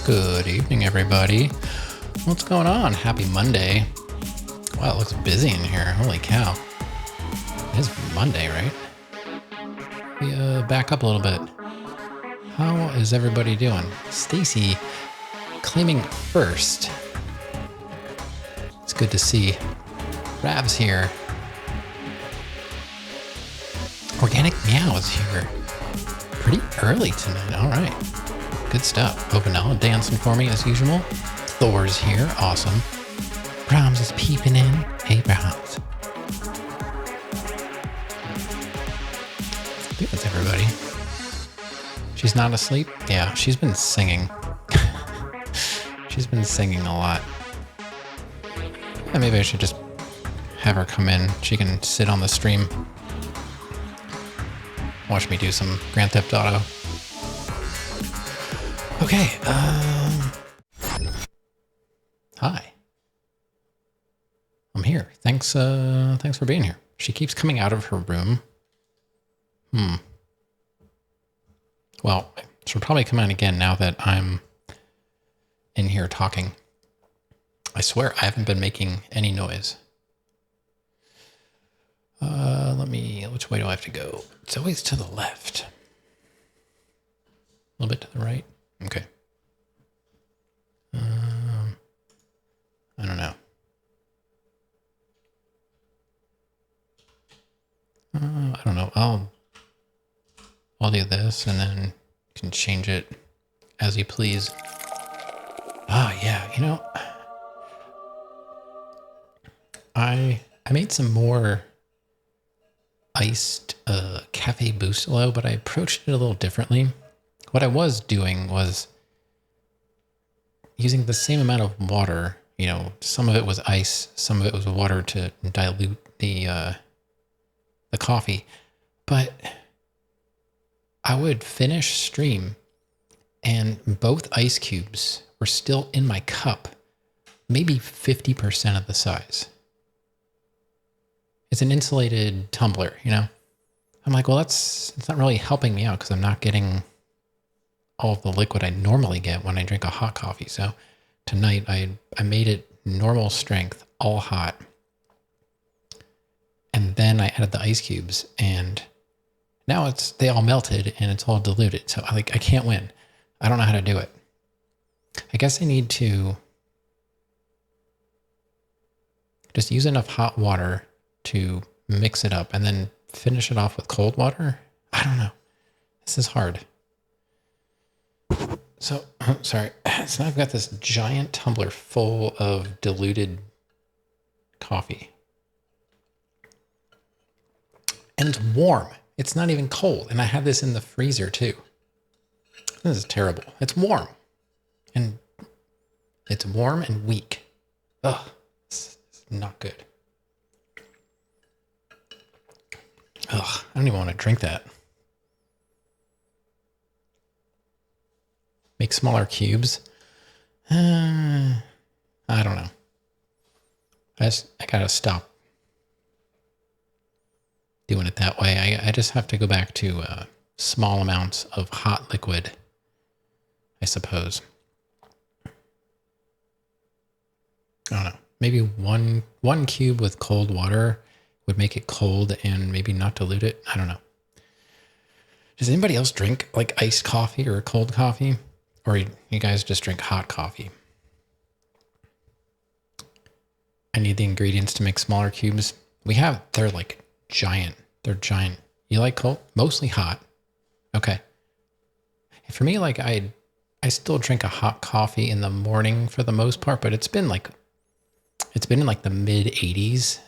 Good evening, everybody. What's going on? Happy Monday. Wow, it looks busy in here. Holy cow. It is Monday, right? Back up a little bit. How is everybody doing? Stacy claiming first. It's good to see. Rav's here. Organic Meow is here. Pretty early tonight. All right. Good stuff. Openella dancing for me as usual. Thor's here. Awesome. Brahms is peeping in. Hey, Brahms. I think that's everybody. She's not asleep? Yeah, she's been singing. She's been singing a lot. Yeah, maybe I should just have her come in. She can sit on the stream. Watch me do some Grand Theft Auto. Okay, hi. I'm here. Thanks for being here. She keeps coming out of her room. Well, she'll probably come out again now that I'm in here talking. I swear I haven't been making any noise. Which way do I have to go? It's always to the left. A little bit to the right. Okay. I don't know. I don't know. I'll do this and then you can change it as you please. Yeah, you know, I made some more iced Cafe Bustelo, but I approached it a little differently. What I was doing was using the same amount of water. You know, some of it was ice, some of it was water to dilute the coffee. But I would finish stream and both ice cubes were still in my cup, maybe 50% of the size. It's an insulated tumbler, you know? I'm like, well, it's not really helping me out because I'm not getting all of the liquid I normally get when I drink a hot coffee. So tonight I made it normal strength, all hot. And then then I added the ice cubes, and now they all melted and it's all diluted. So I can't win. I don't know how to do it. I guess I need to just use enough hot water to mix it up and then finish it off with cold water. I don't know. This is hard. So, sorry. So now I've got this giant tumbler full of diluted coffee. And it's warm. It's not even cold. And I had this in the freezer too. This is terrible. It's warm. And it's warm and weak. Ugh, it's not good. Ugh, I don't even want to drink that. Make smaller cubes. I don't know. I gotta stop doing it that way. I just have to go back to small amounts of hot liquid, I suppose. I don't know. Maybe one cube with cold water would make it cold and maybe not dilute it. I don't know. Does anybody else drink like iced coffee or cold coffee? Or you guys just drink hot coffee? I need the ingredients to make smaller cubes. They're like giant. They're giant. You like cold? Mostly hot. Okay. For me, like I still drink a hot coffee in the morning for the most part, but it's been in like the mid 80s,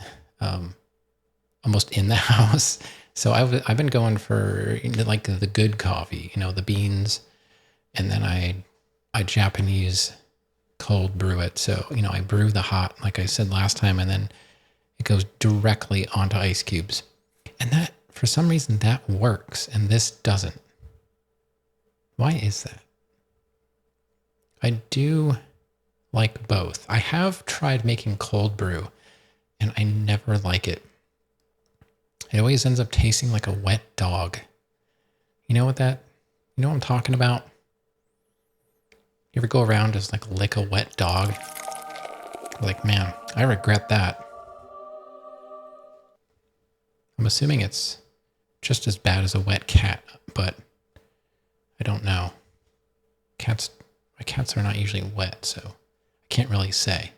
almost in the house. So I've been going for like the good coffee, the beans, and then I Japanese cold brew it. So, I brew the hot, like I said last time, and then it goes directly onto ice cubes. And that, for some reason, that works, and this doesn't. Why is that? I do like both. I have tried making cold brew, and I never like it. It always ends up tasting like a wet dog. You know what I'm talking about? You ever go around just like lick a wet dog? Like, man, I regret that. I'm assuming it's just as bad as a wet cat, but I don't know. My cats are not usually wet, so I can't really say.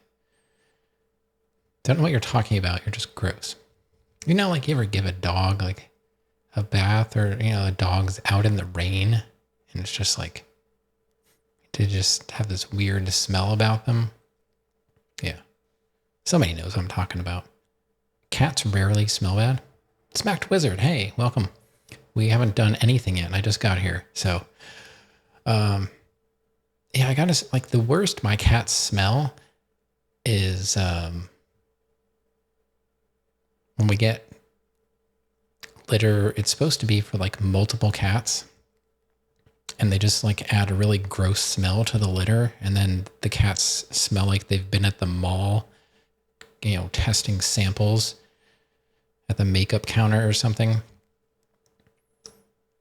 Don't know what you're talking about. You're just gross. Like you ever give a dog like a bath, or, a dog's out in the rain and it's just like, they just have this weird smell about them. Yeah. Somebody knows what I'm talking about. Cats rarely smell bad. Smacked Wizard, hey, welcome. We haven't done anything yet, and I just got here. So, yeah, I gotta, like, the worst my cats smell is when we get litter. It's supposed to be for, like, multiple cats, and they just, like, add a really gross smell to the litter, and then the cats smell like they've been at the mall, testing samples at the makeup counter or something.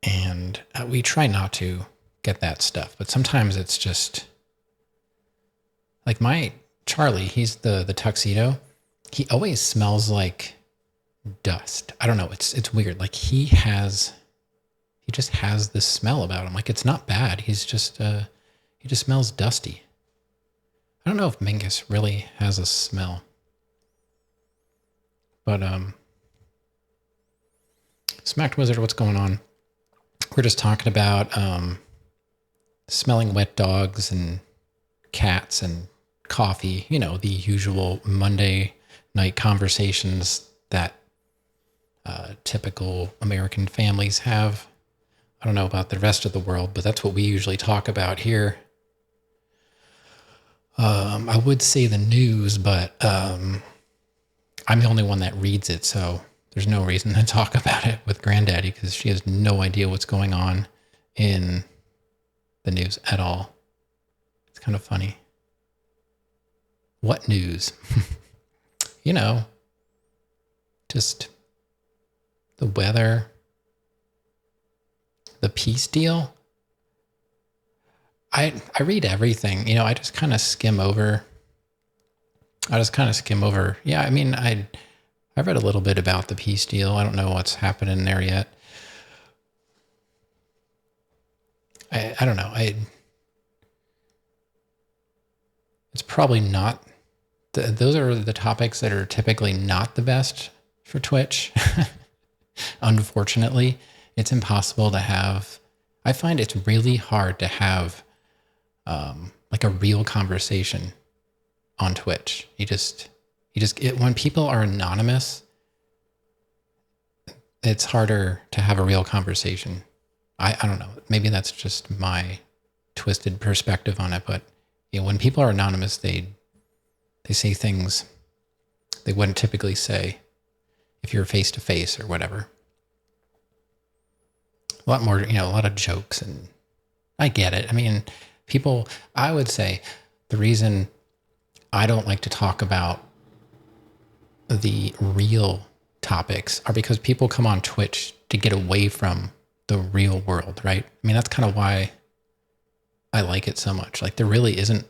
And we try not to get that stuff, but sometimes it's just like my Charlie, he's the tuxedo. He always smells like dust. I don't know. It's weird. Like he just has this smell about him. Like it's not bad. He just smells dusty. I don't know if Mingus really has a smell, but Smacked Wizard, what's going on? We're just talking about smelling wet dogs and cats and coffee, the usual Monday night conversations that typical American families have. I don't know about the rest of the world, but that's what we usually talk about here. I would say the news, but I'm the only one that reads it, so there's no reason to talk about it with Granddaddy because she has no idea what's going on in the news at all. It's kind of funny. What news? Just the weather, the peace deal. I read everything. I just kind of skim over. Yeah, I mean, I I read a little bit about the peace deal. I don't know what's happening there yet. I don't know. It's probably not. Those are the topics that are typically not the best for Twitch. Unfortunately, it's impossible to have. I find it's really hard to have like a real conversation on Twitch. When people are anonymous, it's harder to have a real conversation. I don't know. Maybe that's just my twisted perspective on it, but when people are anonymous, they say things they wouldn't typically say if you're face to face or whatever. A lot more, a lot of jokes, and I get it. I mean, I would say the reason I don't like to talk about the real topics are because people come on Twitch to get away from the real world, right? I mean, that's kind of why I like it so much. Like, there really isn't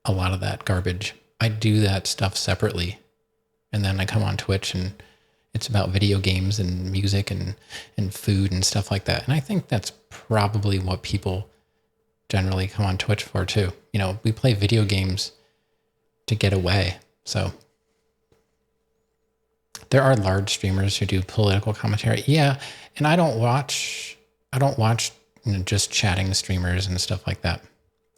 a lot of that garbage. I do that stuff separately, and then I come on Twitch and it's about video games and music and food and stuff like that. And I think that's probably what people generally come on Twitch for too. We play video games to get away. So there are large streamers who do political commentary. Yeah. And I don't watch just chatting streamers and stuff like that.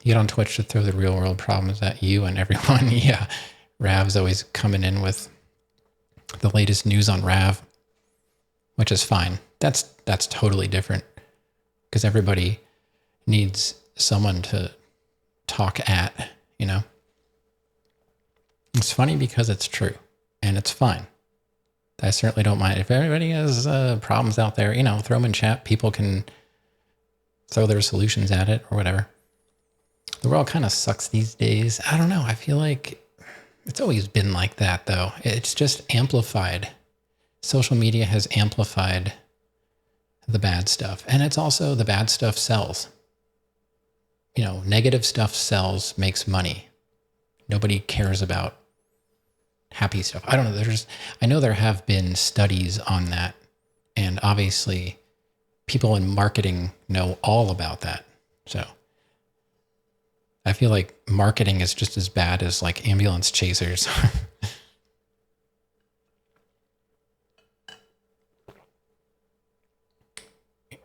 You get on Twitch to throw the real world problems at you and everyone. Yeah. Rav's always coming in with the latest news on Rav, which is fine. That's totally different because everybody needs someone to talk at, It's funny because it's true and it's fine. I certainly don't mind. If everybody has problems out there, throw them in chat. People can throw their solutions at it or whatever. The world kind of sucks these days. I don't know. I feel like it's always been like that, though. It's just amplified. Social media has amplified the bad stuff. And it's also the bad stuff sells. Negative stuff sells, makes money. Nobody cares about happy stuff. I don't know. I know there have been studies on that. And obviously, people in marketing know all about that. So I feel like marketing is just as bad as like ambulance chasers.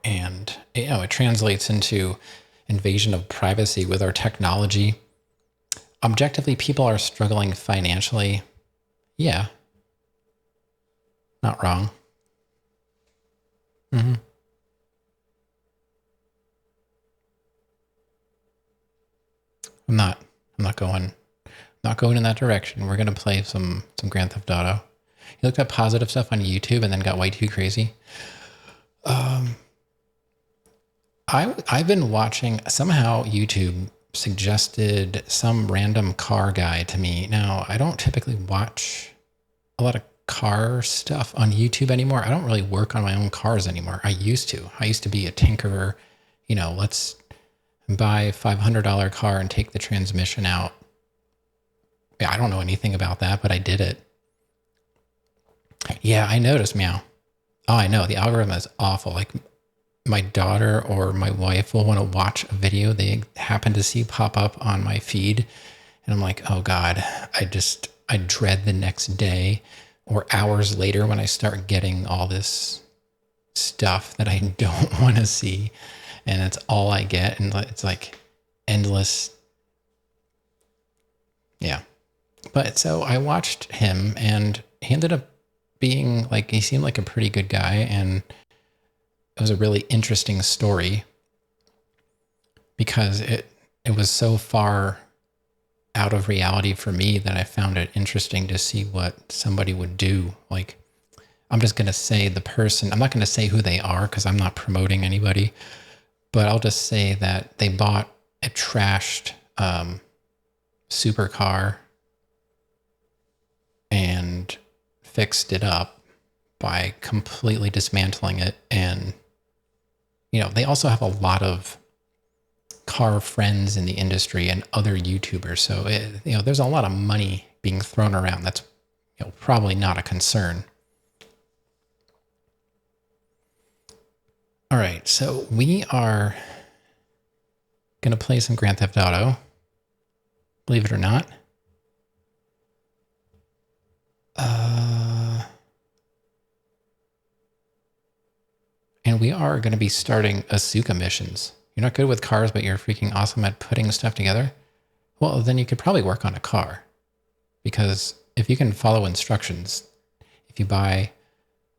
And, it translates into invasion of privacy with our technology. Objectively, people are struggling financially. Yeah. Not wrong. Mm-hmm. I'm not going in that direction. We're gonna play some Grand Theft Auto. You looked at positive stuff on YouTube and then got way too crazy. I've been watching, somehow YouTube suggested some random car guy to me. Now, I don't typically watch a lot of car stuff on YouTube anymore. I don't really work on my own cars anymore. I used to be a tinkerer. Let's buy a $500 car and take the transmission out. Yeah, I don't know anything about that, but I did it. Yeah, I noticed, meow. Oh, I know. The algorithm is awful. Like, my daughter or my wife will want to watch a video they happen to see pop up on my feed. And I'm like, oh God, I dread the next day or hours later when I start getting all this stuff that I don't want to see. And it's all I get. And it's like endless. Yeah. But so I watched him and he ended up being like, he seemed like a pretty good guy. And it was a really interesting story because it was so far out of reality for me that I found it interesting to see what somebody would do. Like, I'm just going to say the person, I'm not going to say who they are because I'm not promoting anybody, but I'll just say that they bought a trashed supercar and fixed it up by completely dismantling it. And, they also have a lot of car friends in the industry and other YouTubers. So, there's a lot of money being thrown around. That's, probably not a concern. All right, so we are going to play some Grand Theft Auto, believe it or not. And we are going to be starting Asuka missions. You're not good with cars, but you're freaking awesome at putting stuff together? Well, then you could probably work on a car. Because if you can follow instructions, if you buy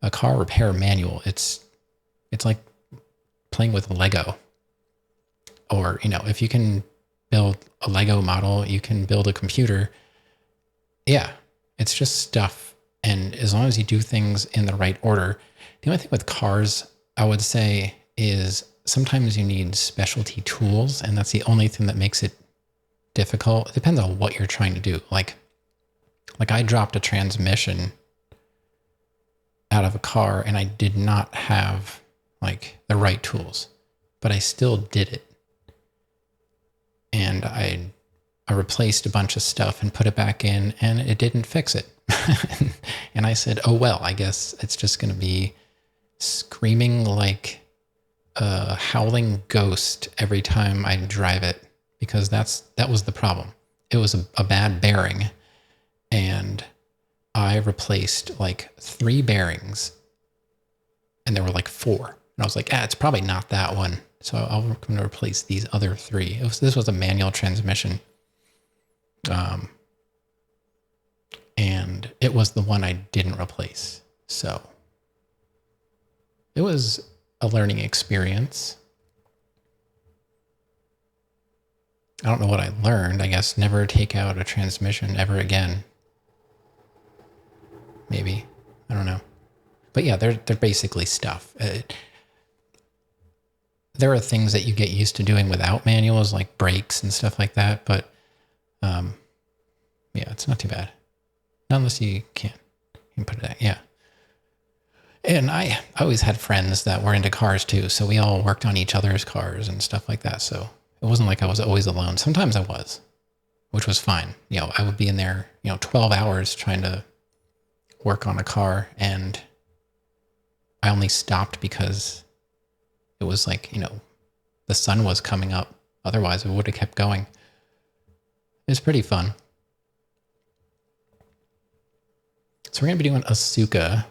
a car repair manual, it's like playing with Lego. Or, if you can build a Lego model, you can build a computer. Yeah, it's just stuff. And as long as you do things in the right order, the only thing with cars, I would say, is sometimes you need specialty tools, and that's the only thing that makes it difficult. It depends on what you're trying to do. Like I dropped a transmission out of a car, and I did not have the right tools, but I still did it. And I replaced a bunch of stuff and put it back in, and it didn't fix it. And I said, oh, well, I guess it's just going to be screaming like a howling ghost every time I drive it, because that was the problem. It was a bad bearing, and I replaced 3 bearings, and there were 4. And I was like, it's probably not that one. So I'm going to replace these other 3. This was a manual transmission. And it was the one I didn't replace. So it was a learning experience. I don't know what I learned. I guess never take out a transmission ever again. Maybe. I don't know. But yeah, they're basically stuff. There are things that you get used to doing without manuals, like brakes and stuff like that. But yeah, it's not too bad. Not unless you can put it out. Yeah. And I always had friends that were into cars too. So we all worked on each other's cars and stuff like that. So it wasn't like I was always alone. Sometimes I was, which was fine. I would be in there, 12 hours trying to work on a car. And I only stopped because it was the sun was coming up. Otherwise, it would have kept going. It's pretty fun. So we're going to be doing Asuka,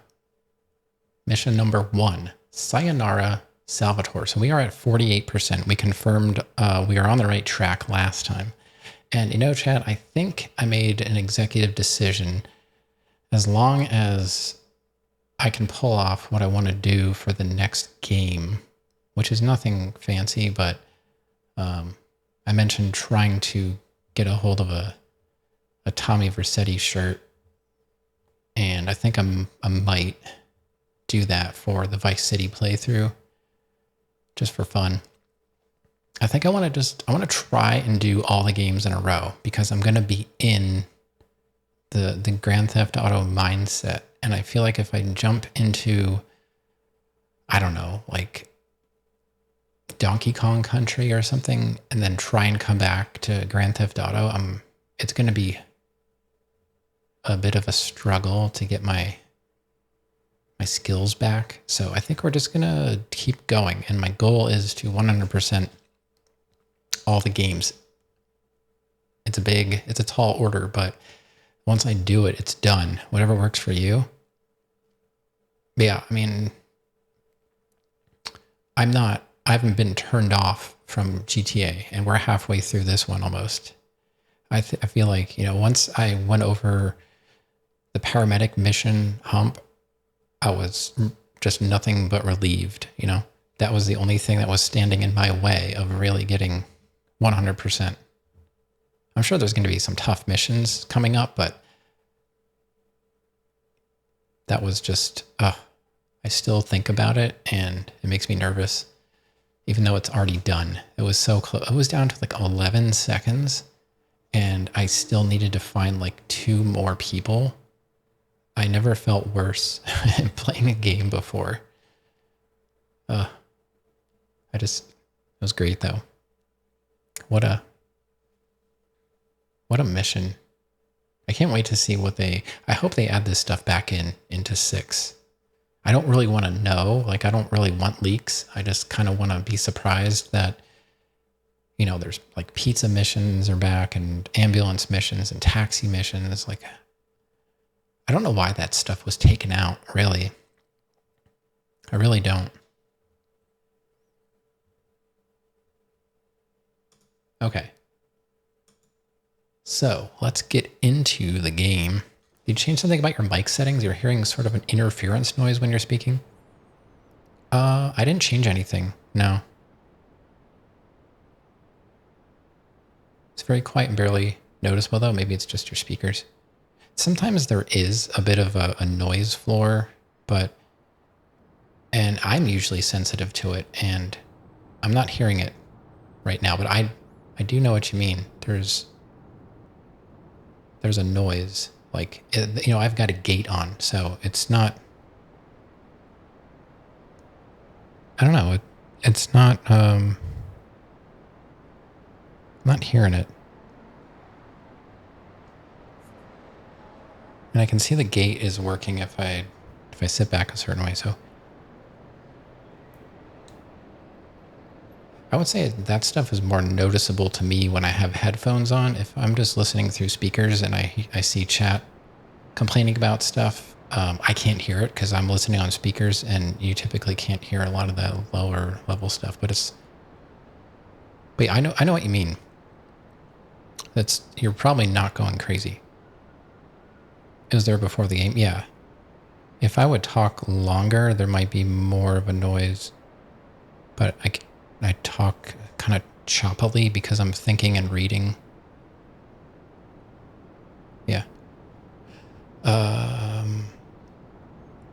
mission number 1, Sayonara Salvatore. So we are at 48%. We confirmed we are on the right track last time. And chat, I think I made an executive decision. As long as I can pull off what I want to do for the next game, which is nothing fancy, but I mentioned trying to get a hold of a Tommy Vercetti shirt. And I think I might do that for the Vice City playthrough, just for fun. I think I want to try and do all the games in a row, because I'm going to be in the Grand Theft Auto mindset. And I feel like if I jump into, I don't know, Donkey Kong Country or something, and then try and come back to Grand Theft Auto, it's going to be a bit of a struggle to get my skills back. So I think we're just going to keep going. And my goal is to 100% all the games. It's a tall order, but once I do it, it's done. Whatever works for you. But yeah, I haven't been turned off from GTA, and we're halfway through this one almost. I feel like, once I went over the paramedic mission hump, I was just nothing but relieved. That was the only thing that was standing in my way of really getting 100%. I'm sure there's going to be some tough missions coming up, but that was just, I still think about it and it makes me nervous, even though it's already done. It was so close. It was down to 11 seconds, and I still needed to find 2 more people. I never felt worse playing a game before. It was great though. What a mission. I can't wait to see I hope they add this stuff back into 6. I don't really want to know. Like, I don't really want leaks. I just kind of want to be surprised that, there's like pizza missions are back and ambulance missions and taxi missions. Like, I don't know why that stuff was taken out, really. I really don't. Okay. So let's get into the game. Did you change something about your mic settings? You're hearing sort of an interference noise when you're speaking. I didn't change anything. No. It's very quiet and barely noticeable, though. Maybe it's just your speakers. Sometimes there is a bit of a noise floor, and I'm usually sensitive to it, and I'm not hearing it right now, but I do know what you mean. There's a noise. Like, I've got a gate on, so it's not, I don't know. It's not, I'm not hearing it. And I can see the gate is working if I sit back a certain way. So I would say that stuff is more noticeable to me when I have headphones on. If I'm just listening through speakers and I see chat complaining about stuff, I can't hear it because I'm listening on speakers, and you typically can't hear a lot of that lower level stuff. But I know what you mean. You're probably not going crazy. It was there before the game, yeah. If I would talk longer, there might be more of a noise, but I talk kind of choppily because I'm thinking and reading. Yeah.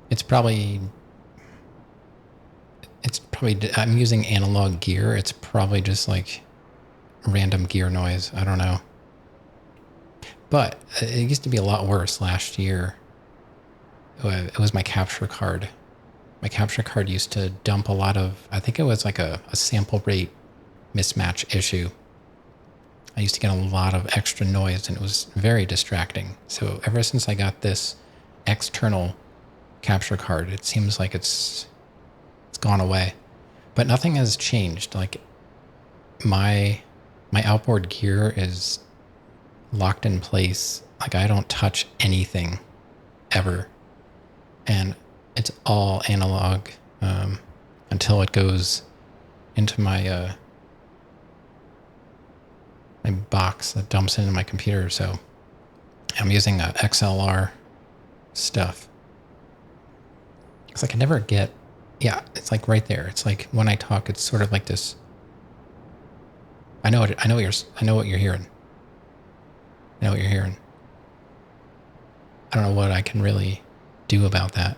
It's probably, I'm using analog gear. It's probably just like random gear noise. I don't know. But it used to be a lot worse last year. It was my capture card. My capture card used to dump a lot of, I think it was like a sample rate mismatch issue. I used to get a lot of extra noise, and it was very distracting. So ever since I got this external capture card, it seems like it's gone away. But nothing has changed. Like, my outboard gear is locked in place. Like, I don't touch anything ever, and it's all analog until it goes into my my box that dumps into my computer. So I'm using XLR stuff. It's like I never get, yeah, it's like right there. It's like when I talk, it's sort of like this. I know what you're hearing. I know what you're hearing. I don't know what I can really do about that.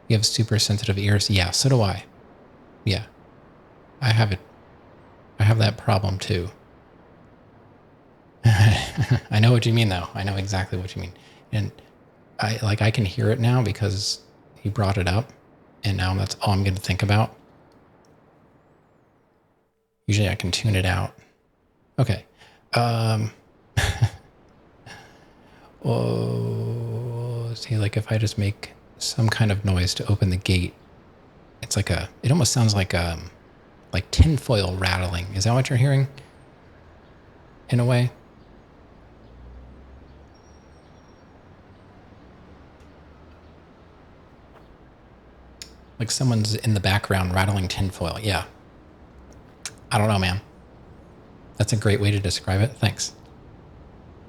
You have super sensitive ears? Yeah, so do I. Yeah. I have it. I have that problem too. I know what you mean, though. I know exactly what you mean. And I can hear it now because he brought it up, and now that's all I'm going to think about. Usually I can tune it out. Okay. Oh, see, like if I just make some kind of noise to open the gate, it's like it almost sounds like tinfoil rattling. Is that what you're hearing? In a way? Like someone's in the background rattling tinfoil. Yeah. I don't know, man. That's a great way to describe it. Thanks.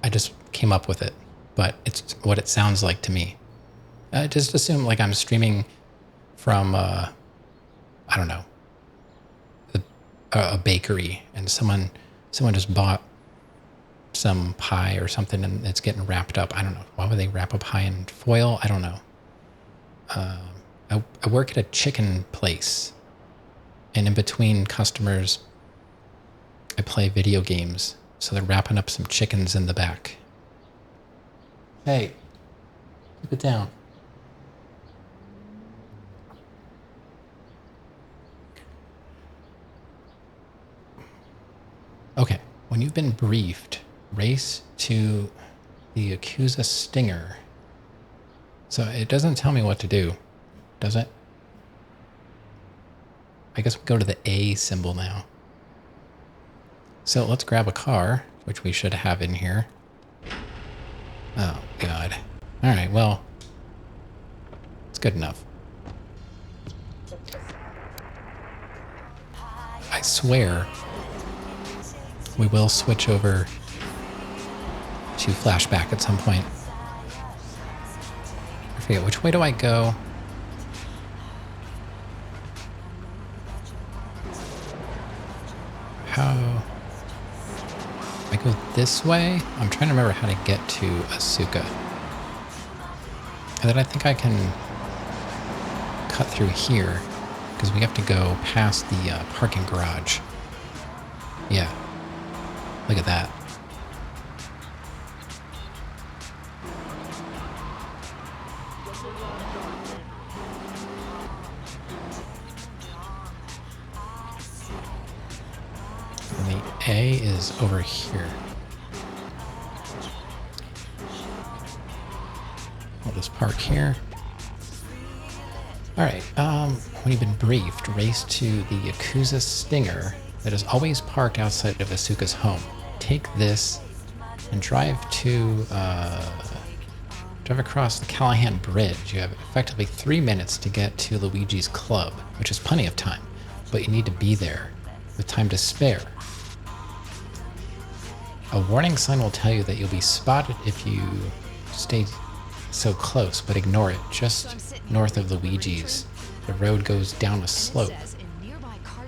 I just came up with it, but it's what it sounds like to me. Just assume like I'm streaming from, I don't know, a bakery, and someone just bought some pie or something, and it's getting wrapped up. I don't know. Why would they wrap a pie in foil? I don't know. I work at a chicken place, and in between customers, I play video games. So they're wrapping up some chickens in the back. Hey, keep it down. Okay, when you've been briefed Race to the Yakuza Stinger. So it doesn't tell me what to do, does it? I guess we go to the A symbol now. So let's grab a car, which we should have in here. Oh, God. All right, well, it's good enough. I swear we will switch over to flashback at some point. I forget, which way do I go? How... I go this way? I'm trying to remember how to get to Asuka. And then I think I can cut through here, because we have to go past the parking garage. Yeah. Look at that. And the A is over here. I'll just park here. Alright, we've been briefed. Race to the Yakuza Stinger that is always parked outside of Asuka's home. Take this and drive across the Callahan Bridge. You have effectively 3 minutes to get to Luigi's club, which is plenty of time, but you need to be there with time to spare. A warning sign will tell you that you'll be spotted if you stay so close, but ignore it. Just north of Luigi's, the road goes down a slope.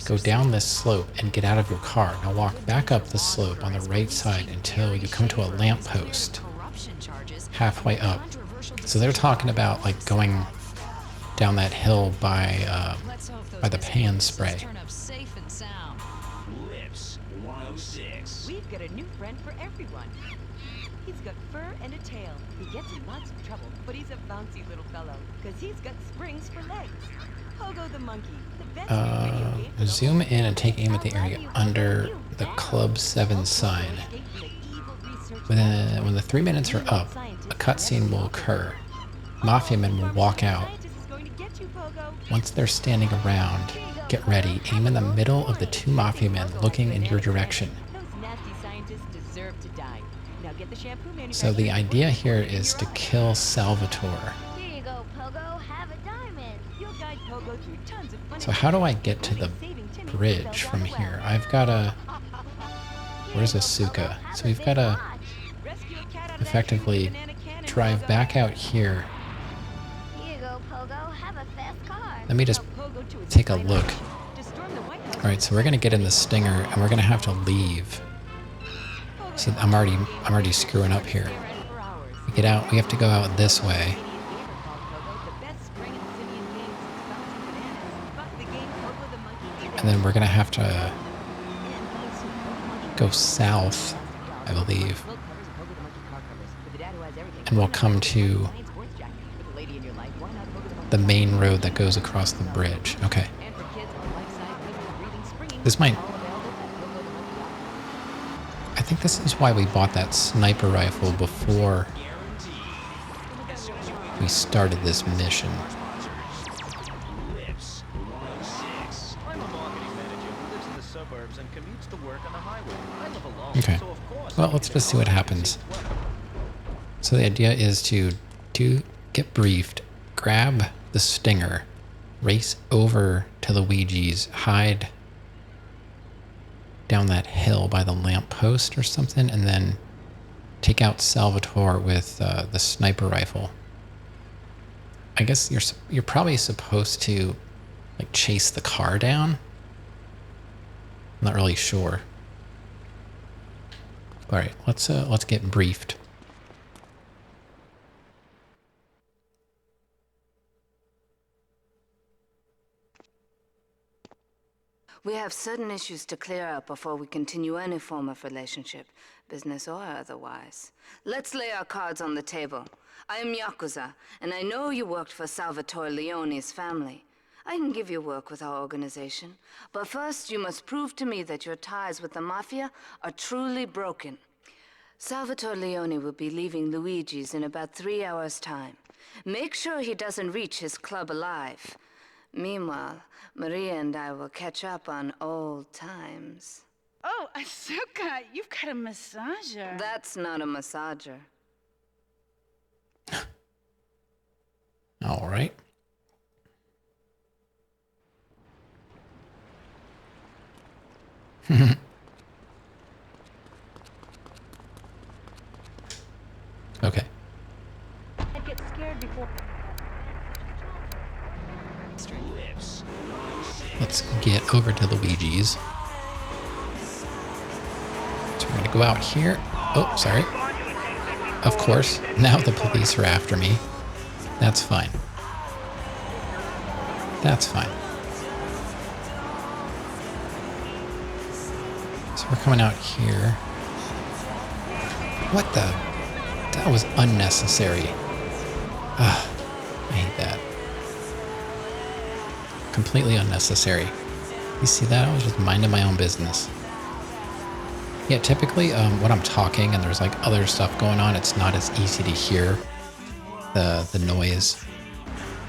Go down this slope and get out of your car. Now walk back up the slope on the right side until you come to a lamppost halfway up. So they're talking about like going down that hill by the pan spray. We've got a new friend for everyone. He's got fur and a tail. He gets in lots of trouble, but he's a bouncy little fellow, because he's got springs for legs. Pogo the monkey, the best video game for the Zoom in and take aim at the area under the Club 7 sign. When the 3 minutes are up, a cutscene will occur. Mafia men will walk out. Once they're standing around, get ready. Aim in the middle of the two Mafia men looking in your direction. So the idea here is to kill Salvatore. Here you go, Pogo. Have a diamond. You'll guide Pogo through tons of fun. So how do I get to the bridge from here? I've got to... Where's Asuka? So we've got to effectively drive back out here. Here you go, Pogo. Have a fast car. Let me just take a look. Alright, so we're going to get in the Stinger, and we're going to have to leave. See, I'm already screwing up here. We get out, we have to go out this way. And then we're going to have to go south, I believe. And we'll come to the main road that goes across the bridge. Okay. This might... I think this is why we bought that sniper rifle before we started this mission. Okay. Well, let's just see what happens. So the idea is to get briefed, grab the Stinger, race over to Luigi's, hide down that hill by the lamppost or something, and then take out Salvatore with the sniper rifle. I guess you're probably supposed to like chase the car down. I'm not really sure. All right, let's get briefed. We have certain issues to clear up before we continue any form of relationship, business or otherwise. Let's lay our cards on the table. I am Yakuza, and I know you worked for Salvatore Leone's family. I can give you work with our organization, but first you must prove to me that your ties with the Mafia are truly broken. Salvatore Leone will be leaving Luigi's in about 3 hours' time. Make sure he doesn't reach his club alive. Meanwhile, Maria and I will catch up on old times. Oh, Asuka, you've got a massager. That's not a massager. All right. Okay. I'd get scared before. Let's get over to Luigi's. So we're gonna go out here. Oh, sorry. Of course, now the police are after me. That's fine. That's fine. So we're coming out here. What the? That was unnecessary. Ugh, I hate that. Completely unnecessary. You see that? I was just minding my own business. Yeah, typically when I'm talking and there's like other stuff going on, it's not as easy to hear the noise.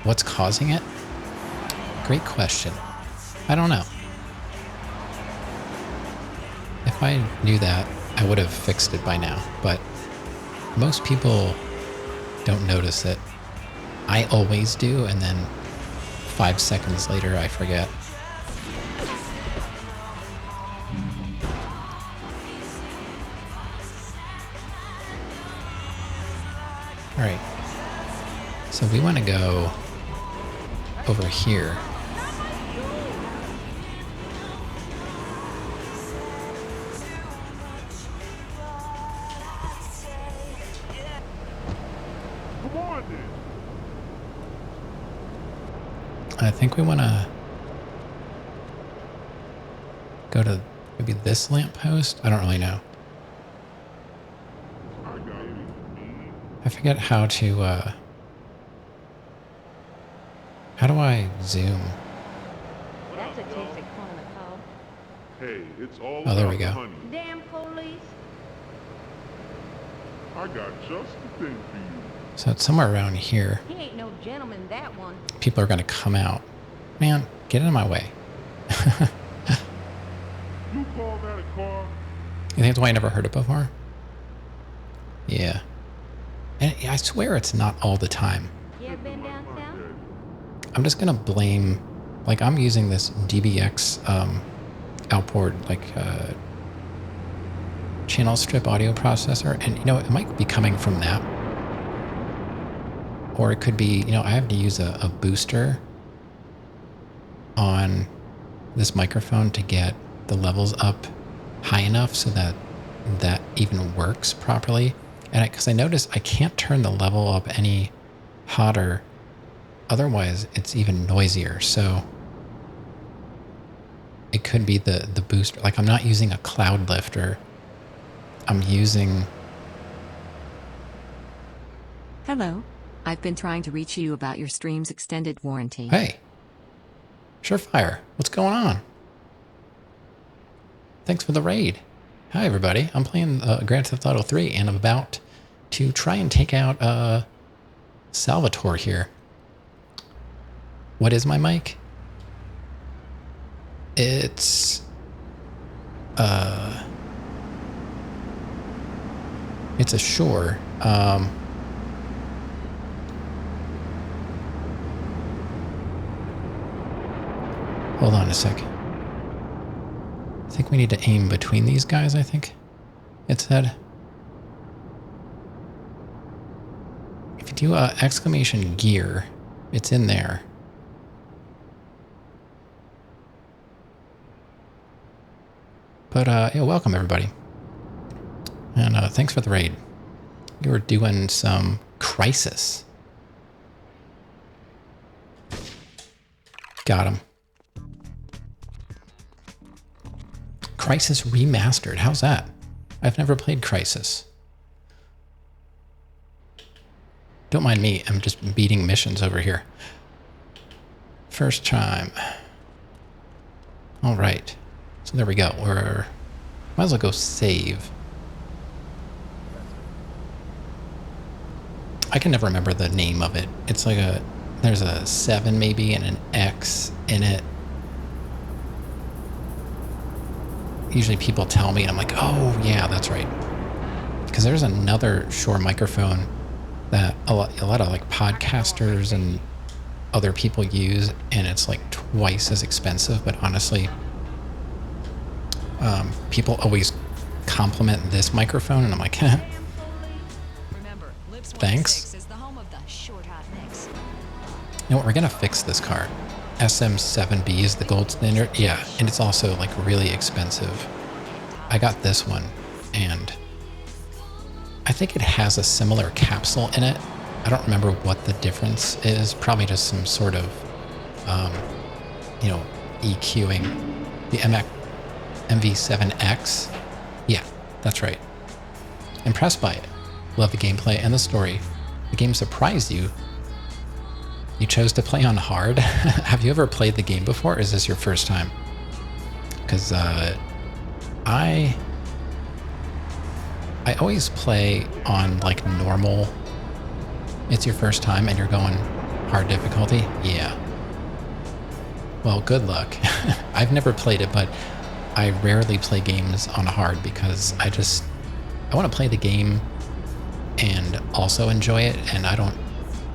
What's causing it? Great question. I don't know. If I knew that, I would have fixed it by now, but most people don't notice it. I always do, and then 5 seconds later, I forget. All right. So we want to go over here. I think we want to go to maybe this lamppost. I don't really know. I forget how to, how do I zoom? That's a tasty corn of cob. Hey, it's all Oh, there we about the go. honey. Damn police. I got just the thing for you. So it's somewhere around here. He ain't no gentleman, that one. People are going to come out. Man, get out of my way. You call that a car? You think that's why I never heard it before? Yeah. And I swear it's not all the time. You ever been down south? I'm just gonna blame, like I'm using this DBX outboard channel strip audio processor, and you know it might be coming from that, or it could be, you know, I have to use a booster on this microphone to get the levels up high enough so that that even works properly. And because I noticed I can't turn the level up any hotter, otherwise it's even noisier. So it could be the booster. Like I'm not using a cloud lifter. I'm using... Hello. I've been trying to reach you about your stream's extended warranty. Hey, Surefire, what's going on? Thanks for the raid. Hi everybody, I'm playing Grand Theft Auto 3 and I'm about to try and take out Salvatore here. What is my mic? It's a Shure. Hold on a second. I think we need to aim between these guys, I think it said. If you do exclamation gear, it's in there. But yeah, welcome everybody. And thanks for the raid. You were doing some Crisis. Got him. Crisis Remastered. How's that? I've never played Crisis. Don't mind me. I'm just beating missions over here. First time. All right. So there we go. We're... Might as well go save. I can never remember the name of it. It's like there's a 7 maybe and an X in it. Usually people tell me and I'm like, oh yeah, that's right. Because there's another Shure microphone that a lot of like podcasters and other people use, and it's like twice as expensive, but honestly, people always compliment this microphone and I'm like, thanks. You know what, we're gonna fix this car. SM7B is the gold standard. Yeah, and it's also like really expensive. I got this one, and I think it has a similar capsule in it. I don't remember what the difference is. Probably just some sort of, you know, EQing. The MV7X. Yeah, that's right. Impressed by it. Love the gameplay and the story. The game surprised you. You chose to play on hard. Have you ever played the game before, or is this your first time? Because I always play on like normal. It's your first time and you're going hard difficulty? Yeah. Well, good luck. I've never played it, but I rarely play games on hard because I want to play the game and also enjoy it, and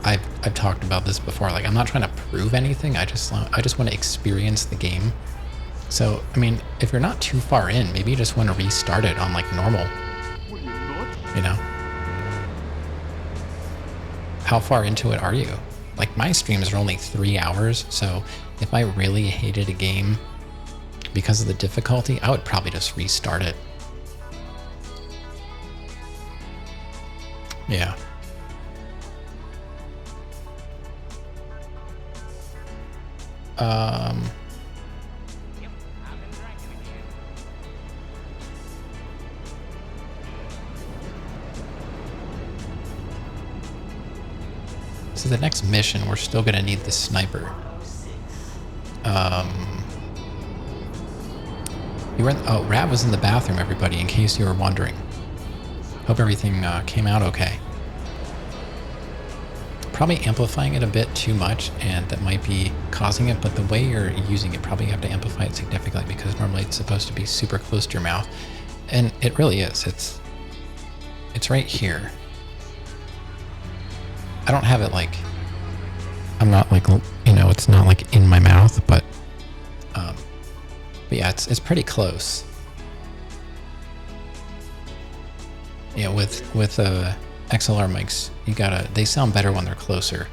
I've talked about this before. Like, I'm not trying to prove anything. I just want to experience the game. So, I mean, if you're not too far in, maybe you just want to restart it on like normal. You know? How far into it are you? Like, my streams are only 3 hours, so if I really hated a game because of the difficulty, I would probably just restart it. Yeah. So the next mission, we're still gonna need the sniper. Rav was in the bathroom, everybody, in case you were wondering. Hope everything came out okay. Probably amplifying it a bit too much, and that might be causing it, but the way you're using it, probably have to amplify it significantly, because normally it's supposed to be super close to your mouth. And it really is. It's right here. I don't have it like, I'm not like, you know, it's not like in my mouth, but yeah, it's pretty close. Yeah, with XLR mics, they sound better when they're closer.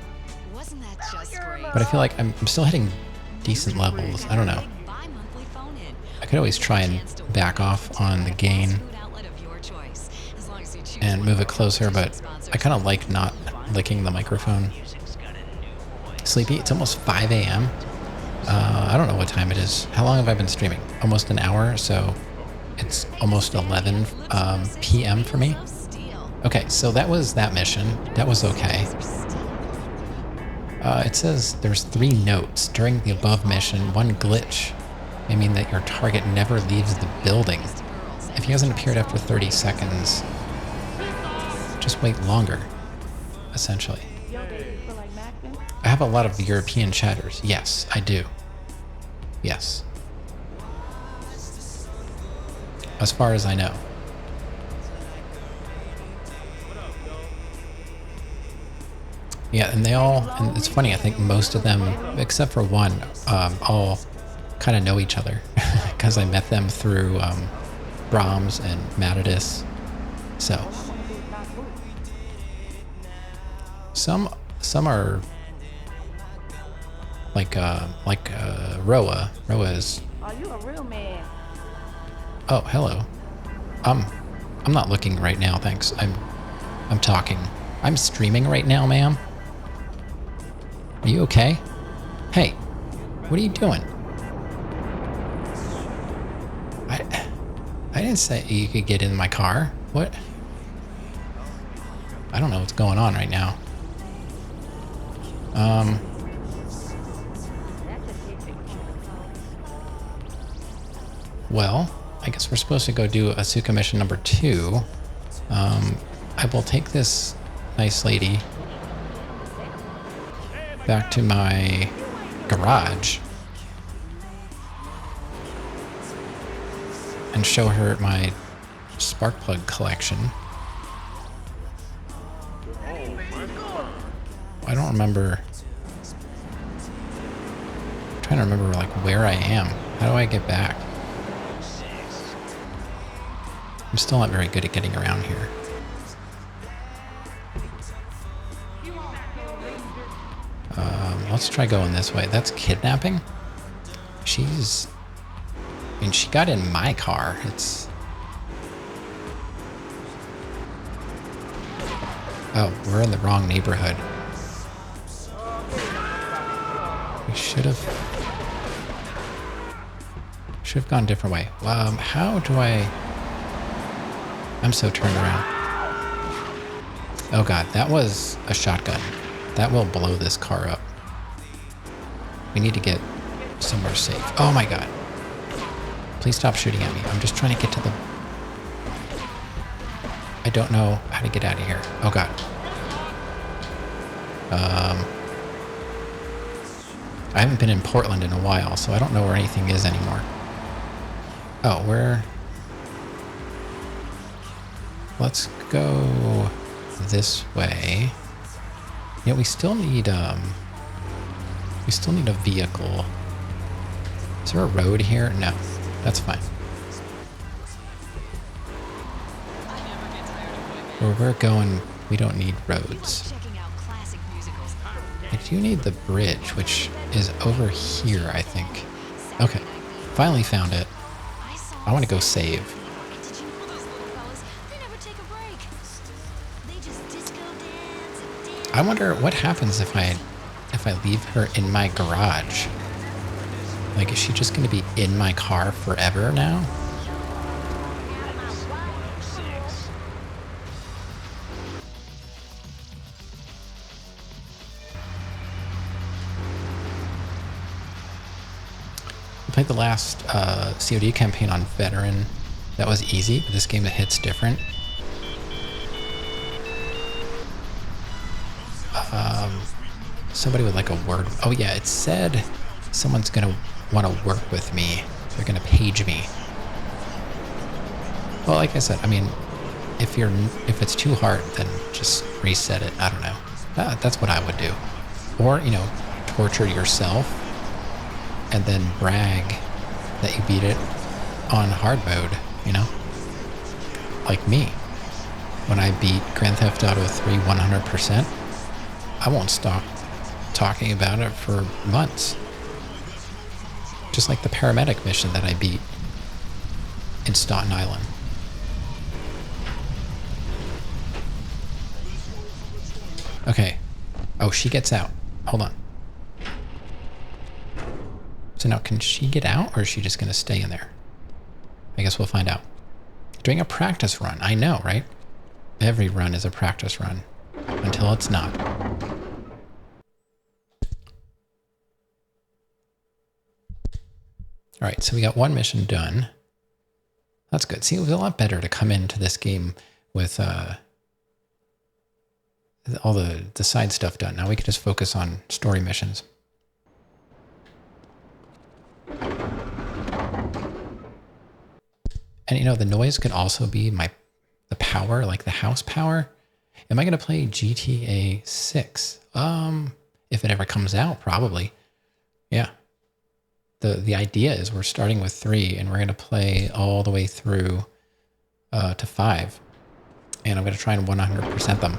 Wasn't that just great? But I feel like I'm still hitting decent levels. I don't know. I could always try and back off on the gain and move it closer, but I kind of like not licking the microphone. Sleepy? It's almost 5 a.m. I don't know what time it is. How long have I been streaming? Almost an hour, so it's almost 11 p.m. for me. Okay, so that was that mission. That was okay. It says there's 3 notes. During the above mission, one glitch may mean that your target never leaves the building. If he hasn't appeared after 30 seconds, just wait longer, essentially. I have a lot of European chatters. Yes, I do. Yes. As far as I know. Yeah, and and it's funny, I think most of them, except for one, all kind of know each other because I met them through Brahms and Matadis. So some are like Roa. Roa is. Are you a real man? Oh, hello. I'm not looking right now, thanks. I'm talking. I'm streaming right now, ma'am. Are you okay? Hey, what are you doing? I didn't say you could get in my car. What? I don't know what's going on right now. Well, I guess we're supposed to go do Asuka mission number 2. I will take this nice lady back to my garage and show her my spark plug collection. I don't remember. I'm trying to remember like where I am. How do I get back? I'm still not very good at getting around here. Let's try going this way. That's kidnapping? She's... I mean, she got in my car. It's... Oh, we're in the wrong neighborhood. We should have gone a different way. How do I... I'm so turned around. Oh god, that was a shotgun. That will blow this car up. We need to get somewhere safe. Oh my god. Please stop shooting at me. I'm just trying to get to the... I don't know how to get out of here. Oh god. I haven't been in Portland in a while, so I don't know where anything is anymore. Oh, where... Let's go this way. Yeah, we still need a vehicle. Is there a road here? No, that's fine. Where we're going, we don't need roads. I do need the bridge, which is over here, I think. Okay, finally found it. I want to go save. I wonder what happens if I leave her in my garage. Like, is she just going to be in my car forever now? I played the last COD campaign on Veteran. That was easy, but this game, it hits different. Somebody would like a word. Oh yeah, it said someone's gonna want to work with me. They're gonna page me. Well, like I said, I mean, if it's too hard, then just reset it. I don't know. That's what I would do. Or, you know, torture yourself and then brag that you beat it on hard mode, you know? Like me. When I beat Grand Theft Auto 3 100%, I won't stop talking about it for months. Just like the paramedic mission that I beat in Staten Island. Okay. Oh, she gets out. Hold on. So now, can she get out, or is she just going to stay in there? I guess we'll find out. Doing a practice run. I know, right? Every run is a practice run. Until it's not. Alright, so we got one mission done. That's good. See, it was a lot better to come into this game with all the side stuff done. Now we can just focus on story missions. And you know, the noise could also be the power, like the house power. Am I going to play GTA 6? If it ever comes out, probably. Yeah. The idea is we're starting with 3 and we're going to play all the way through to 5. And I'm going to try and 100% them.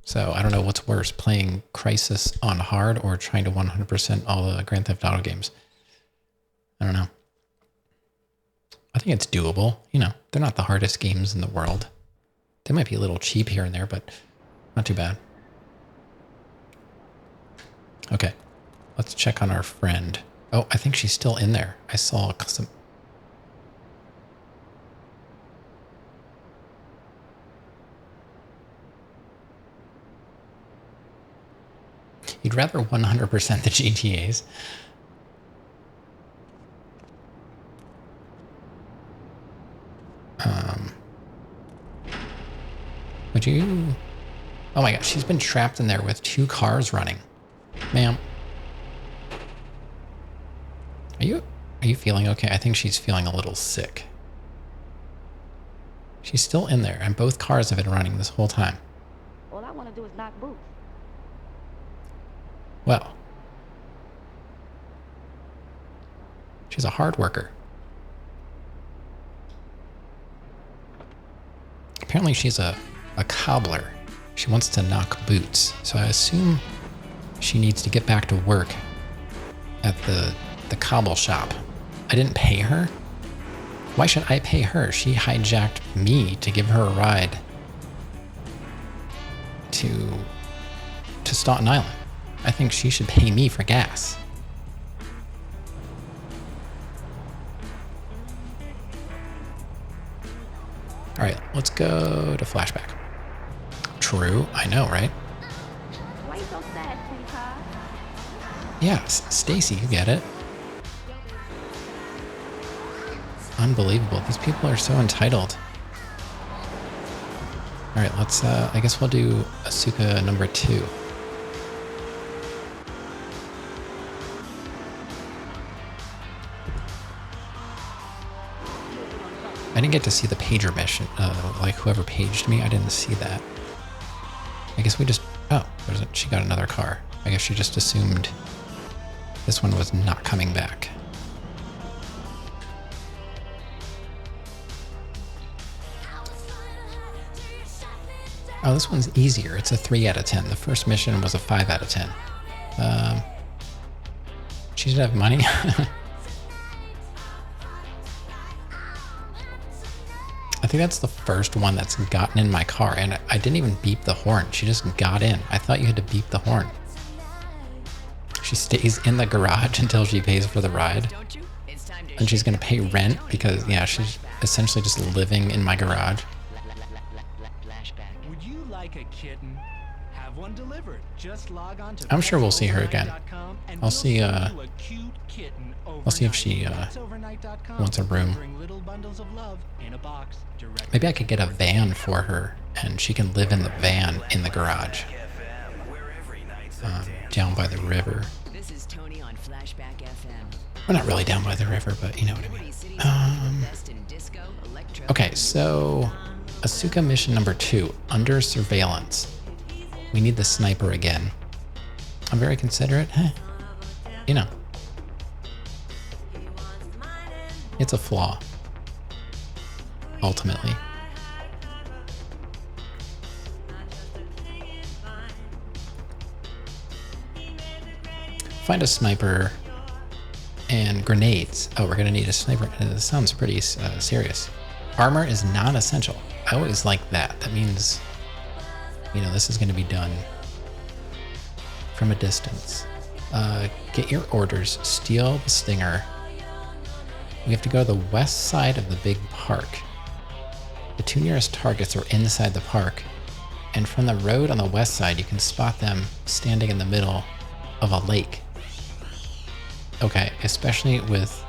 So I don't know what's worse, playing Crisis on hard or trying to 100% all the Grand Theft Auto games. I don't know. I think it's doable. You know, they're not the hardest games in the world. They might be a little cheap here and there, but not too bad. Okay. Let's check on our friend. Oh, I think she's still in there. I saw some... You'd rather 100% the GTAs? Would you... Oh my god, she's been trapped in there with 2 cars running. Ma'am. Are you feeling okay? I think she's feeling a little sick. She's still in there, and both cars have been running this whole time. All I want to do is knock boots. Well, she's a hard worker. Apparently she's a cobbler. She wants to knock boots, so I assume she needs to get back to work at the cobble shop. I didn't pay her? Why should I pay her? She hijacked me to give her a ride to Staten Island. I think she should pay me for gas. All right, let's go to flashback. True, I know, right? Why you so sad, sweetheart? Yes, Stacy, you get it. Unbelievable. These people are so entitled. All right, let's, I guess we'll do Asuka number 2. I didn't get to see the pager mission, like whoever paged me, I didn't see that. I guess we just, oh, she got another car. I guess she just assumed this one was not coming back. Oh, this one's easier. It's a 3 out of 10. The first mission was a 5 out of 10. She should have money. I think that's the first one that's gotten in my car, and I didn't even beep the horn. She just got in. I thought you had to beep the horn. She stays in the garage until she pays for the ride. And she's gonna pay rent because, yeah, she's essentially just living in my garage. Would you like a kitten? Have one delivered. Just log on to I'm sure we'll see her again. I'll see if she wants a room. Maybe I could get a van for her and she can live in the van in the garage. Down by the river. This is Tony on Flashback FM. We're not really down by the river, but you know what I mean. Okay, so Asuka mission number 2, under surveillance. We need the sniper again. I'm very considerate. You know. It's a flaw. Ultimately. Find a sniper and grenades. Oh, we're gonna need a sniper. This sounds pretty serious. Armor is non-essential. I always like that. That means, you know, this is gonna be done from a distance. Get your orders. Steal the Stinger. We have to go to the west side of the big park. The 2 nearest targets are inside the park, and from the road on the west side, you can spot them standing in the middle of a lake. Okay, especially with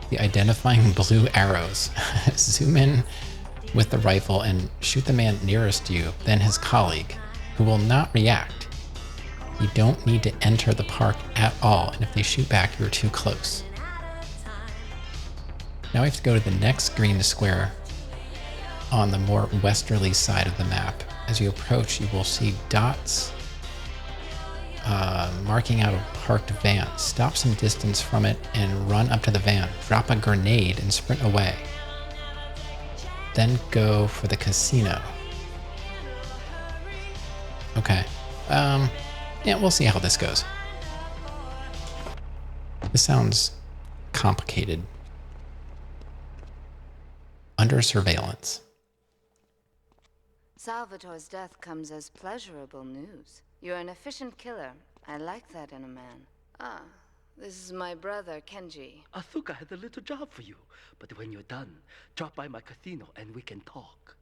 the identifying blue arrows. Zoom in with the rifle and shoot the man nearest to you, then his colleague, who will not react. You don't need to enter the park at all, and if they shoot back, you're too close. Now we have to go to the next green square on the more westerly side of the map. As you approach, you will see dots marking out a parked van. Stop some distance from it and run up to the van. Drop a grenade and sprint away. Then go for the casino. Okay. Yeah, we'll see how this goes. This sounds complicated. Under surveillance. Salvatore's death comes as pleasurable news. You're an efficient killer. I like that in a man. Ah, this is my brother, Kenji. Asuka has a little job for you, but when you're done, drop by my casino and we can talk.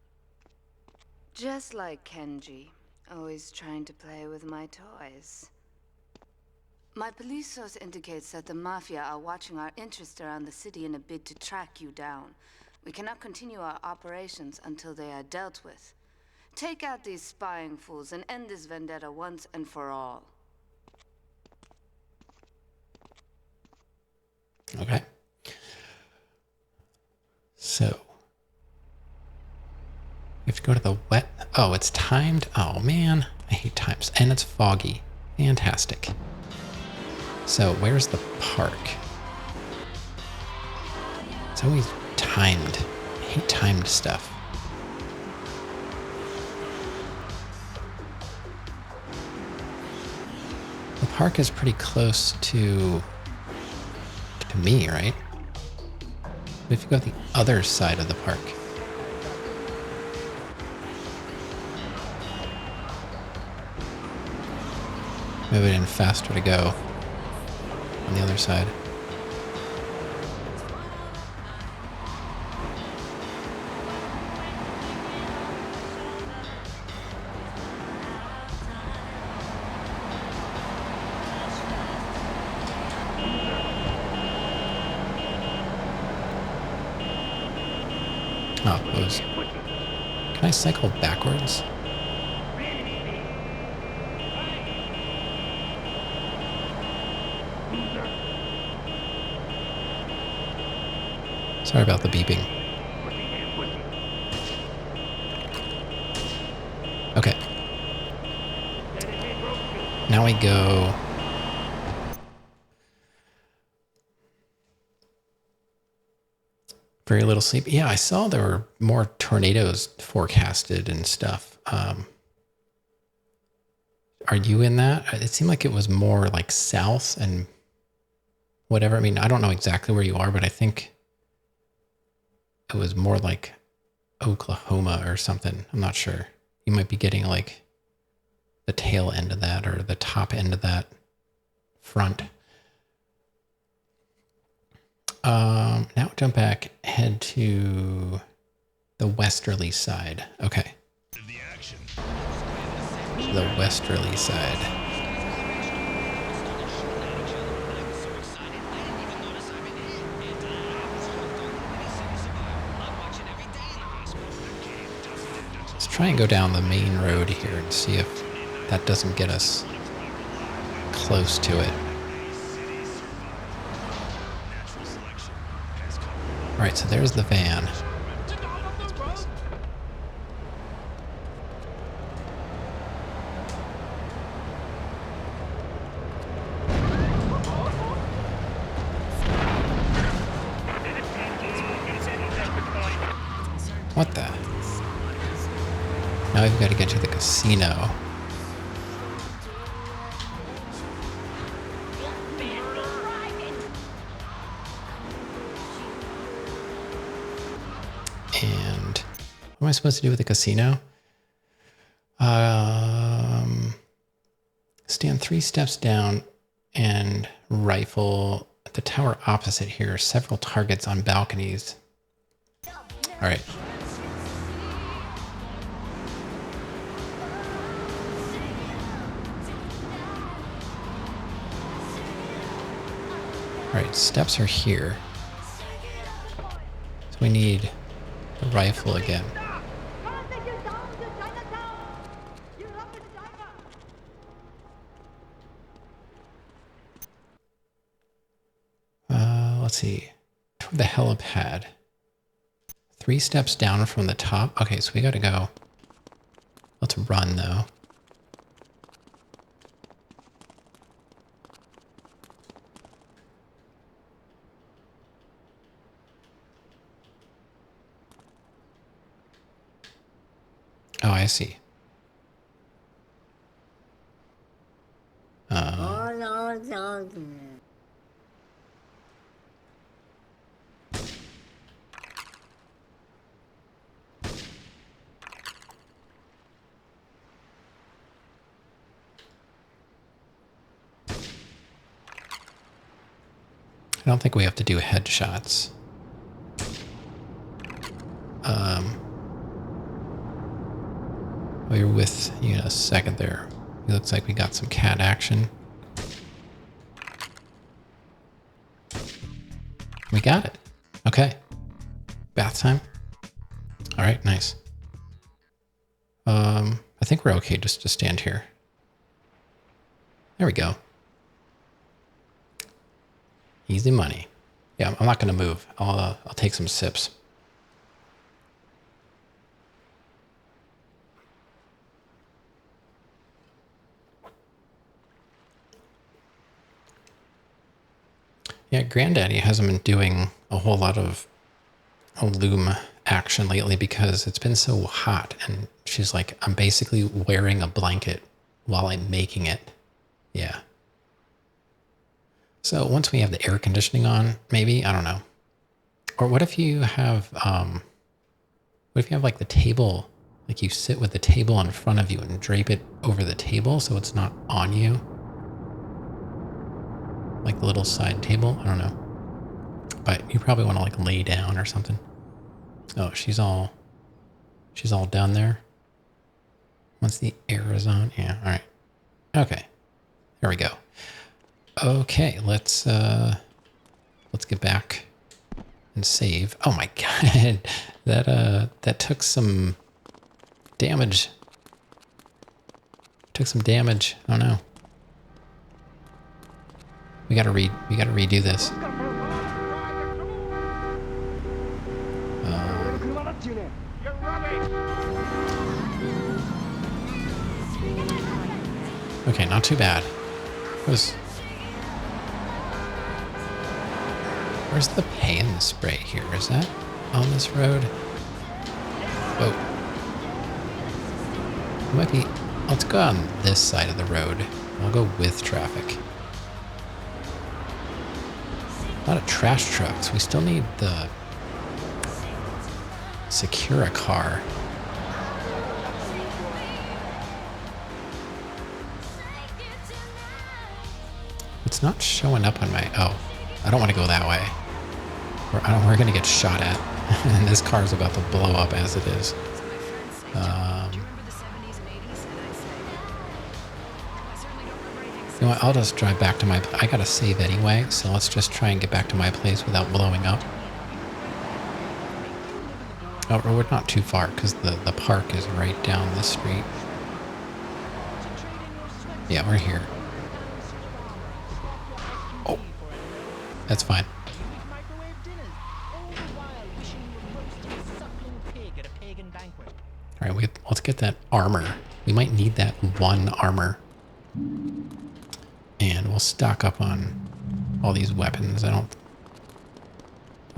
Just like Kenji, always trying to play with my toys. My police source indicates that the Mafia are watching our interests around the city in a bid to track you down. We cannot continue our operations until they are dealt with. Take out these spying fools and end this vendetta once and for all. Okay. So we have to go to the wet. Oh, it's timed. Oh man, I hate times. And it's foggy. Fantastic. So where's the park? It's always timed. I hate timed stuff. The park is pretty close to me, right? We have to go to the other side of the park. Maybe it faster to go on the other side. Oh, those. Can I cycle backwards? Sorry about the beeping. Okay. Now we go. Very little sleep. Yeah, I saw there were more tornadoes forecasted and stuff. Are you in that? It seemed like it was more like south and whatever. I mean, I don't know exactly where you are, but I think it was more like Oklahoma or something. I'm not sure. You might be getting like the tail end of that or the top end of that front. Now jump back, head to the westerly side. Okay. The westerly side. Let's try and go down the main road here and see if that doesn't get us close to it. All right, so there's the van. What the? Now we've got to get to the casino. And what am I supposed to do with the casino? Stand 3 steps down and rifle at the tower opposite here. Several targets on balconies. All right. All right, steps are here. So we need the rifle again. Let's see. Toward the helipad. 3 steps down from the top. Okay, so we gotta go. Let's run though. Oh, I see. I don't think we have to do headshots. We're with you in a second there. It looks like we got some cat action. We got it. Okay. Bath time. All right, nice. I think we're okay just to stand here. There we go. Easy money. Yeah, I'm not going to move. I'll take some sips. Yeah, Granddaddy hasn't been doing a whole lot of loom action lately because it's been so hot. And she's like, I'm basically wearing a blanket while I'm making it. Yeah. So once we have the air conditioning on, maybe, I don't know. Or what if you have, like the table, like you sit with the table in front of you and drape it over the table so it's not on you? Like the little side table? I don't know. But you probably want to like lay down or something. Oh, she's all down there. Once the air is on. Yeah, all right. Okay. There we go. Okay, let's get back and save. Oh my god. That took some damage. Took some damage. Oh no. We gotta redo this. Okay, not too bad. Where's the pay and the spray here? Is that on this road? Oh. It might be. Let's go on this side of the road. I'll go with traffic. A lot of trash trucks. We still need the Secura car. It's not showing up on my... Oh, I don't want to go that way. We're going to get shot at. And this car's about to blow up as it is. You know what, I'll just drive back to my... I got to save anyway, so let's just try and get back to my place without blowing up. Oh, we're not too far, because the park is right down the street. Yeah, we're here. Oh, that's fine. All right, let's get that armor. We might need that one armor. And we'll stock up on all these weapons. I don't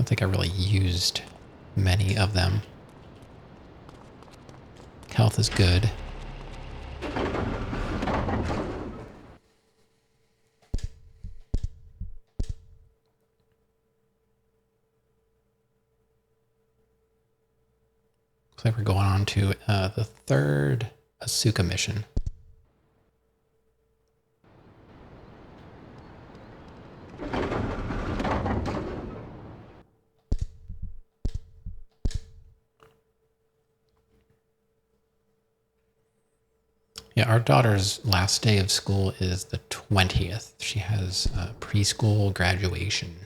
think I really used many of them. Health is good. Looks like we're going on to the third Asuka mission. Yeah, our daughter's last day of school is the 20th. She has preschool graduation.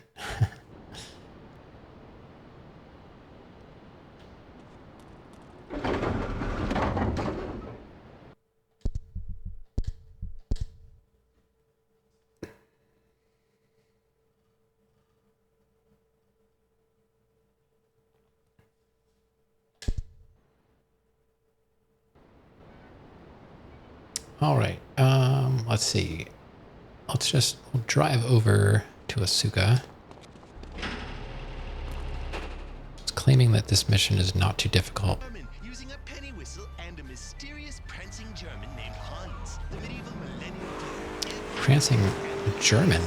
All right, let's see. We'll drive over to Asuka. It's claiming that this mission is not too difficult. Using a penny whistle and a mysterious prancing German named Hans, the medieval millennial. Prancing German?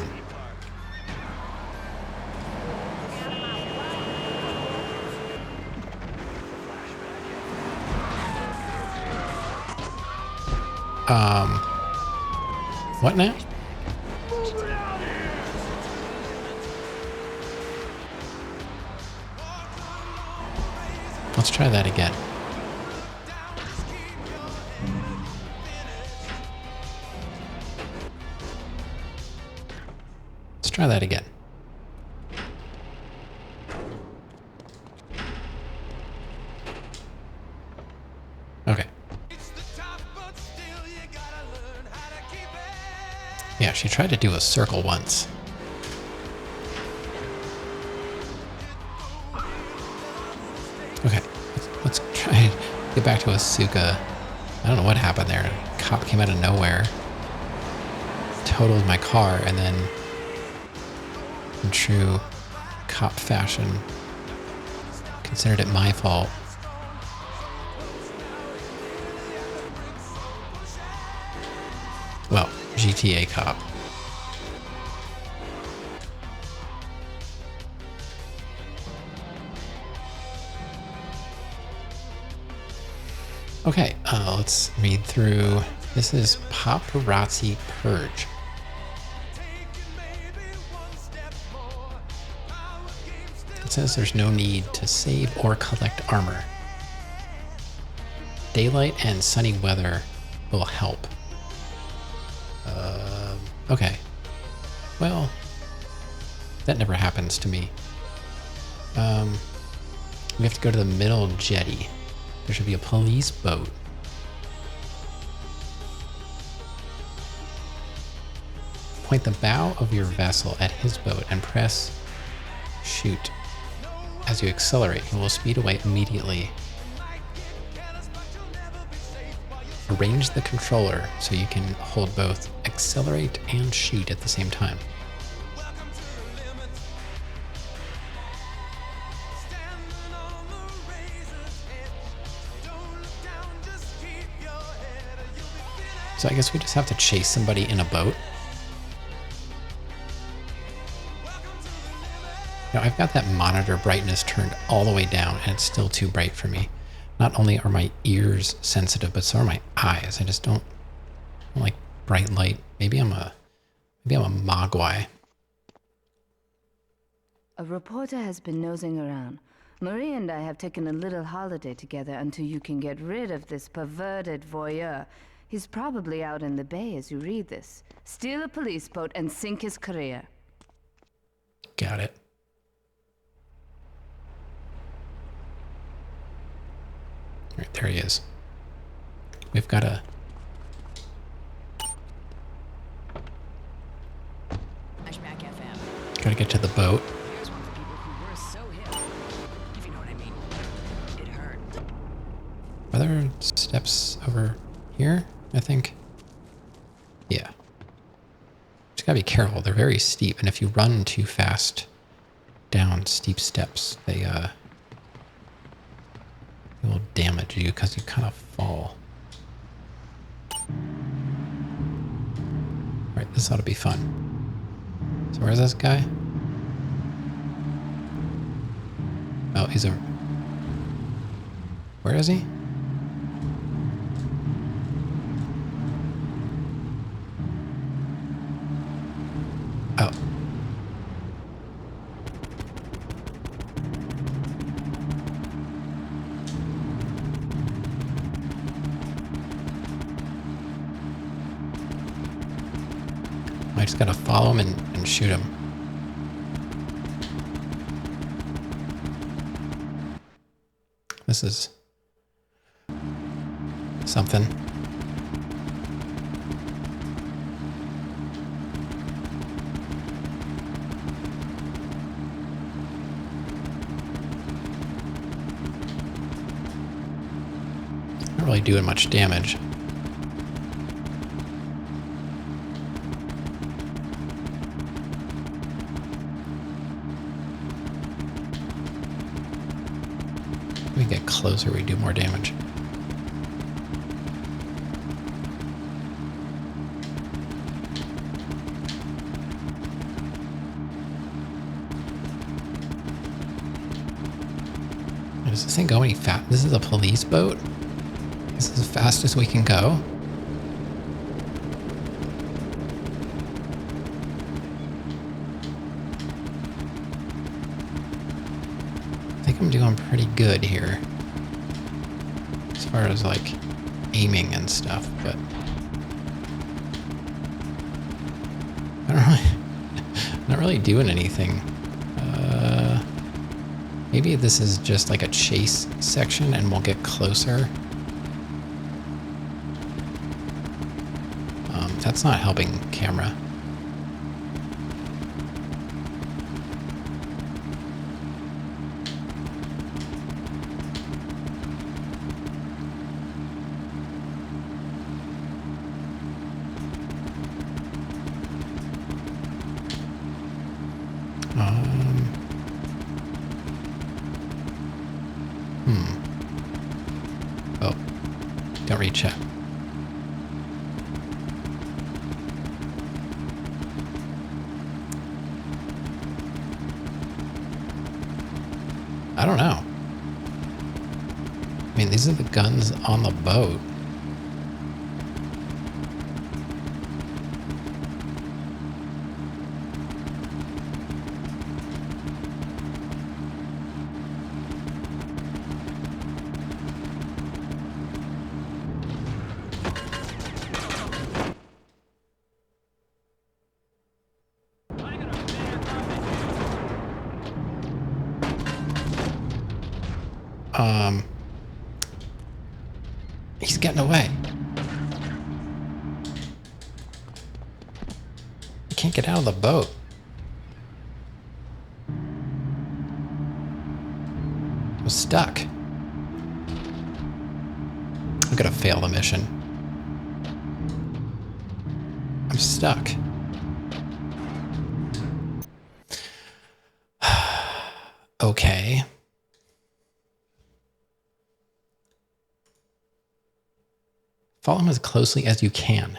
What now? Let's try that again. Let's try that again. Okay. Yeah, she tried to do a circle once. Okay, let's try and get back to Asuka. I don't know what happened there. A cop came out of nowhere, totaled my car, and then in true cop fashion, considered it my fault. Well, GTA cop. Okay, let's read through. This is Paparazzi Purge. It says there's no need to save or collect armor. Daylight and sunny weather will help. Okay. Well, that never happens to me. We have to go to the middle jetty. There should be a police boat. Point the bow of your vessel at his boat and press shoot. As you accelerate, he will speed away immediately. Arrange the controller so you can hold both accelerate and shoot at the same time. So I guess we just have to chase somebody in a boat. Now I've got that monitor brightness turned all the way down and it's still too bright for me. Not only are my ears sensitive, but so are my eyes. I just don't like bright light. Maybe I'm a mogwai. A reporter has been nosing around. Marie and I have taken a little holiday together until you can get rid of this perverted voyeur. He's probably out in the bay as you read this. Steal a police boat and sink his career. Got it. Right, there he is. We've got to... Got to get to the boat. Here's one for people who were so hip. If you know what I mean. It hurt. Are there steps over here, I think? Yeah. Just gotta be careful. They're very steep, and if you run too fast down steep steps, they will damage you because you kind of fall. Alright, this ought to be fun. So where's this guy? Oh, he's over. Where is he? Oh. I just gotta follow him and shoot him. This is something. Not really doing much damage. We get closer, we do more damage. Does this thing go any fast? This is a police boat? This is as fast as we can go? I think I'm doing pretty good here as far as like aiming and stuff, but not really doing anything. Maybe this is just like a chase section and we'll get closer. That's not helping camera. Oh, don't reach out. I don't know. I mean, these are the guns on the boat. He's getting away. He can't get out of the boat. I'm stuck. I'm gonna fail the mission. I'm stuck. Okay. Follow him as closely as you can.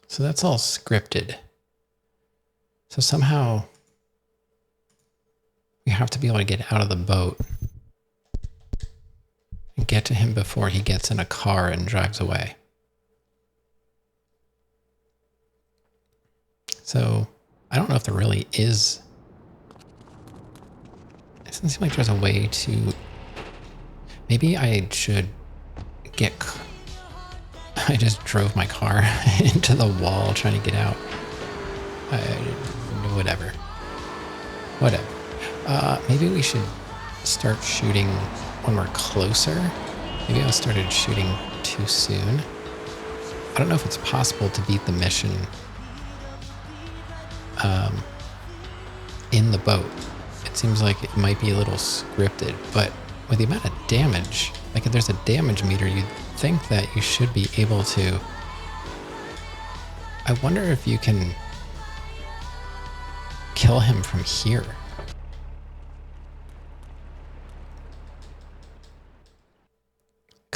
So that's all scripted. So somehow we have to be able to get out of the boat and get to him before he gets in a car and drives away. So I don't know if there really is. It doesn't seem like there's a way to. Maybe I should get. I just drove my car into the wall trying to get out. Whatever. Maybe we should start shooting when we're closer. Maybe I started shooting too soon. I don't know if it's possible to beat the mission in the boat. It seems like it might be a little scripted, but with the amount of damage, like if there's a damage meter, you'd think that you should be able to. I wonder if you can kill him from here.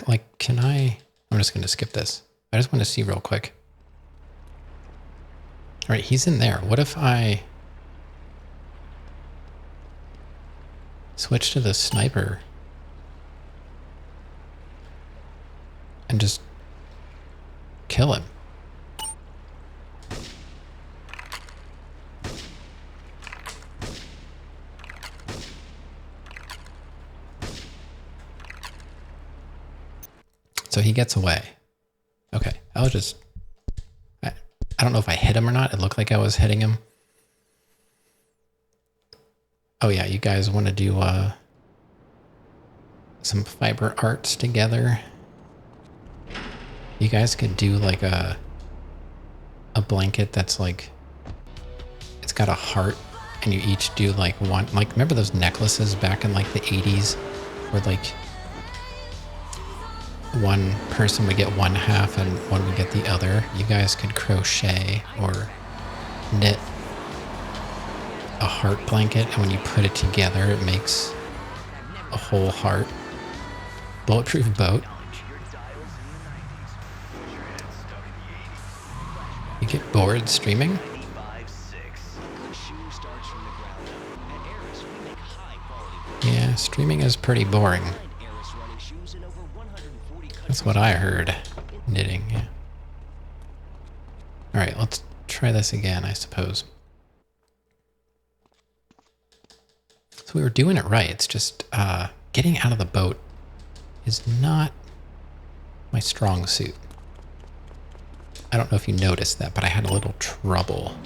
Like, can I? I'm just going to skip this. I just want to see real quick. All right, he's in there. What if I switch to the sniper and just kill him? So he gets away. Okay, I'll just... I don't know if I hit him or not. It looked like I was hitting him. Oh yeah, you guys want to do some fiber arts together? You guys could do like a blanket that's like... It's got a heart and you each do like one... Like, remember those necklaces back in like the 80s? Where like... one person would get one half and one would get the other. You guys could crochet or knit a heart blanket, and when you put it together, it makes a whole heart. Bulletproof boat. You get bored streaming? Yeah, streaming is pretty boring. That's what I heard. Knitting, yeah. Alright, let's try this again, I suppose. So we were doing it right. It's just getting out of the boat is not my strong suit. I don't know if you noticed that, but I had a little trouble.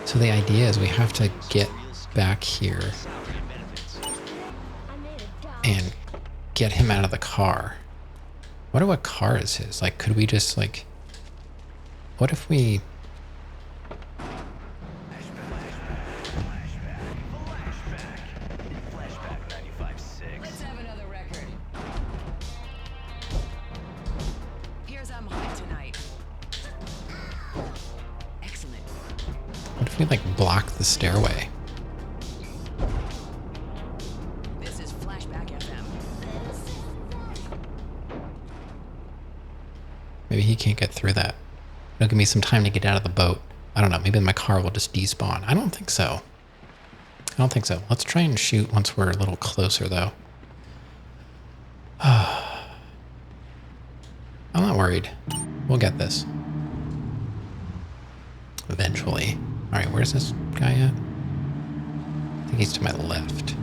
So the idea is we have to get back here and get him out of the car wonder what car is his. Like, could we just, like... What if we... Let's have another record. Here's I'm high tonight. Excellent. What if we, like, block the stairway? This is Flashback FM. Maybe he can't get through that. It'll give me some time to get out of the boat. I don't know. Maybe my car will just despawn. I don't think so. I don't think so. Let's try and shoot once we're a little closer, though. I'm not worried. We'll get this. Eventually. All right, where's this guy at? I think he's to my left.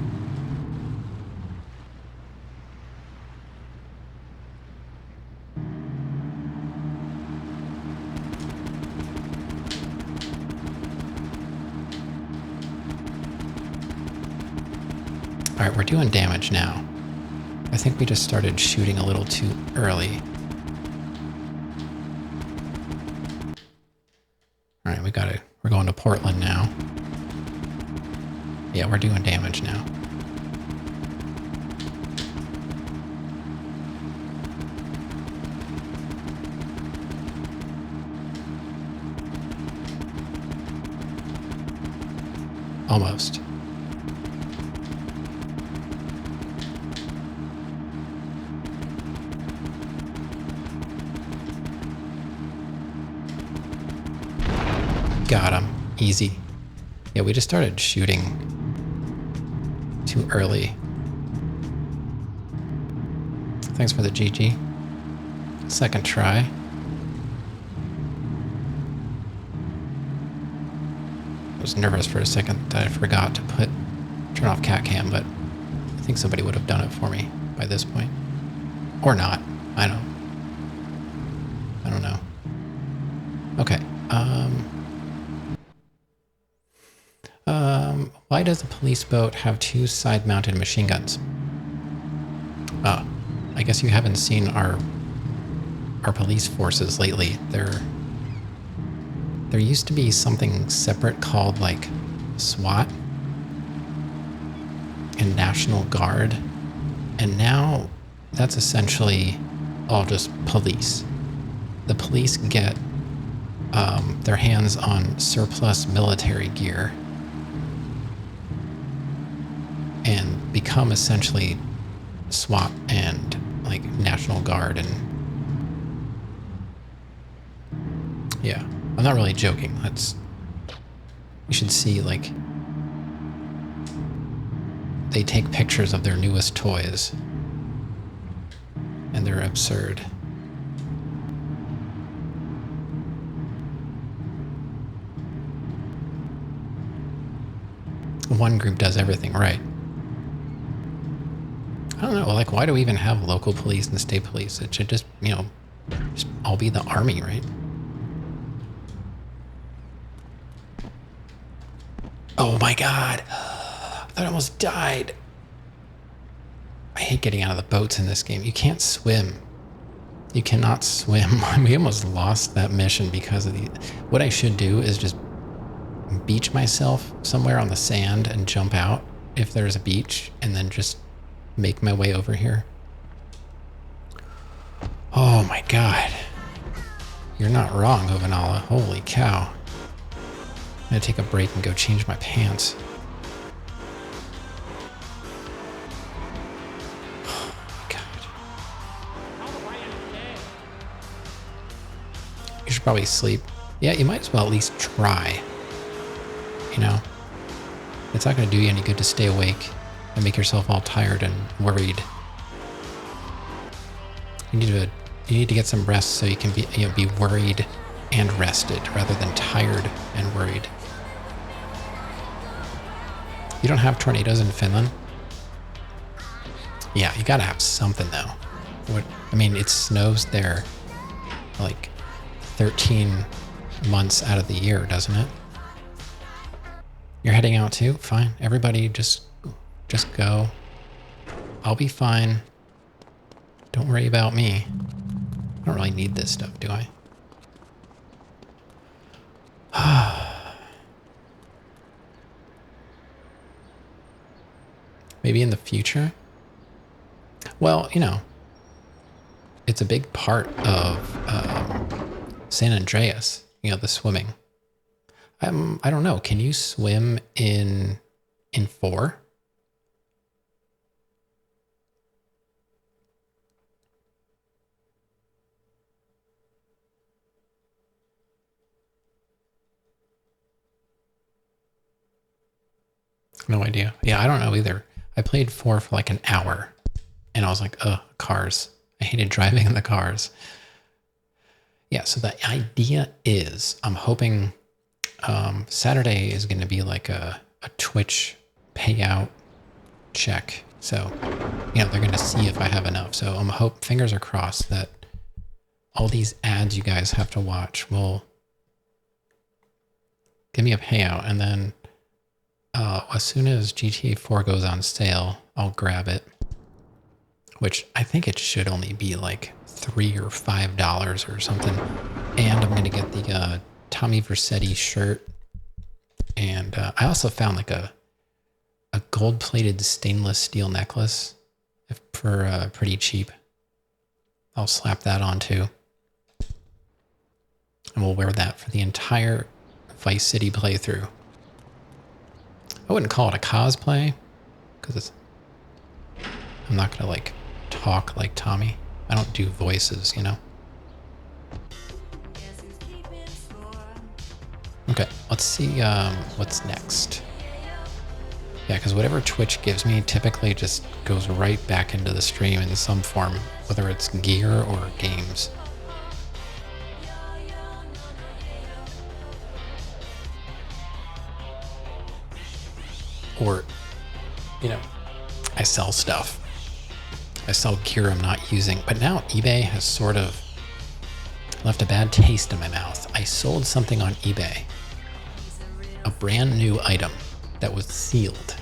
All right, we're doing damage now. I think we just started shooting a little too early. All right, we're going to Portland now. Yeah, we're doing damage now. Almost. Got him. Easy. Yeah, we just started shooting too early. Thanks for the GG. Second try. I was nervous for a second that I forgot to turn off cat cam, but I think somebody would have done it for me by this point. Or not. I don't know. Okay. Why does a police boat have 2 side-mounted machine guns? I guess you haven't seen our police forces lately. There used to be something separate called like SWAT and National Guard, and now that's essentially all just police. The police get their hands on surplus military gear and become essentially SWAT and like National Guard. And yeah, I'm not really joking. You should see, like, they take pictures of their newest toys and they're absurd. One group does everything right. I don't know, like, why do we even have local police and state police? It should just, just all be the army, right? Oh my god. I thought I almost died. I hate getting out of the boats in this game. You can't swim. You cannot swim. We almost lost that mission because of what I should do is just beach myself somewhere on the sand and jump out if there's a beach, and then just make my way over here. Oh my god. You're not wrong, Ovanala. Holy cow. I'm gonna take a break and go change my pants. Oh my god. You should probably sleep. Yeah, you might as well at least try. It's not gonna do you any good to stay awake and make yourself all tired and worried. You need to get some rest so you can be worried and rested rather than tired and worried. You don't have tornadoes in Finland? Yeah, you gotta have something though. It snows there like 13 months out of the year, doesn't it? You're heading out too? Fine. Everybody just go. I'll be fine. Don't worry about me. I don't really need this stuff, do I? Maybe in the future? Well, you know, it's a big part of San Andreas, you know, the swimming. I don't know. Can you swim in 4? No idea. Yeah, I don't know either. I played 4 for like an hour and I was like, ugh, cars. I hated driving in the cars. Yeah, so the idea is I'm hoping Saturday is going to be like a Twitch payout check. So, you know, they're going to see if I have enough. So fingers are crossed that all these ads you guys have to watch will give me a payout. And then as soon as GTA 4 goes on sale, I'll grab it, which I think it should only be like $3 or $5 or something. And I'm going to get the Tommy Vercetti shirt. And I also found like a gold-plated stainless steel necklace for pretty cheap. I'll slap that on too. And we'll wear that for the entire Vice City playthrough. I wouldn't call it a cosplay, because I'm not going to like talk like Tommy. I don't do voices, you know? Okay, let's see what's next. Yeah, because whatever Twitch gives me typically just goes right back into the stream in some form, whether it's gear or games. Or, you know, I sell stuff. I sell gear I'm not using. But now eBay has sort of left a bad taste in my mouth. I sold something on eBay. A brand new item that was sealed.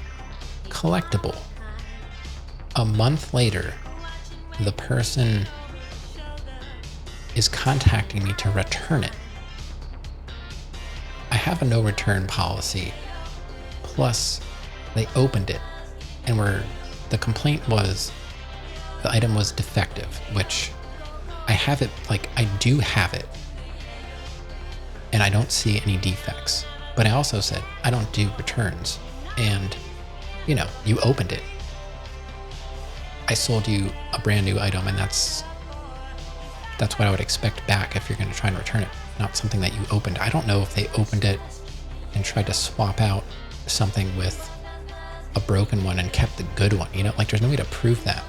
Collectible. A month later, the person is contacting me to return it. I have a no return policy. Plus, they opened it and the complaint was the item was defective, which I have it, like I do have it and I don't see any defects. But I also said, I don't do returns and you know, you opened it. I sold you a brand new item and that's what I would expect back if you're going to try and return it, not something that you opened. I don't know if they opened it and tried to swap out something with a broken one and kept the good one, you know, like there's no way to prove that.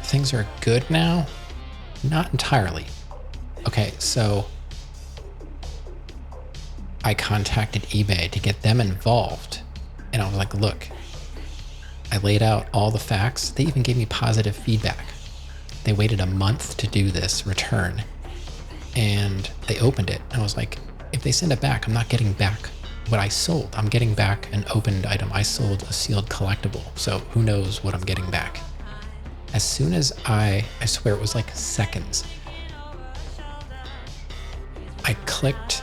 Things are good now? Not entirely. Okay, so I contacted eBay to get them involved and I was like, look, I laid out all the facts. They even gave me positive feedback. They waited a month to do this return and they opened it. And I was like, if they send it back, I'm not getting back what I sold. I'm getting back an opened item. I sold a sealed collectible. So who knows what I'm getting back. As soon as I swear it was like seconds, I clicked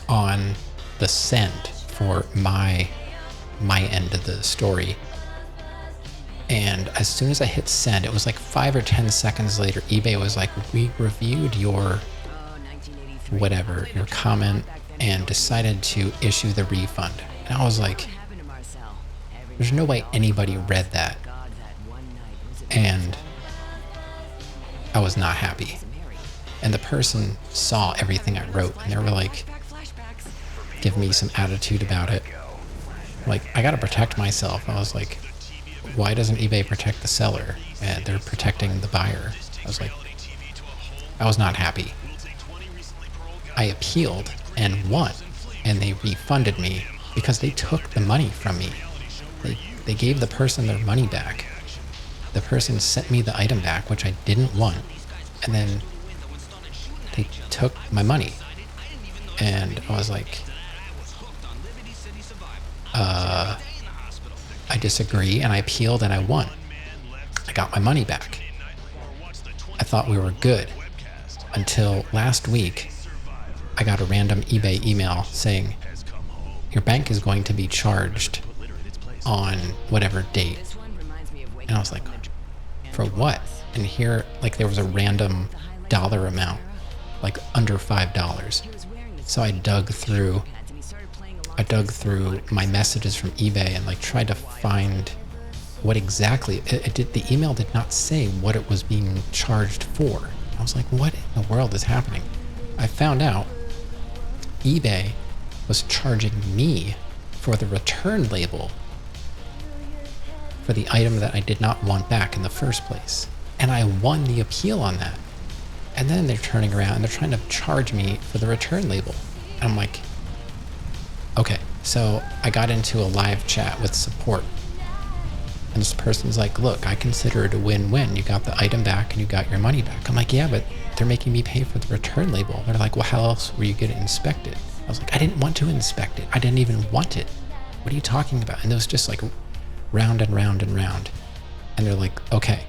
on the send for my end of the story. And as soon as I hit send, it was like 5 or 10 seconds later, eBay was like, we reviewed your whatever, your comment and decided to issue the refund. And I was like, there's no way anybody read that. And I was not happy. And the person saw everything I wrote and they were like, give me some attitude about it. Like, I gotta protect myself. I was like, why doesn't eBay protect the seller? And they're protecting the buyer. I was like, I was not happy. I appealed and won, and they refunded me because they took the money from me. They gave the person their money back. The person sent me the item back, which I didn't want, and then they took my money. And I was like, I disagree, and I appealed and I won. I got my money back. I thought we were good until last week. I got a random eBay email saying, your bank is going to be charged on whatever date. And I was like, for what? And here, like, there was a random dollar amount, like under $5. So I dug through my messages from eBay and like tried to find what exactly it did. The email did not say what it was being charged for. I was like, what in the world is happening? I found out eBay was charging me for the return label for the item that I did not want back in the first place. And I won the appeal on that. And then they're turning around and they're trying to charge me for the return label. And I'm like, okay. So I got into a live chat with support. And this person's like, look, I consider it a win-win. You got the item back and you got your money back. I'm like, yeah, but they're making me pay for the return label. They're like, well, how else were you going to inspect it? I was like, I didn't want to inspect it. I didn't even want it. What are you talking about? And it was just like round and round and round. And they're like, okay,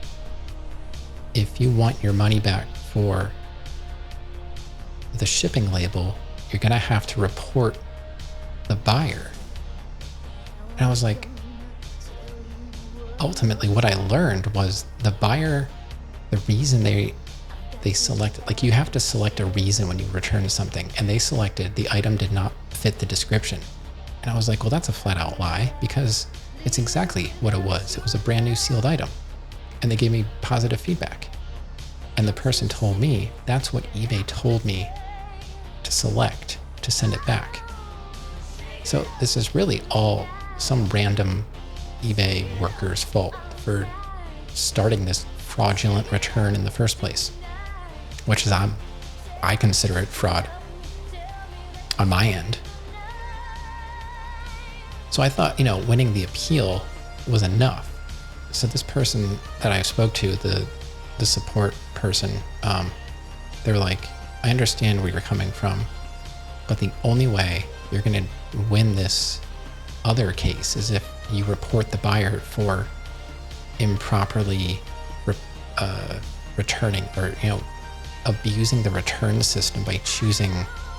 if you want your money back for the shipping label, you're going to have to report the buyer. And I was like, ultimately what I learned was the buyer, the reason they selected, like, you have to select a reason when you return something, and they selected the item did not fit the description. And I was like, well, that's a flat out lie, because it's exactly what it was. It was a brand new sealed item, and they gave me positive feedback. And the person told me that's what eBay told me to select to send it back. So this is really all some random eBay worker's fault for starting this fraudulent return in the first place, which is I consider it fraud on my end. So I thought, winning the appeal was enough. So this person that I spoke to, the support person, they were like, I understand where you're coming from, but the only way you're going to win this other case is if you report the buyer for improperly returning, or abusing the return system by choosing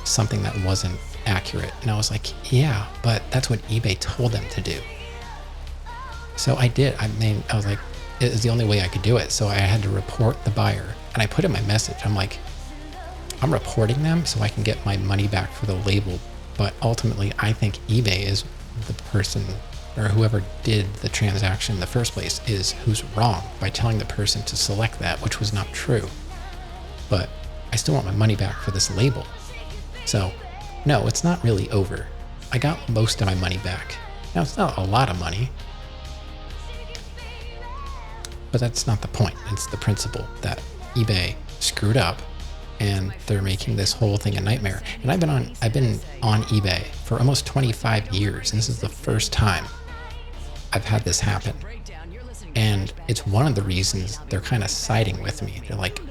something that wasn't accurate. And I was like, yeah, but that's what eBay told them to do. So I did. I was like, it was the only way I could do it. So I had to report the buyer, and I put in my message, I'm like, I'm reporting them so I can get my money back for the label. But ultimately, I think eBay is the person, or whoever did the transaction in the first place, is who's wrong by telling the person to select that, which was not true. But I still want my money back for this label. So no, it's not really over. I got most of my money back. Now, it's not a lot of money, but that's not the point. It's the principle that eBay screwed up and they're making this whole thing a nightmare. And I've been on eBay for almost 25 years, and this is the first time I've had this happen. And it's one of the reasons they're kind of siding with me. They're like,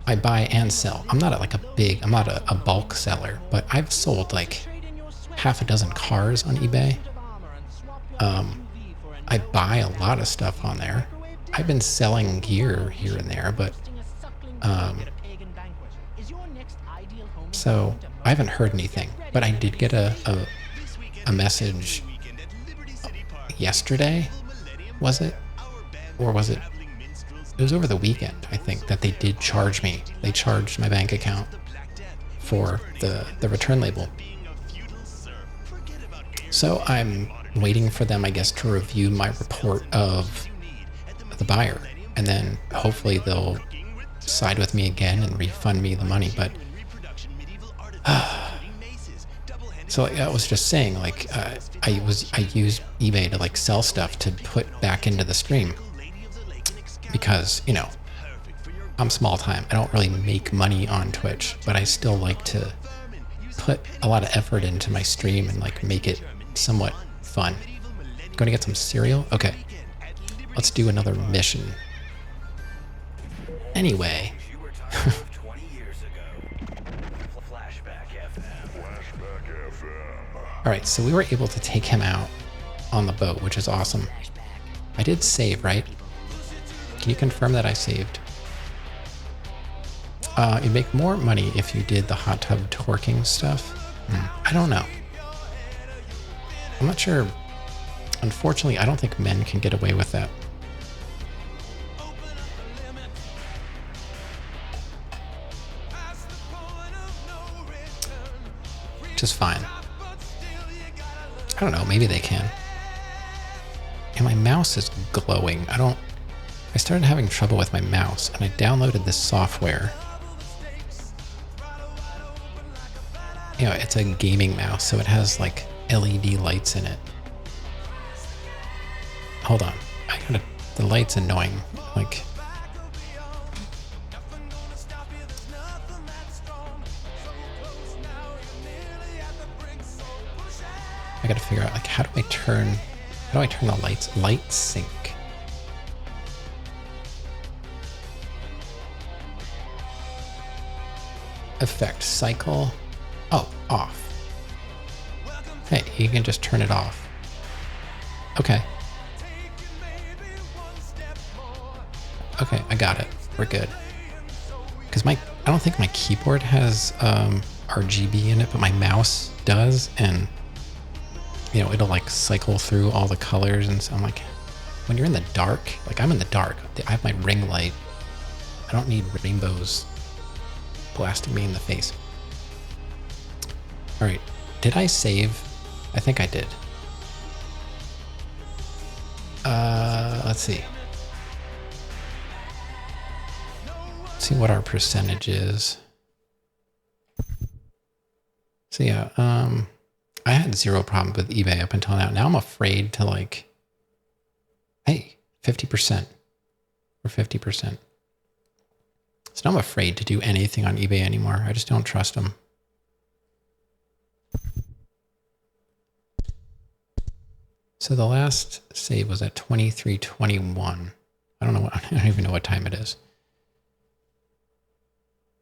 I buy and sell. I'm not I'm not a bulk seller, but I've sold like half a dozen cars on eBay. I buy a lot of stuff on there. I've been selling gear here and there, but so I haven't heard anything. But I did get a message yesterday, was it? Or was it? It was over the weekend, I think, that they did charge me. They charged my bank account for the return label. So I'm waiting for them, I guess, to review my report of the buyer. And then hopefully they'll side with me again and refund me the money. But so I was just saying, like, I use eBay to like sell stuff to put back into the stream because, I'm small time. I don't really make money on Twitch, but I still like to put a lot of effort into my stream and like make it somewhat fun. Going to get some cereal? Okay. Let's do another mission. Anyway. Alright, so we were able to take him out on the boat, which is awesome. I did save, right? Can you confirm that I saved? You'd make more money if you did the hot tub twerking stuff. I don't know. I'm not sure. Unfortunately, I don't think men can get away with that. Which is fine. I don't know, maybe they can. And my mouse is glowing. I started having trouble with my mouse, and I downloaded this software. You know, it's a gaming mouse, so it has like LED lights in it. Hold on. The light's annoying. Like, I gotta figure out, like, how do I turn the lights? Light sync. Effect cycle. Oh, off. Hey, you can just turn it off. Okay. Okay, I got it. We're good. Because I don't think my keyboard has RGB in it, but my mouse does, and you know, it'll like cycle through all the colors, and so I'm like, when you're in the dark, like I'm in the dark, I have my ring light. I don't need rainbows blasting me in the face. All right, did I save? I think I did. Let's see. Let's see what our percentage is. So yeah, I had zero problem with eBay up until now. Now I'm afraid to like, hey, 50% or 50%. So now I'm afraid to do anything on eBay anymore. I just don't trust them. So the last save was at 23:21. I don't even know what time it is.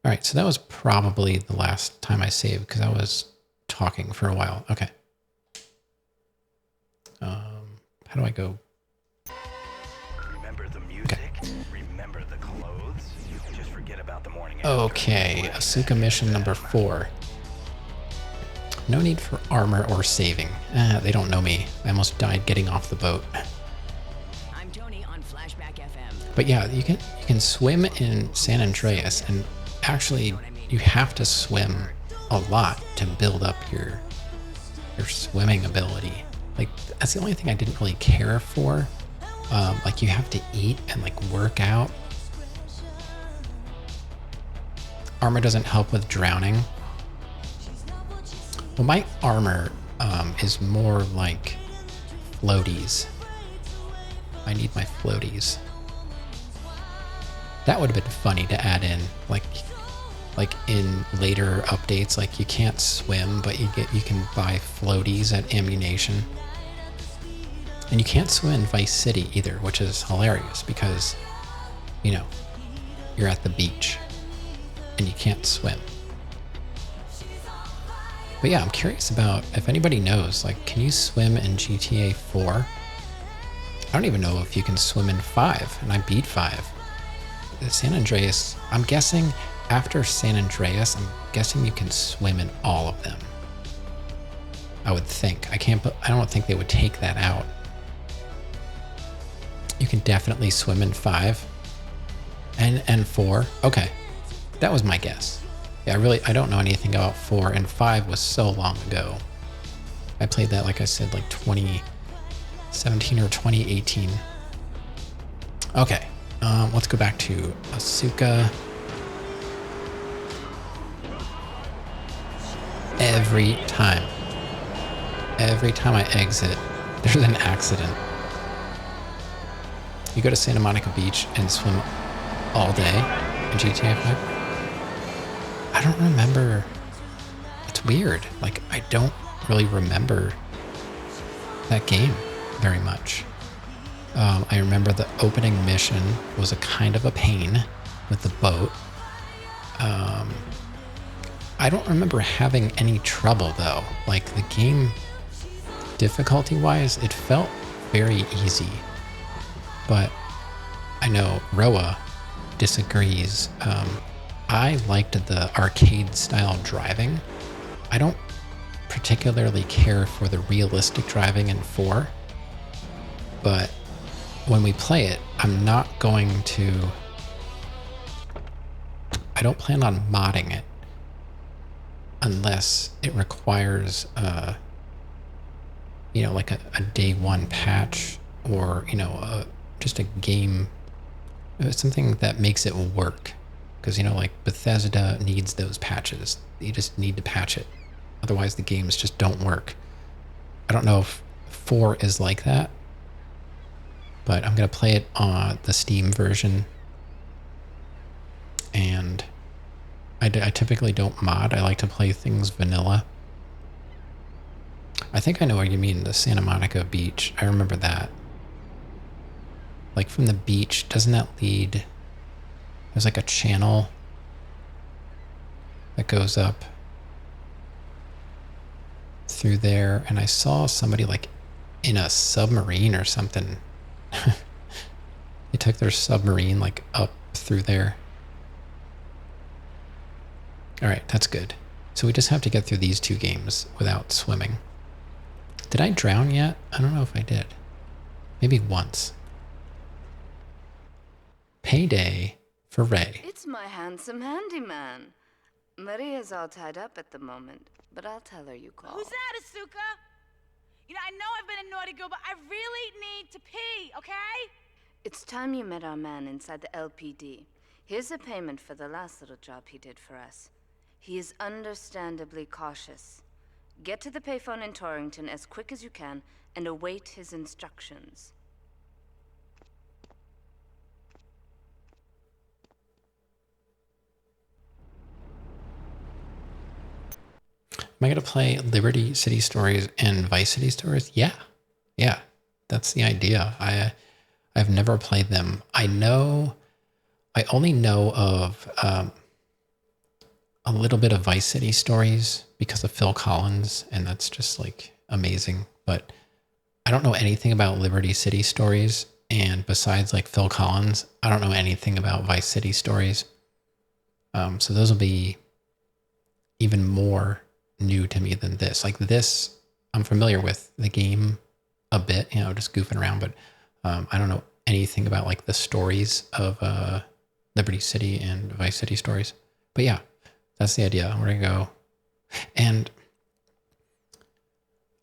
All right, so that was probably the last time I saved because I was talking for a while. Okay. How do I go? Remember the music, remember the clothes, just forget about the morning. Okay, Asuka mission number 4. No need for armor or saving. They don't know me. I almost died getting off the boat. I'm Tony on Flashback FM. But yeah, you can swim in San Andreas, and actually you have to swim a lot to build up your swimming ability. Like, that's the only thing I didn't really care for. Like, you have to eat and like work out. Armor doesn't help with drowning. Well, my armor is more like floaties. I need my floaties. That would have been funny to add in, like in later updates. Like, you can't swim, but you can buy floaties at Ammunition. And you can't swim in Vice City either, which is hilarious because, you know, you're at the beach and you can't swim. But yeah, I'm curious about if anybody knows, like, can you swim in GTA 4? I don't even know if you can swim in 5, and I beat 5. San Andreas, I'm guessing after San Andreas, I'm guessing you can swim in all of them. I would think. I don't think they would take that out. You can definitely swim in 5 and 4. Okay, that was my guess. Yeah, I don't know anything about 4, and 5 was so long ago. I played that, like I said, like 2017 or 2018. Okay, let's go back to Asuka. Every time I exit, there's an accident. You go to Santa Monica Beach and swim all day in GTA 5? I don't remember. It's weird. Like, I don't really remember that game very much. I remember the opening mission was a kind of a pain with the boat. I don't remember having any trouble though. Like, the game difficulty-wise, it felt very easy. But I know Roa disagrees. I liked the arcade-style driving. I don't particularly care for the realistic driving in 4, but when we play it, I'm not going to... I don't plan on modding it unless it requires, you know, like a day one patch, or, you know, just a game, something that makes it work. Because, you know, like Bethesda needs those patches. You just need to patch it. Otherwise, the games just don't work. I don't know if 4 is like that, but I'm going to play it on the Steam version. And I typically don't mod. I like to play things vanilla. I think I know what you mean, the Santa Monica beach. I remember that. Like from the beach, doesn't that lead... There's like a channel that goes up through there, and I saw somebody like in a submarine or something. They took their submarine like up through there. All right, that's good. So we just have to get through these 2 games without swimming. Did I drown yet? I don't know if I did. Maybe once. Payday for Ray. It's my handsome handyman. Maria's all tied up at the moment, but I'll tell her you called. Who's that, Asuka? You know, I know I've been a naughty girl, but I really need to pee, okay? It's time you met our man inside the LPD. Here's a payment for the last little job he did for us. He is understandably cautious. Get to the payphone in Torrington as quick as you can and await his instructions. Am I going to play Liberty City Stories and Vice City Stories? Yeah. Yeah. That's the idea. I've never played them. I only know of a little bit of Vice City Stories because of Phil Collins, and that's just like amazing. But I don't know anything about Liberty City Stories, and besides like Phil Collins, I don't know anything about Vice City Stories. So those will be even more new to me than this. Like this, I'm familiar with the game a bit, you know, just goofing around, but I don't know anything about like the stories of Liberty City and Vice City Stories. But yeah, that's the idea. We're gonna go, and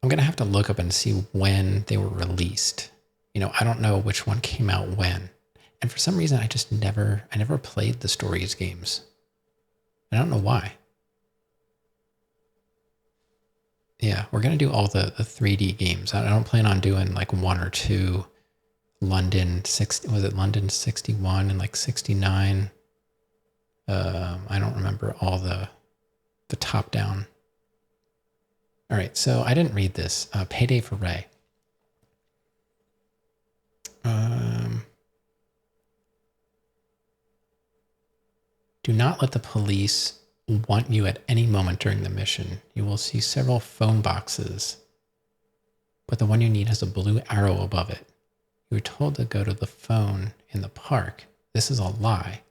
I'm gonna have to look up and see when they were released. You know, I don't know which one came out when, and for some reason I never played the Stories games. I don't know why. Yeah, we're going to do all the 3D games. I don't plan on doing like 1 or 2. London 60, was it London 61 and like 69? I don't remember all the top down. All right, so I didn't read this. Payday for Ray. Do not let the police want you at any moment during the mission. You will see several phone boxes, but the one you need has a blue arrow above it. You were told to go to the phone in the park. This is a lie.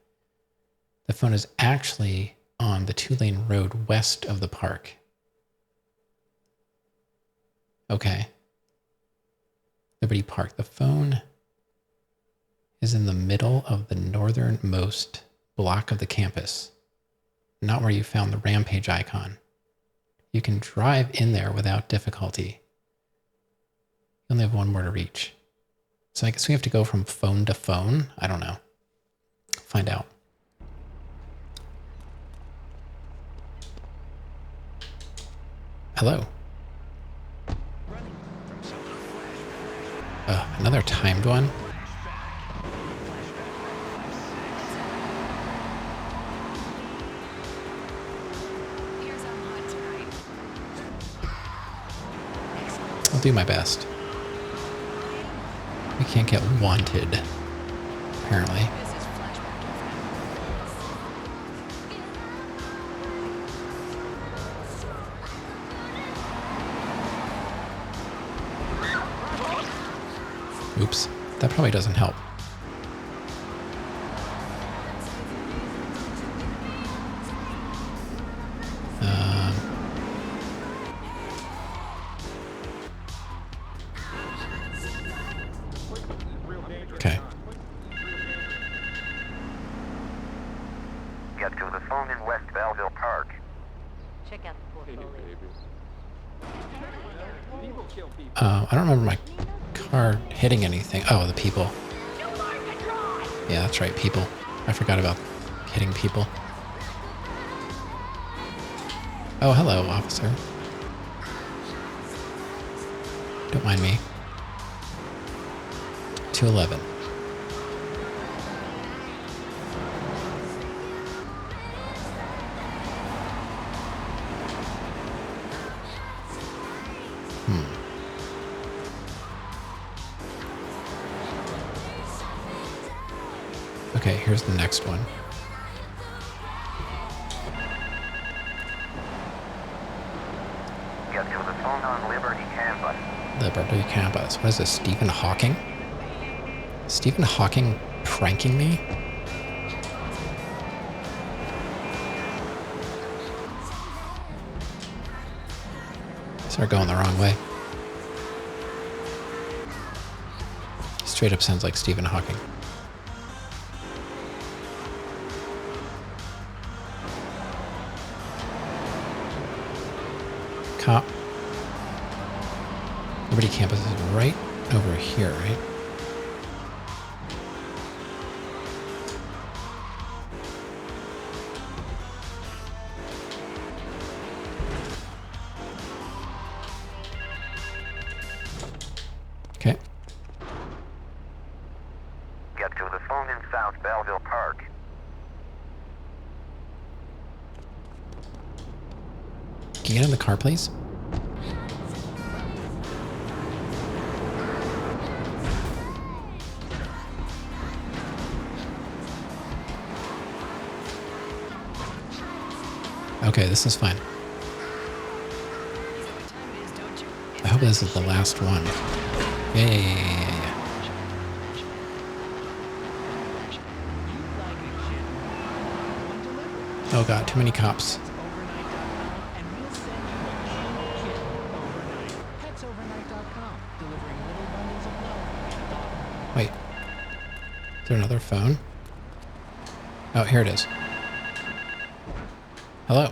The phone is actually on the 2-lane road west of the park. Okay. Liberty Park. The phone is in the middle of the northernmost block of the campus. Not where you found the Rampage icon. You can drive in there without difficulty. You only have 1 more to reach. So I guess we have to go from phone to phone? I don't know. Find out. Hello. Another timed one? I'll do my best. We can't get wanted, apparently. Oops. That probably doesn't help. Okay. Get to the phone in West Belleville Park. Check out the portfolio. I don't remember my car hitting anything. Oh, the people. Yeah, that's right, people. I forgot about hitting people. Oh, hello, officer. Don't mind me. 211. Okay, here's the next one. Get to the phone on Liberty Campus. Liberty Campus. What is this, Stephen Hawking? Stephen Hawking pranking me? Start going the wrong way. Straight up sounds like Stephen Hawking. Cop. Liberty Campus is right over here, right? Okay. Get to the phone in South Belleville Park. Can you get in the car, please? Okay, this is fine. I hope this is the last one. Yeah. Oh god, too many cops. Wait. Is there another phone? Oh, here it is. Hello.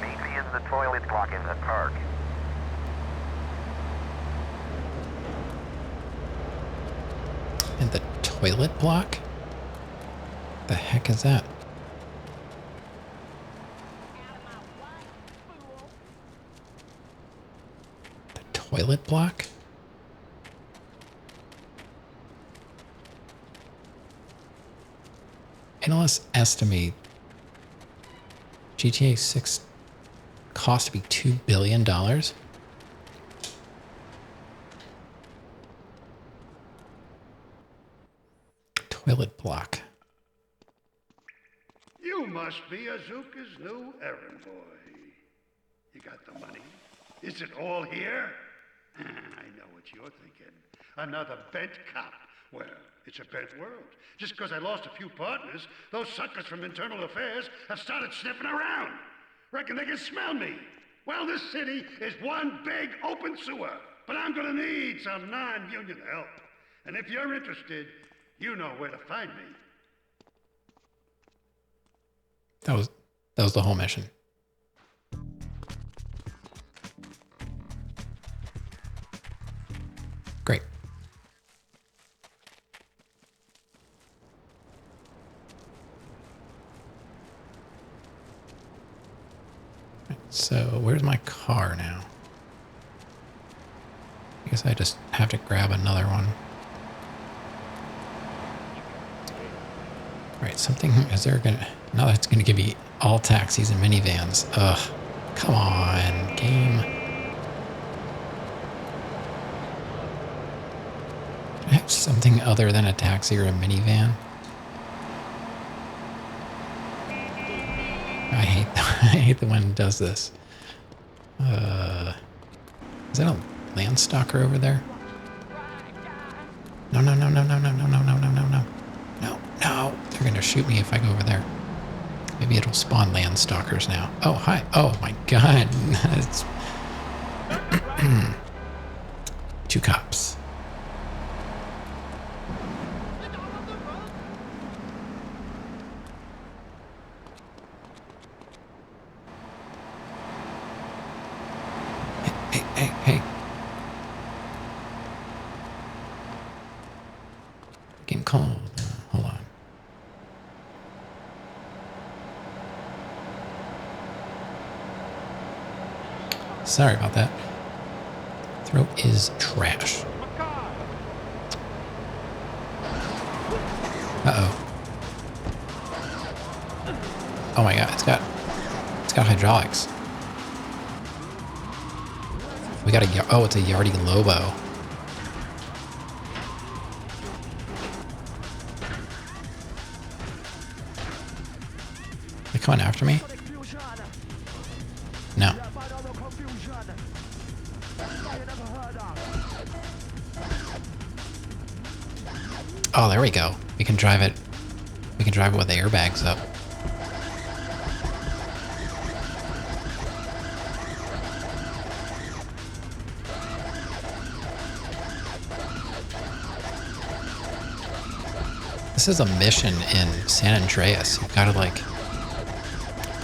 Meet me in the toilet block in the park. In the toilet block? The heck is that? The toilet block? Analysts estimate GTA 6 cost to be $2 billion. Toilet block. You must be Azuka's new errand boy. You got the money? Is it all here? I know what you're thinking. Another bent cop. Well, it's a bent world. Just because I lost a few partners, those suckers from Internal Affairs have started sniffing around. Reckon they can smell me. Well, this city is one big open sewer. But I'm gonna need some non-union help. And if you're interested, you know where to find me. That was the whole mission. Great. So where's my car now? I guess I just have to grab another one. Right, something, is there gonna, now that's gonna give me all taxis and minivans. Ugh, come on, game. Can I have something other than a taxi or a minivan? I hate the one who does this. Is that a land stalker over there? No, no, no, no, no, no, no, no, no, no, no, no. No, no. They're going to shoot me if I go over there. Maybe it'll spawn land stalkers now. Oh, hi. Oh, my God. It's 2 cops. Hey, hey, hey. Getting cold. Hold on. Sorry about that. Throat is trash. Uh-oh. Oh my God, it's got hydraulics. We got a, oh, it's a Yardy Lobo. They coming after me? No. Oh, there we go. We can drive it. We can drive it with the airbags up. This is a mission in San Andreas. You've got to like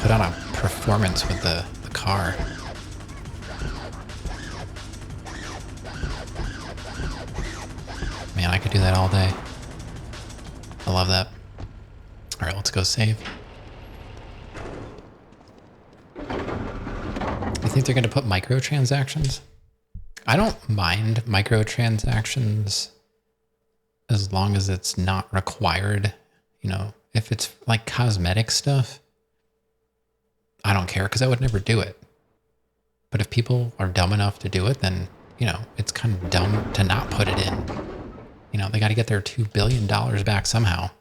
put on a performance with the car. Man, I could do that all day. I love that. All right, let's go save. You think they're going to put microtransactions? I don't mind microtransactions as long as it's not required. You know, if it's like cosmetic stuff, I don't care because I would never do it. But if people are dumb enough to do it, then, you know, it's kind of dumb to not put it in. You know, they got to get their $2 billion back somehow.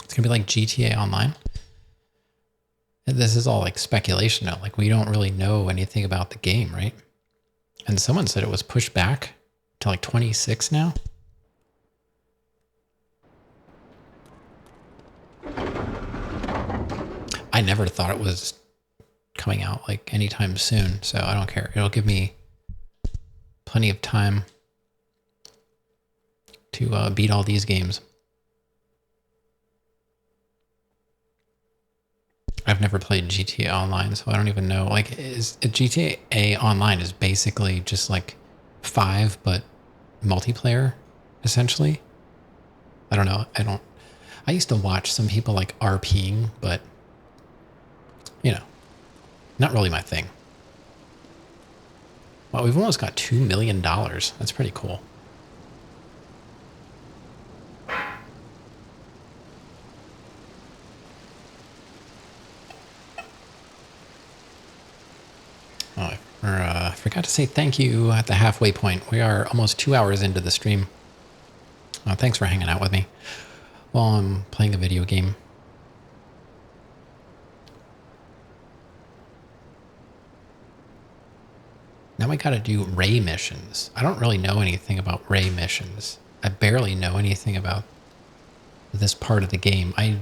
It's going to be like GTA Online. This is all like speculation now. Like, we don't really know anything about the game, right? And someone said it was pushed back to like 26 now. I never thought it was coming out like anytime soon, so I don't care. It'll give me plenty of time to beat all these games. I've never played GTA Online, so I don't even know. Like, GTA Online is basically just like 5, but multiplayer, essentially. I don't know. I used to watch some people like RPing, but, you know, not really my thing. Well, we've almost got $2 million. That's pretty cool. Oh, I forgot to say thank you at the halfway point. We are almost 2 hours into the stream. Thanks for hanging out with me while I'm playing a video game. Now we gotta do Ray missions. I don't really know anything about Ray missions. I barely know anything about this part of the game. I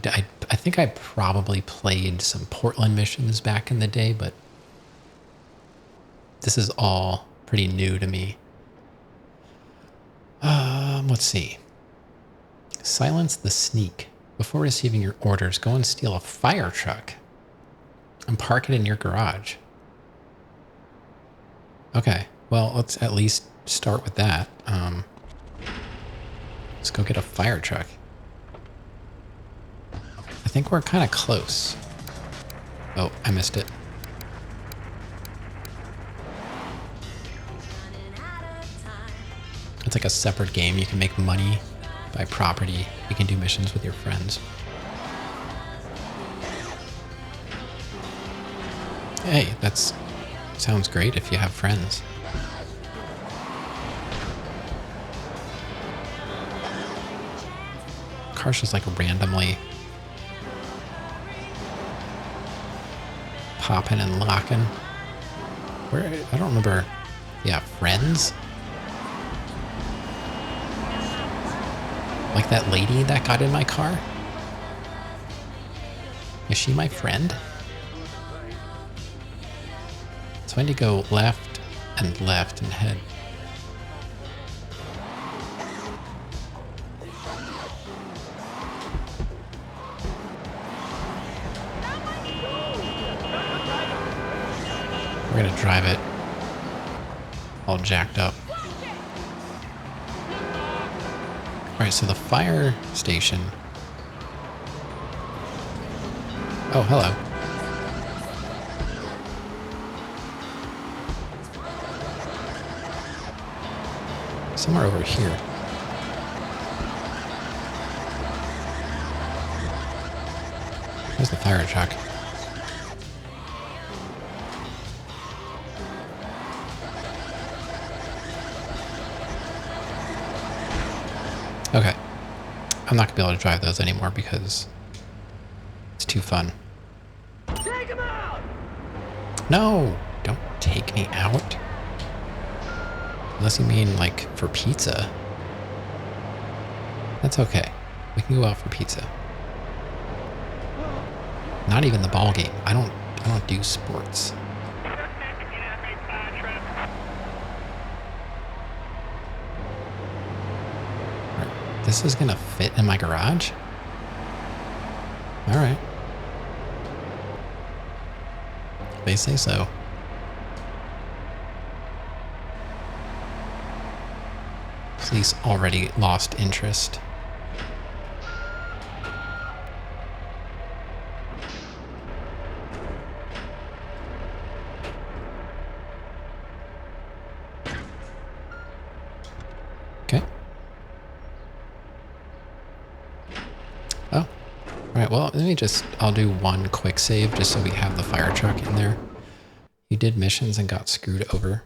think I probably played some Portland missions back in the day, but this is all pretty new to me. Let's see. Silence the sneak. Before receiving your orders, go and steal a fire truck and park it in your garage. Okay, well, let's at least start with that. Let's go get a fire truck. I think we're kind of close. Oh, I missed it. It's like a separate game. You can make money by property. You can do missions with your friends. Hey, that's sounds great if you have friends. Car's just like randomly popping and locking. Where, I don't remember. Yeah, friends? Like that lady that got in my car? Is she my friend? So I need to go left and head. We're gonna drive it all jacked up. Alright, so the fire station. Oh, hello. Somewhere over here. There's the fire truck. Okay. I'm not gonna be able to drive those anymore because it's too fun. Take him out! No! Don't take me out. Unless you mean, like, for pizza. That's okay. We can go out for pizza. Not even the ball game. I don't do sports. This is gonna fit in my garage? Alright. They say so. Police already lost interest. Okay. Oh. Alright, well, I'll do one quick save just so we have the fire truck in there. You did missions and got screwed over.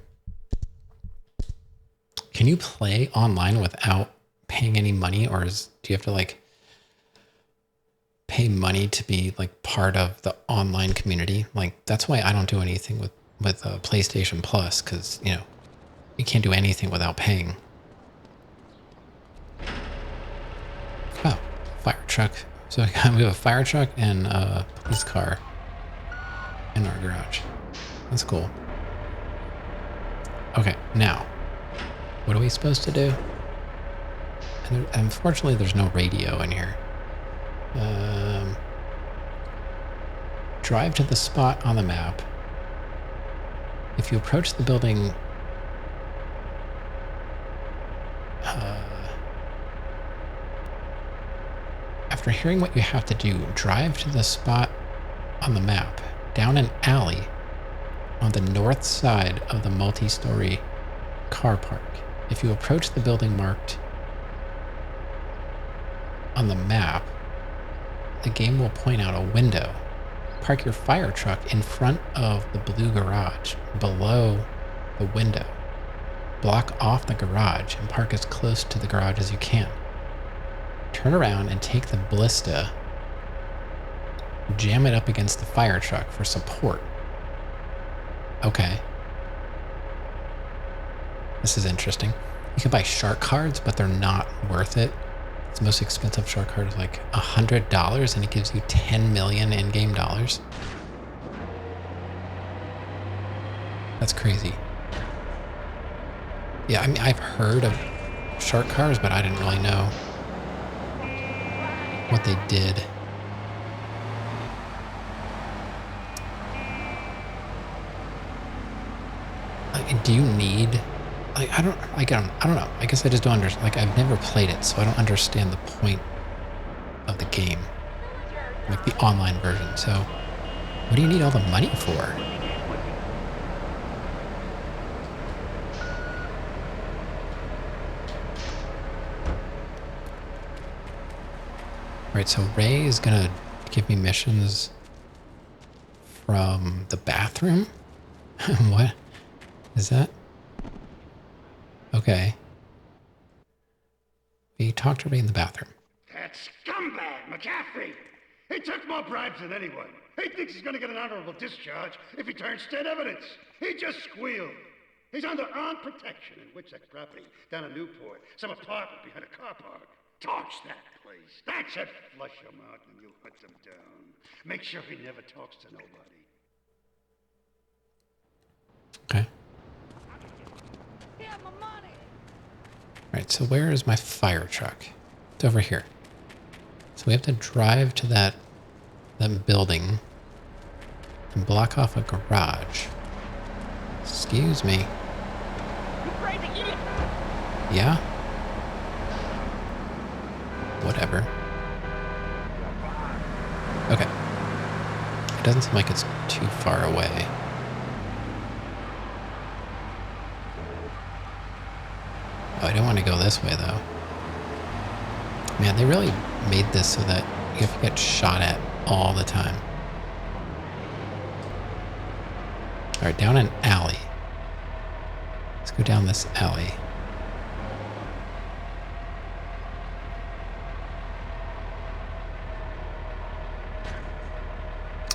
Can you play online without paying any money, or do you have to like pay money to be like part of the online community? Like that's why I don't do anything with PlayStation Plus, because you know you can't do anything without paying. Oh, fire truck. So we have a fire truck and a police car in our garage. That's cool. Okay, now. What are we supposed to do? And unfortunately, there's no radio in here. Drive to the spot on the map. If you approach the building... after hearing what you have to do, drive to the spot on the map, down an alley on the north side of the multi-story car park. If you approach the building marked on the map, the game will point out a window. Park your fire truck in front of the blue garage, below the window. Block off the garage and park as close to the garage as you can. Turn around and take the ballista. Jam it up against the fire truck for support. Okay. This is interesting. You can buy shark cards, but they're not worth it. The most expensive shark card is like $100, and it gives you 10 million in-game dollars. That's crazy. Yeah, I mean, I've heard of shark cards, but I didn't really know what they did. Like, do you need... Like, I don't know. I guess I just don't understand. Like, I've never played it, so I don't understand the point of the game. Like, the online version. So, what do you need all the money for? Alright, so Ray is gonna give me missions from the bathroom? What is that? Okay. We talked to Ray in the bathroom. That scumbag, McCaffrey! He took more bribes than anyone. He thinks he's gonna get an honorable discharge if he turns state evidence. He just squealed. He's under armed protection in Witchek property down in Newport, some apartment behind a car park. Torch that place. That's it. Flush him out and you hunt him down. Make sure he never talks to nobody. Okay. Alright, so where is my fire truck? It's over here. So we have to drive to that building and block off a garage. Excuse me. Yeah? Whatever. Okay. It doesn't seem like it's too far away. Oh, I don't want to go this way, though. Man, they really made this so that you have to get shot at all the time. Alright, down an alley. Let's go down this alley.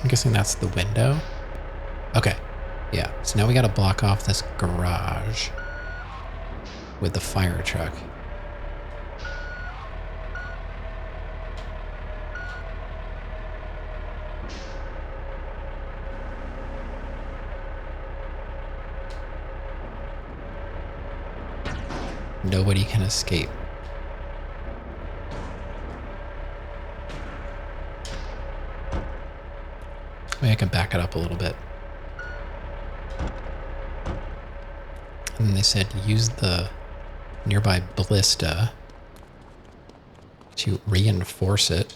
I'm guessing that's the window. Okay. Yeah. So now we gotta block off this garage with the fire truck. Nobody can escape. Maybe I can back it up a little bit. And then they said use the nearby ballista to reinforce it.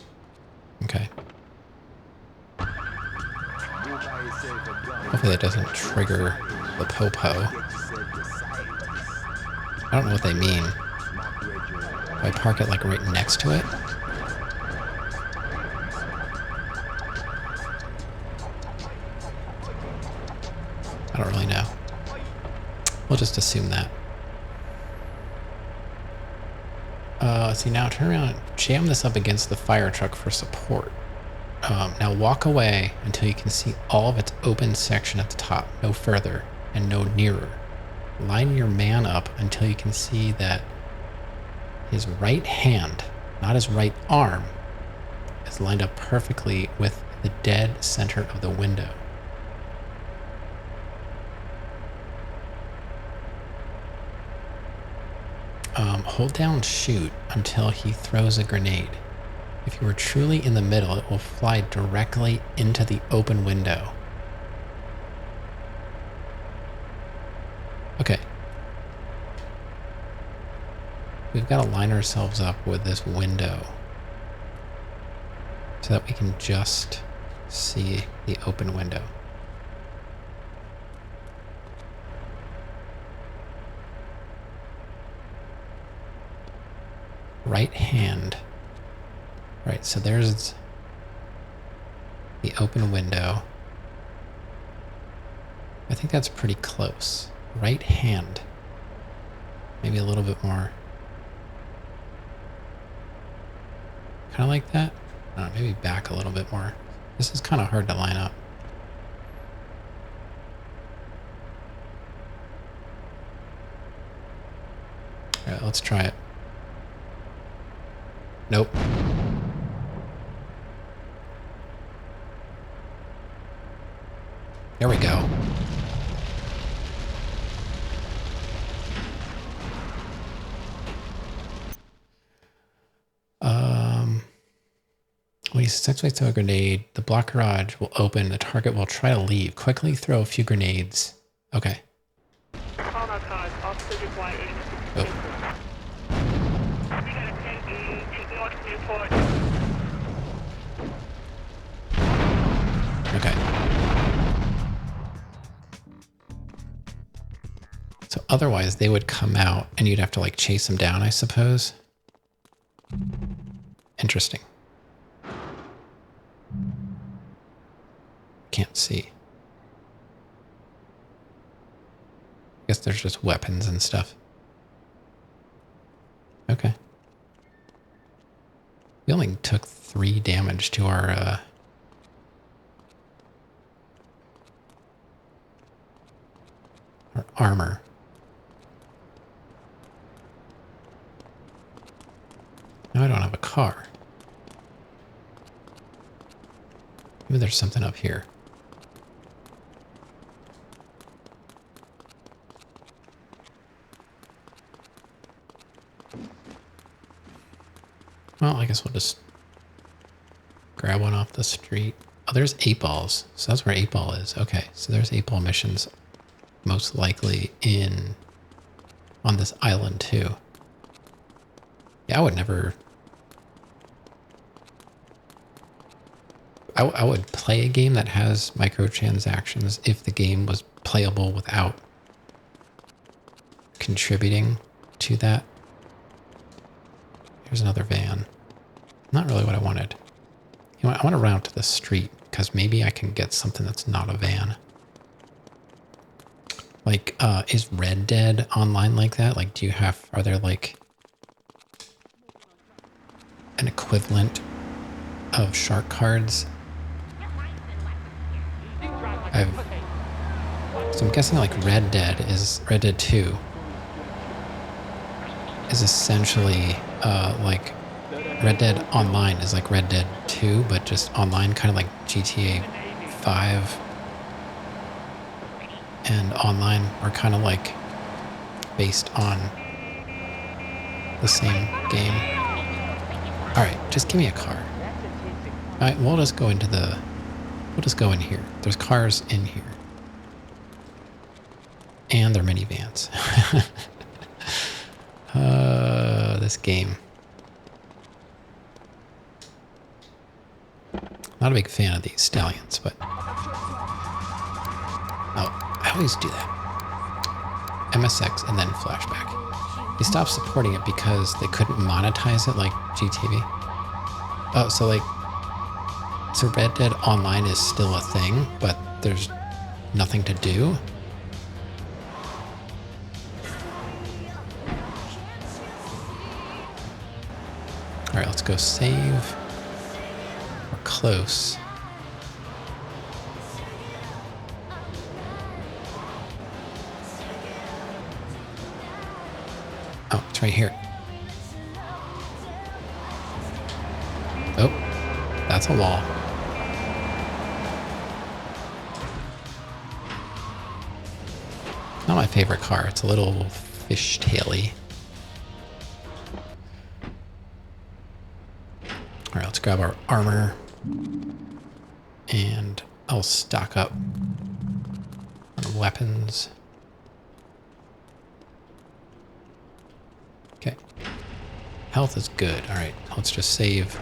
Okay. Hopefully that doesn't trigger the po-po. I don't know what they mean. Do I park it like right next to it? I don't really know. We'll just assume that. Let's see, now turn around and jam this up against the fire truck for support. Now walk away until you can see all of its open section at the top, no further and no nearer. Line your man up until you can see that his right hand, not his right arm, is lined up perfectly with the dead center of the window. Hold down shoot until he throws a grenade. If you are truly in the middle, it will fly directly into the open window. Okay. We've got to line ourselves up with this window so that we can just see the open window. Right hand. Right, so there's the open window. I think that's pretty close. Right hand. Maybe a little bit more. Kind of like that? I don't know, maybe back a little bit more. This is kind of hard to line up. Alright, let's try it. Nope. There we go. When you successfully throw a grenade, the block garage will open. The target will try to leave. Quickly throw a few grenades. Okay. Oh. Okay. So otherwise they would come out and you'd have to like chase them down, I suppose. Interesting. Can't see. I guess there's just weapons and stuff. Okay. We only took 3 damage to our armor. Now I don't have a car. Maybe there's something up here. Well, I guess we'll just grab one off the street. Oh, there's 8 balls. So that's where 8 ball is. Okay, so there's 8 ball missions most likely on this island too. Yeah, I would never... I would play a game that has microtransactions if the game was playable without contributing to that. Here's another van. Not really what I wanted. You know what, I want to run out to the street because maybe I can get something that's not a van. Like, is Red Dead online like that? Like, are there like an equivalent of shark cards? So I'm guessing like Red Dead 2 is essentially like Red Dead Online is like Red Dead 2, but just online, kind of like GTA 5 and online are kind of like based on the same game. All right, just give me a car. All right, we'll just go in here. There's cars in here. And they're minivans. This game. Not a big fan of these stallions, but... Oh, I always do that. MSX and then flashback. They stopped supporting it because they couldn't monetize it like GTV. Oh, so like... So Red Dead Online is still a thing, but there's nothing to do? Alright, let's go save. We're close. Oh, it's right here. Oh, that's a wall. Not my favorite car. It's a little fishtaily. All right, let's grab our armor. And I'll stock up on weapons. Okay. Health is good. All right, let's just save.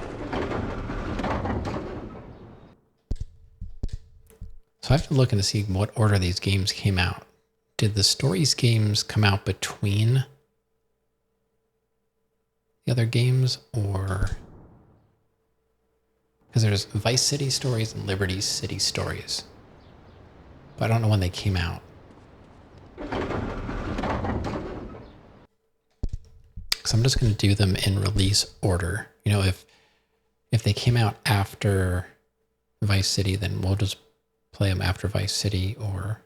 So I have to look and see what order these games came out. Did the Stories games come out between the other games, or... Because there's Vice City Stories and Liberty City Stories. But I don't know when they came out. So I'm just going to do them in release order. You know, if they came out after Vice City, then we'll just play them after Vice City, or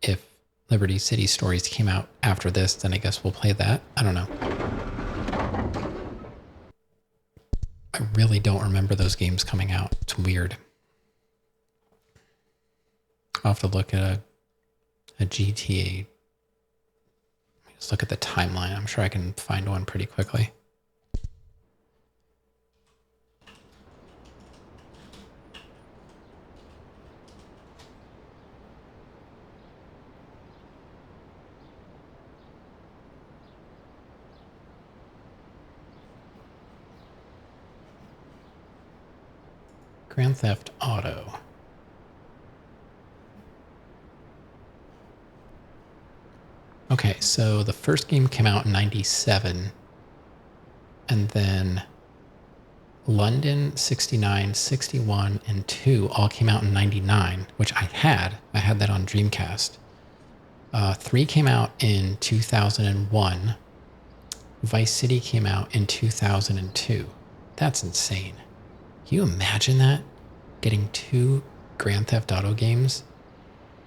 if Liberty City Stories came out after this, then I guess we'll play that. I don't know. I really don't remember those games coming out. It's weird. I'll have to look at a GTA. Just look at the timeline. I'm sure I can find one pretty quickly. Grand Theft Auto. Okay, so the first game came out in 97, and then London, 69, 61, and 2 all came out in 99, which I had that on Dreamcast. 3 came out in 2001. Vice City came out in 2002. That's insane. Can you imagine that? Getting 2 Grand Theft Auto games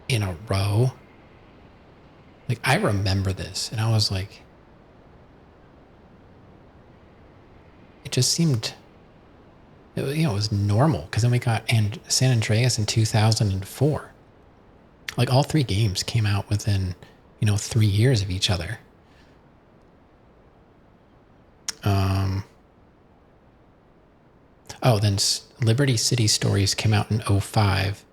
in a row? Like, I remember this, and I was like, it just seemed, it was normal. Because then we got San Andreas in 2004. Like all 3 games came out within, 3 years of each other. Then Liberty City Stories came out in 05,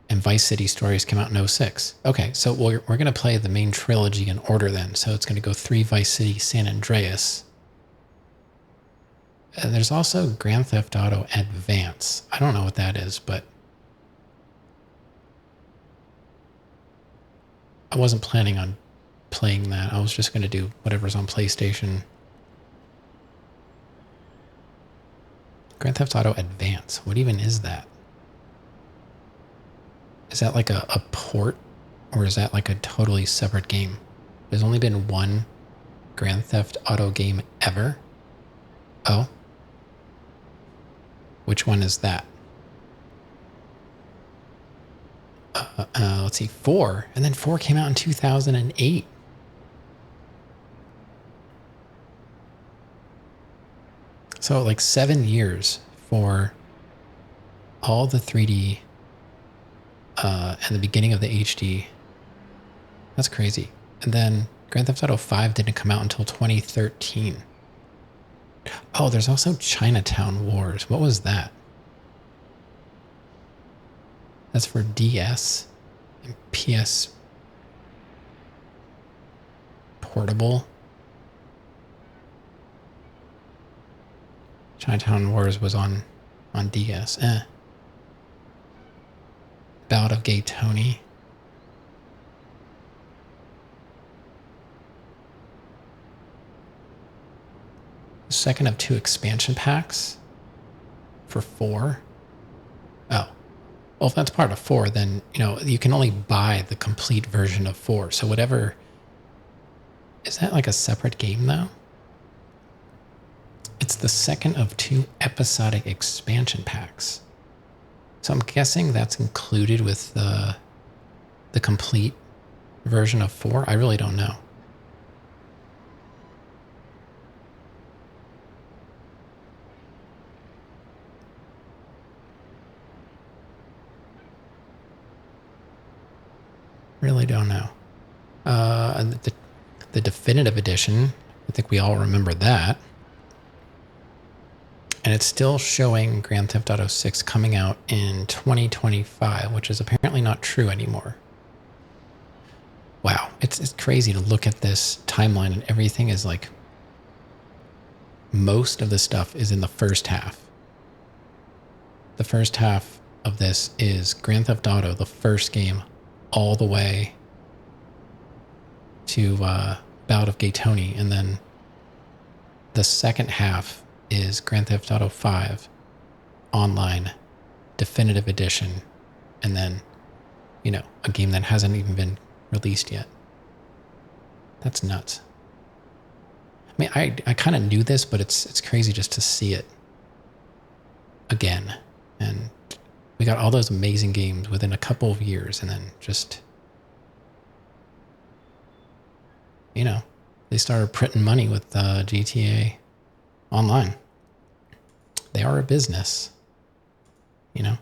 and Vice City Stories came out in 06. Okay, so we're going to play the main trilogy in order then. So it's going to go 3 Vice City, San Andreas. And there's also Grand Theft Auto Advance. I don't know what that is, but I wasn't planning on playing that. I was just going to do whatever's on PlayStation. Grand Theft Auto Advance. What even is that? Is that like a port? Or is that like a totally separate game? There's only been one Grand Theft Auto game ever? Oh? Which one is that? Let's see, 4. And then 4 came out in 2008. So like 7 years for all the 3D and the beginning of the HD. That's crazy. And then Grand Theft Auto 5 didn't come out until 2013. Oh, there's also Chinatown Wars. What was that? That's for DS and PS Portable. Chinatown Wars was on DS. Ballad of Gay Tony. Second of 2 expansion packs for 4. Oh. Well, if that's part of 4, then, you can only buy the complete version of 4. So whatever... Is that like a separate game, though? It's the second of 2 episodic expansion packs. So I'm guessing that's included with the complete version of 4. I really don't know. Really don't know. The definitive edition, I think we all remember that. And it's still showing Grand Theft Auto 6 coming out in 2025, which is apparently not true anymore. Wow, it's crazy to look at this timeline and everything is like... Most of the stuff is in the first half. The first half of this is Grand Theft Auto, the first game, all the way to Ballad of Gay Tony, and then the second half is Grand Theft Auto 5 Online Definitive Edition, and then, a game that hasn't even been released yet. That's nuts. I mean, I kind of knew this, but it's crazy just to see it again. And we got all those amazing games within a couple of years, and then just... they started printing money with GTA Online. They are a business, What's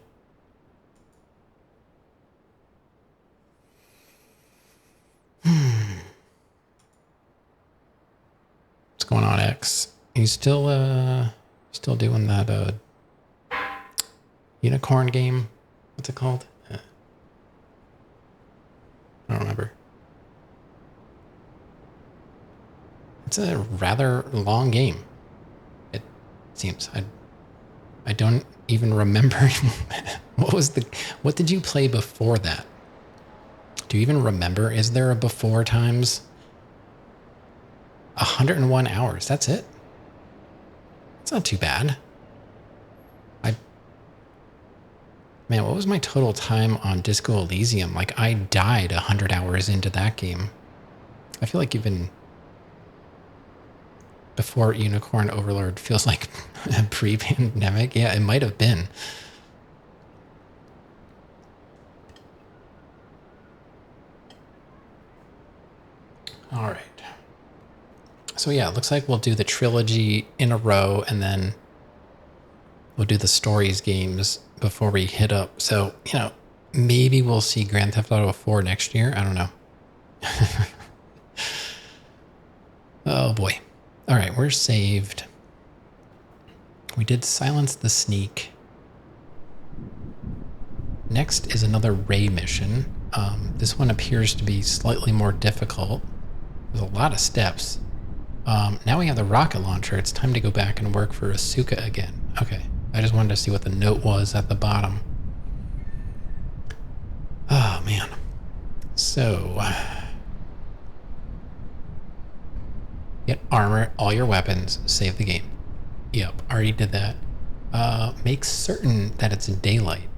going on, X? He's still doing that unicorn game. What's it called? I don't remember. It's a rather long game, it seems. I don't even remember. What did you play before that? Do you even remember? Is there a before times? 101 hours, that's it? It's not too bad. Man, what was my total time on Disco Elysium? Like, I died 100 hours into that game. I feel like even before Unicorn Overlord feels like pre-pandemic. Yeah, it might have been. All right. So yeah, it looks like we'll do the trilogy in a row, and then we'll do the stories games before we hit up. So, you know, maybe we'll see Grand Theft Auto 4 next year. I don't know. Oh boy. All right, we're saved. We did silence the sneak. Next is another Ray mission. This one appears to be slightly more difficult. There's a lot of steps. Now we have the rocket launcher. It's time to go back and work for Asuka again. Okay, I just wanted to see what the note was at the bottom. Oh, man. So... get armor, all your weapons, save the game. Yep, already did that. Make certain that it's daylight.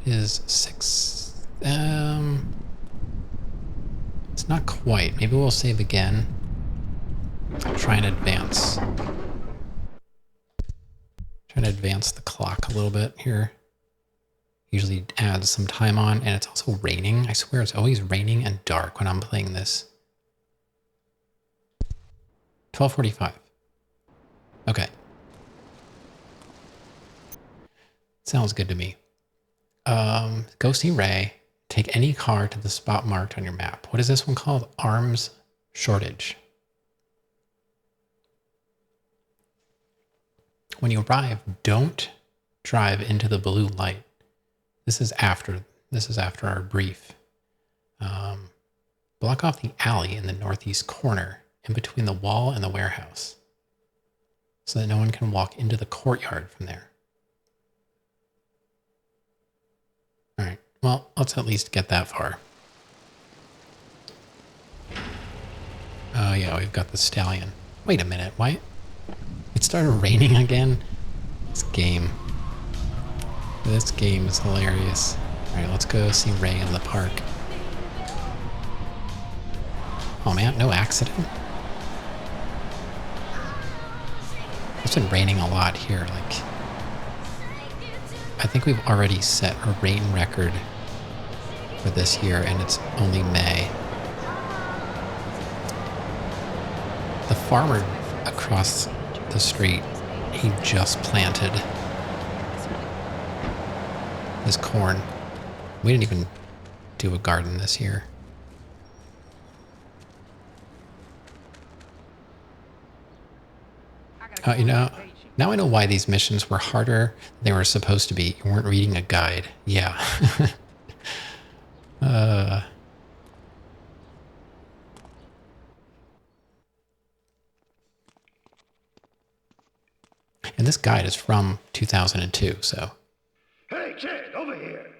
It is 6... it's not quite. Maybe we'll save again. Try and advance. Trying to advance the clock a little bit here. Usually adds some time on, and it's also raining. I swear it's always raining and dark when I'm playing this. 12:45. Okay. Sounds good to me. Go see Ray. Take any car to the spot marked on your map. What is this one called? Arms Shortage. When you arrive, don't drive into the blue light. This is after our brief. Block off the alley in the northeast corner in between the wall and the warehouse so that no one can walk into the courtyard from there. All right, well, let's at least get that far. Oh yeah, we've got the stallion. Wait a minute, why? It started raining again? This game is hilarious. All right, let's go see Ray in the park. Oh man, no accident? It's been raining a lot here. Like, I think we've already set a rain record for this year, and it's only May. The farmer across the street, he just planted his corn. We didn't even do a garden this year. You know, now I know why these missions were harder than they were supposed to be. You weren't reading a guide. Yeah. And this guide is from 2002, so. Hey, kid, over here.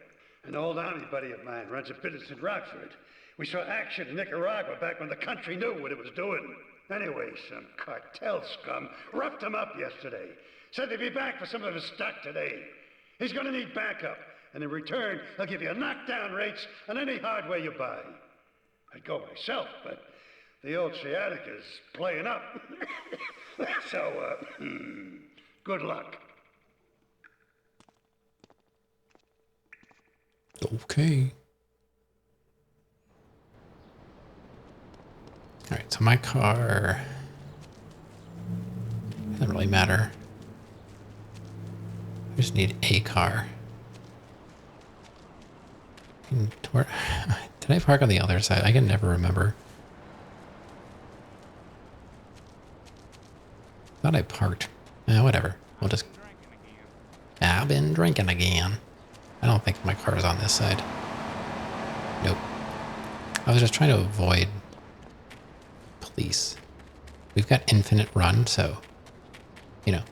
An old army buddy of mine runs a business in Rockford. We saw action in Nicaragua back when the country knew what it was doing. Anyway, some cartel scum roughed him up yesterday. Said they'd be back for some of his stock today. He's gonna need backup, and in return, he'll give you knockdown rates on any hardware you buy. I'd go myself, but the old sciatica's playing up. So, good luck. Okay. All right, so my car doesn't really matter. I just need a car. Did I park on the other side? I can never remember. Thought I parked. Whatever. We'll just... I've been drinking again. I don't think my car is on this side. Nope. I was just trying to avoid police. We've got infinite run, so, you know.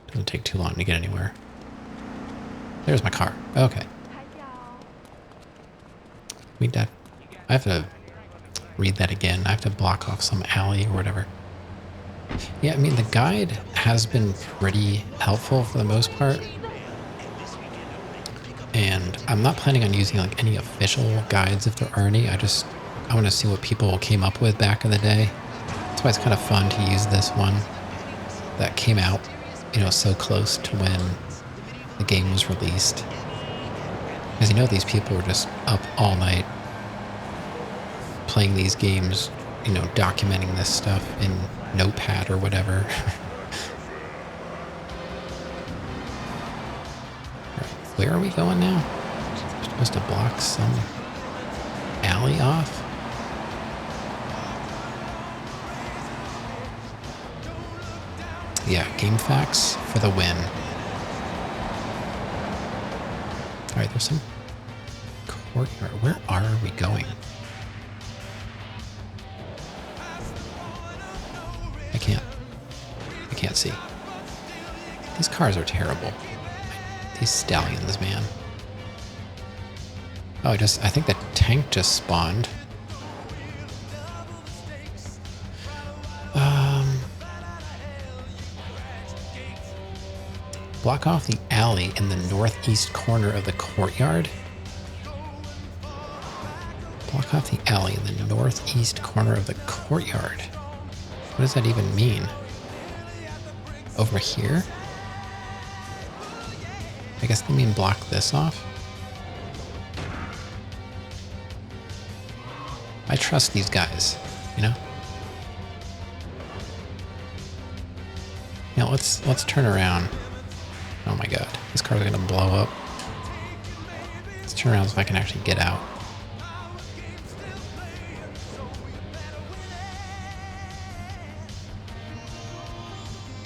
Doesn't take too long to get anywhere. There's my car. Okay. I have to read that again. I have to block off some alley or whatever. Yeah, I mean, the guide has been pretty helpful for the most part. And I'm not planning on using like any official guides if there are any. I want to see what people came up with back in the day. That's why it's kind of fun to use this one that came out, you know, so close to when the game was released. Because you know these people were just up all night playing these games you know, documenting this stuff in Notepad or whatever. Where are we going now? We're supposed to block some alley off? Yeah, game facts for the win. Alright, there's some courtyard. Where are we going? I can't see. These cars are terrible. These stallions, man. Oh, I think the tank just spawned. Block off the alley in the northeast corner of the courtyard. Block off the alley in the northeast corner of the courtyard. What does that even mean? Over here? I guess they mean block this off. I trust these guys, you know? Now let's turn around. Oh my god, this car's gonna blow up. Let's turn around so I can actually get out.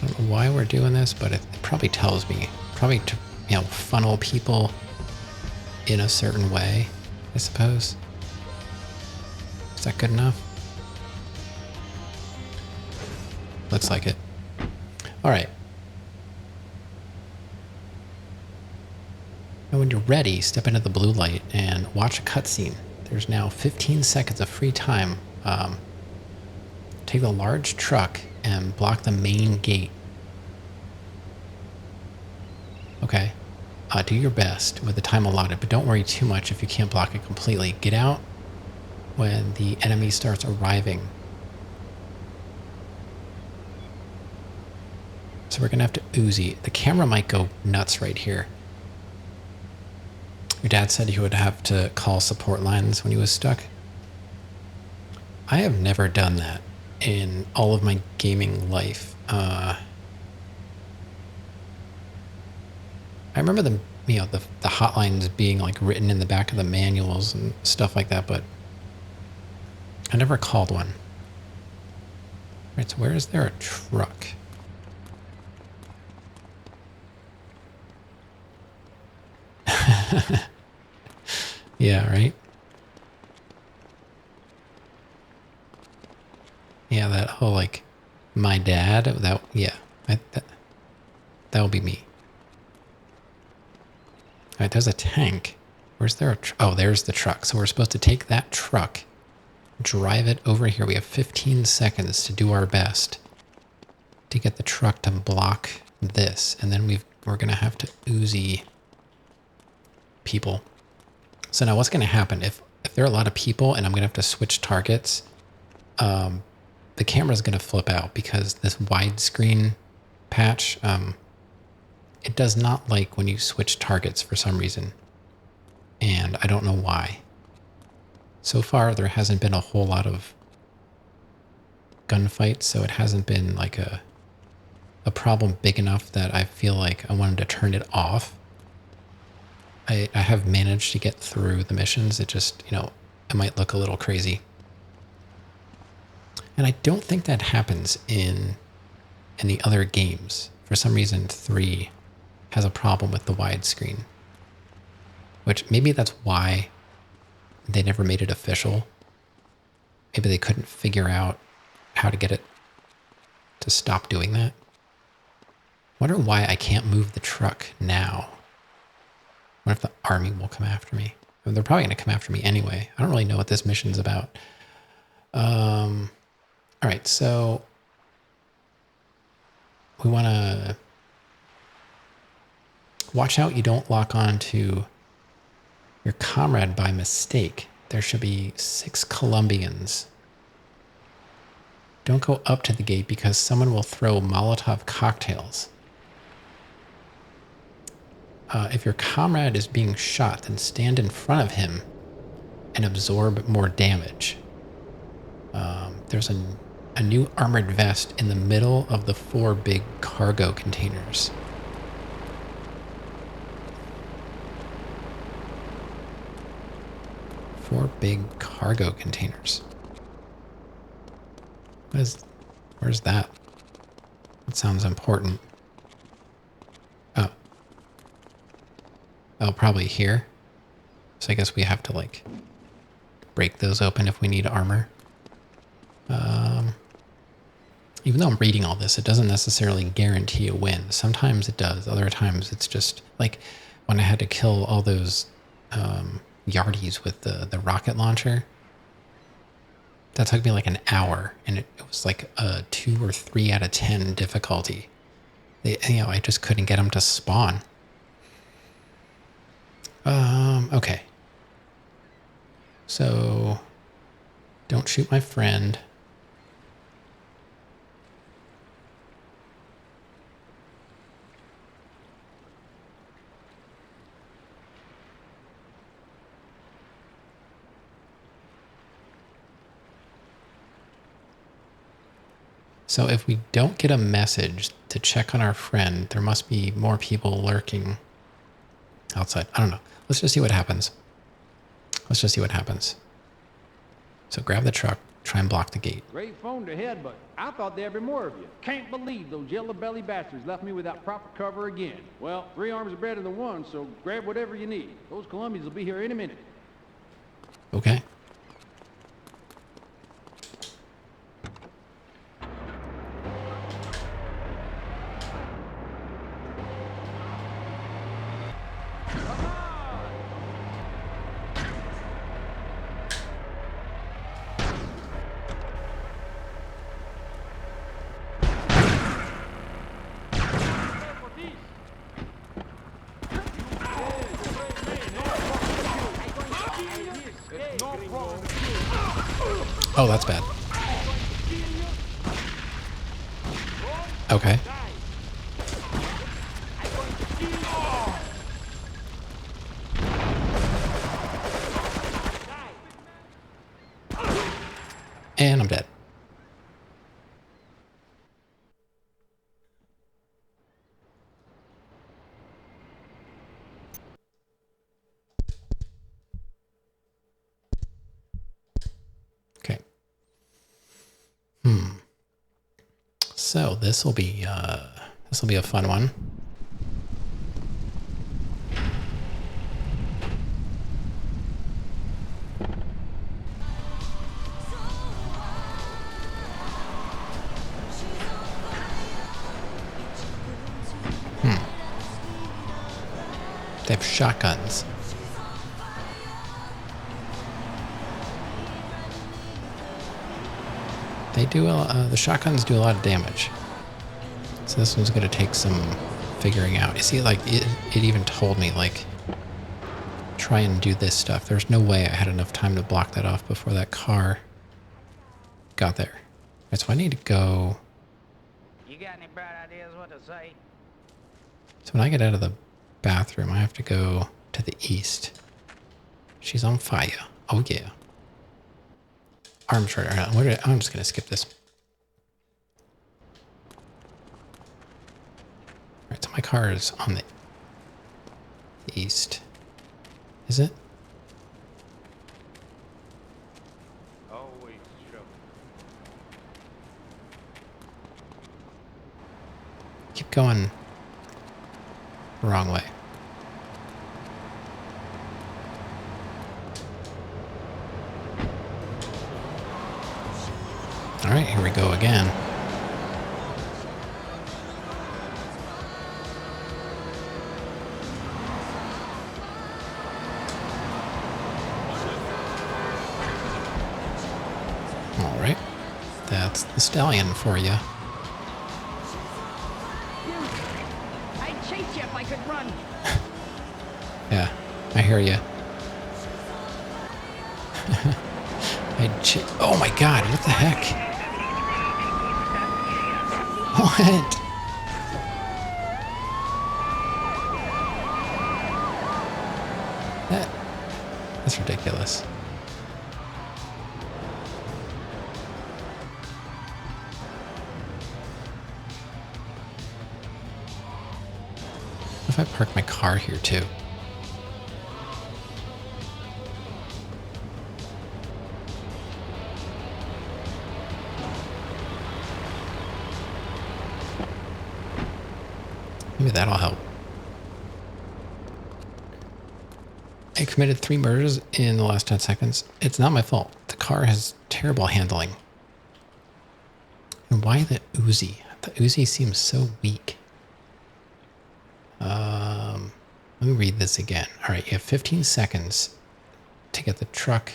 I don't know why we're doing this, but it probably tells me. Probably to, you know, funnel people in a certain way, I suppose. Is that good enough? Looks like it. Alright. Now when you're ready, step into the blue light and watch a cutscene. There's now 15 seconds of free time. Take the large truck and block the main gate. Okay. Do your best with the time allotted, but don't worry too much if you can't block it completely. Get out when the enemy starts arriving. So we're gonna have to Uzi. The camera might go nuts right here. Your dad said he would have to call support lines when he was stuck. I have never done that in all of my gaming life. I remember the hotlines being like written in the back of the manuals and stuff like that, but I never called one. Right, so where is there a truck? Yeah, right? Yeah, that whole, like, my dad, that will be me. Alright, there's a tank. Where's there a oh, there's the truck. So we're supposed to take that truck, drive it over here. We have 15 seconds to do our best to get the truck to block this. And then we're going to have to Uzi people. So now what's going to happen if there are a lot of people and I'm going to have to switch targets, the camera's going to flip out because this widescreen patch, it does not like when you switch targets for some reason. And I don't know why. So far, there hasn't been a whole lot of gunfights, so it hasn't been like a problem big enough that I feel like I wanted to turn it off. I have managed to get through the missions. It just, you know, it might look a little crazy. And I don't think that happens in the other games. For some reason, 3 has a problem with the widescreen. Which maybe that's why they never made it official. Maybe they couldn't figure out how to get it to stop doing that. Wonder why I can't move the truck now. What if the army will come after me? I mean, they're probably going to come after me anyway. I don't really know what this mission's about. All right, so we want to watch out you don't lock on to your comrade by mistake. There should be 6 Colombians. Don't go up to the gate because someone will throw Molotov cocktails. If your comrade is being shot, then stand in front of him and absorb more damage. There's a new armored vest in the middle of the 4 big cargo containers. Four big cargo containers. Where's that? That sounds important. Oh. Oh, probably here. So I guess we have to, like, break those open if we need armor. Even though I'm reading all this, it doesn't necessarily guarantee a win. Sometimes it does. Other times it's just, like, when I had to kill all those yardies with the rocket launcher. That took me like an hour, and it was like a 2 or 3 out of 10 difficulty. I just couldn't get them to spawn. Okay. So, don't shoot my friend. So if we don't get a message to check on our friend, there must be more people lurking outside. I don't know. Let's just see what happens. Let's just see what happens. So grab the truck, try and block the gate. Great phone to head, but I thought there'd be more of you. Can't believe those yellow-belly bastards left me without proper cover again. Well, 3 arms are better than 1, so grab whatever you need. Those Colombians will be here in a minute. Okay. Oh, that's bad. Okay. And I'm dead. Okay. So this will be a fun one. They have shotguns. They do the shotguns do a lot of damage. So this one's gonna take some figuring out. You see, like it even told me like try and do this stuff. There's no way I had enough time to block that off before that car got there. Right, so I need to go. You got any bright ideas what to say? So when I get out of the bathroom, I have to go to the east. She's on fire. Oh yeah. Arm shorter. I'm just gonna skip this. Alright, so my car is on the east. Is it? Always trouble. Keep going the wrong way. All right, here we go again. All right, that's the stallion for you. I'd chase you if I could run. Yeah, I hear you. Oh my God, what the heck? What? That's ridiculous. if I park my car here too? Maybe that'll help. I committed 3 murders in the last 10 seconds. It's not my fault. The car has terrible handling. And why the Uzi? The Uzi seems so weak. Let me read this again. All right, you have 15 seconds to get the truck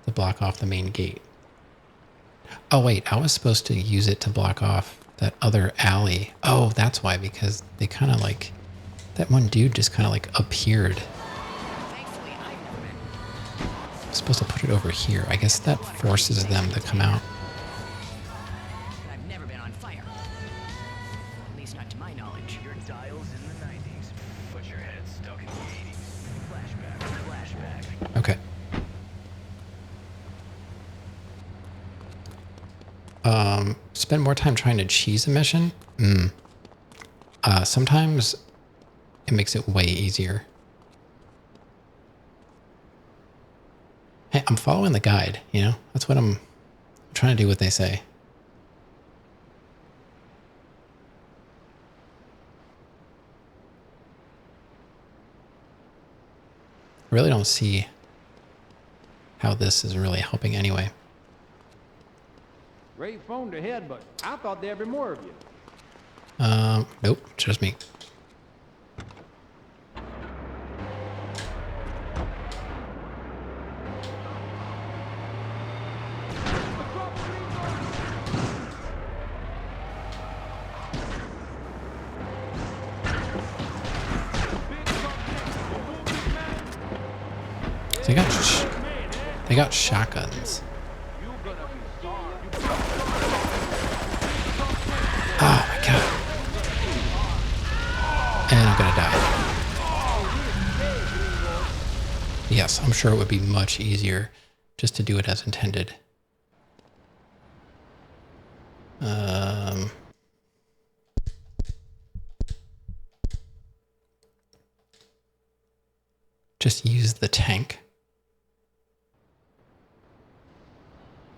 to block off the main gate. Oh wait, I was supposed to use it to block off that other alley. Oh, that's why, because they kind of like, that one dude just kind of like appeared. I'm supposed to put it over here. I guess that forces them to come out. I've never been on fire. At least not to my knowledge. Your dial's in the 90s, but your head's stuck in the 80s. Flashback. Okay. Spend more time trying to cheese a mission? Sometimes it makes it way easier. Hey, I'm following the guide, you know? That's what I'm trying to do what they say. I really don't see how this is really helping anyway. Ray phoned ahead, but I thought there'd be more of you. Nope, just me. They got shotguns. Oh my god. And I'm gonna die. Yes, I'm sure it would be much easier just to do it as intended. Just use the tank.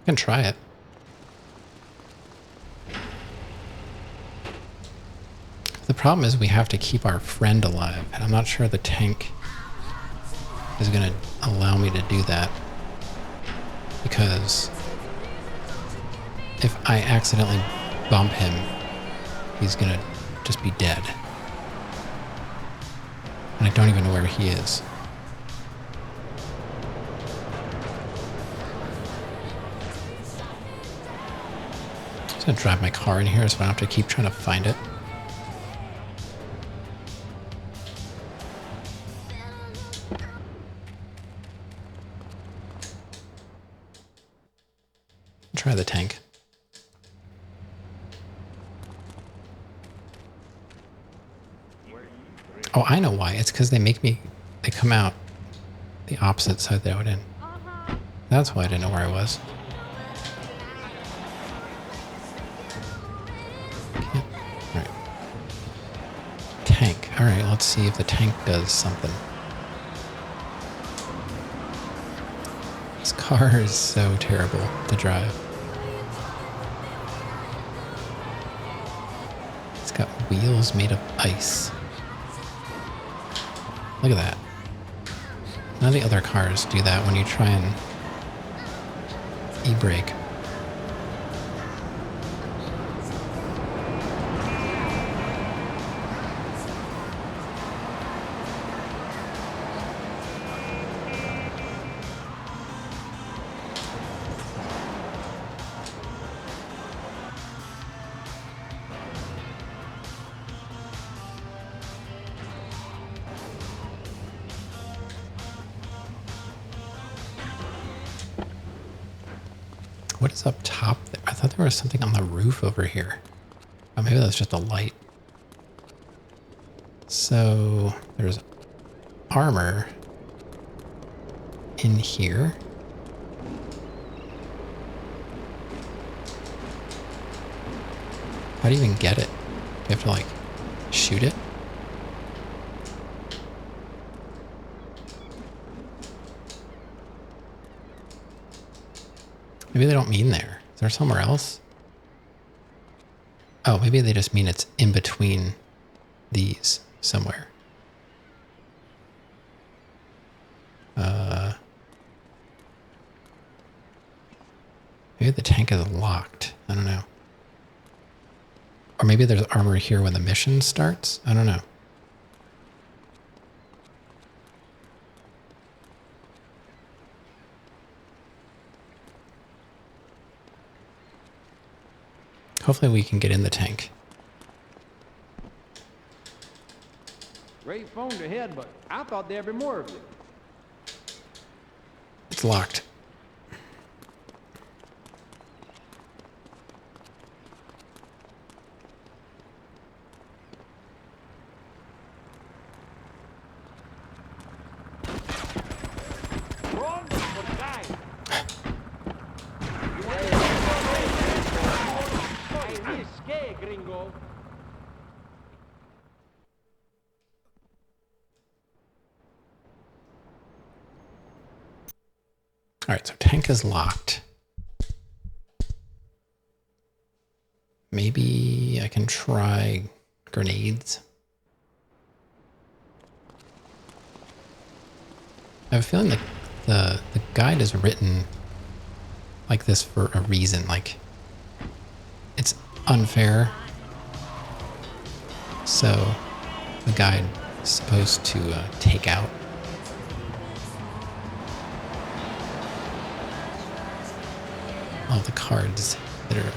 I can try it. The problem is we have to keep our friend alive, and I'm not sure the tank is going to allow me to do that. Because if I accidentally bump him, he's going to just be dead. And I don't even know where he is. I'm just going to drive my car in here so I don't have to keep trying to find it. Try the tank. Oh, I know why. It's because they come out the opposite side that I went in. That's why I didn't know where I was. Okay. All right. Tank. All right, let's see if the tank does something. This car is so terrible to drive. It's got wheels made of ice. Look at that. None of the other cars do that when you try and e-brake. What is up top there? I thought there was something on the roof over here. Oh, maybe that's just a light. So there's armor in here. How do you even get it? Do you have to like shoot it? Maybe they don't mean there. Is there somewhere else? Oh, maybe they just mean it's in between these somewhere. Maybe the tank is locked. I don't know. Or maybe there's armor here when the mission starts. I don't know. Hopefully we can get in the tank. Ray phoned ahead, but I thought there'd be more of you. It's locked. All right, so tank is locked. Maybe I can try grenades. I have a feeling that the guide is written like this for a reason. Like, it's unfair. So the guide is supposed to take out all the cards that are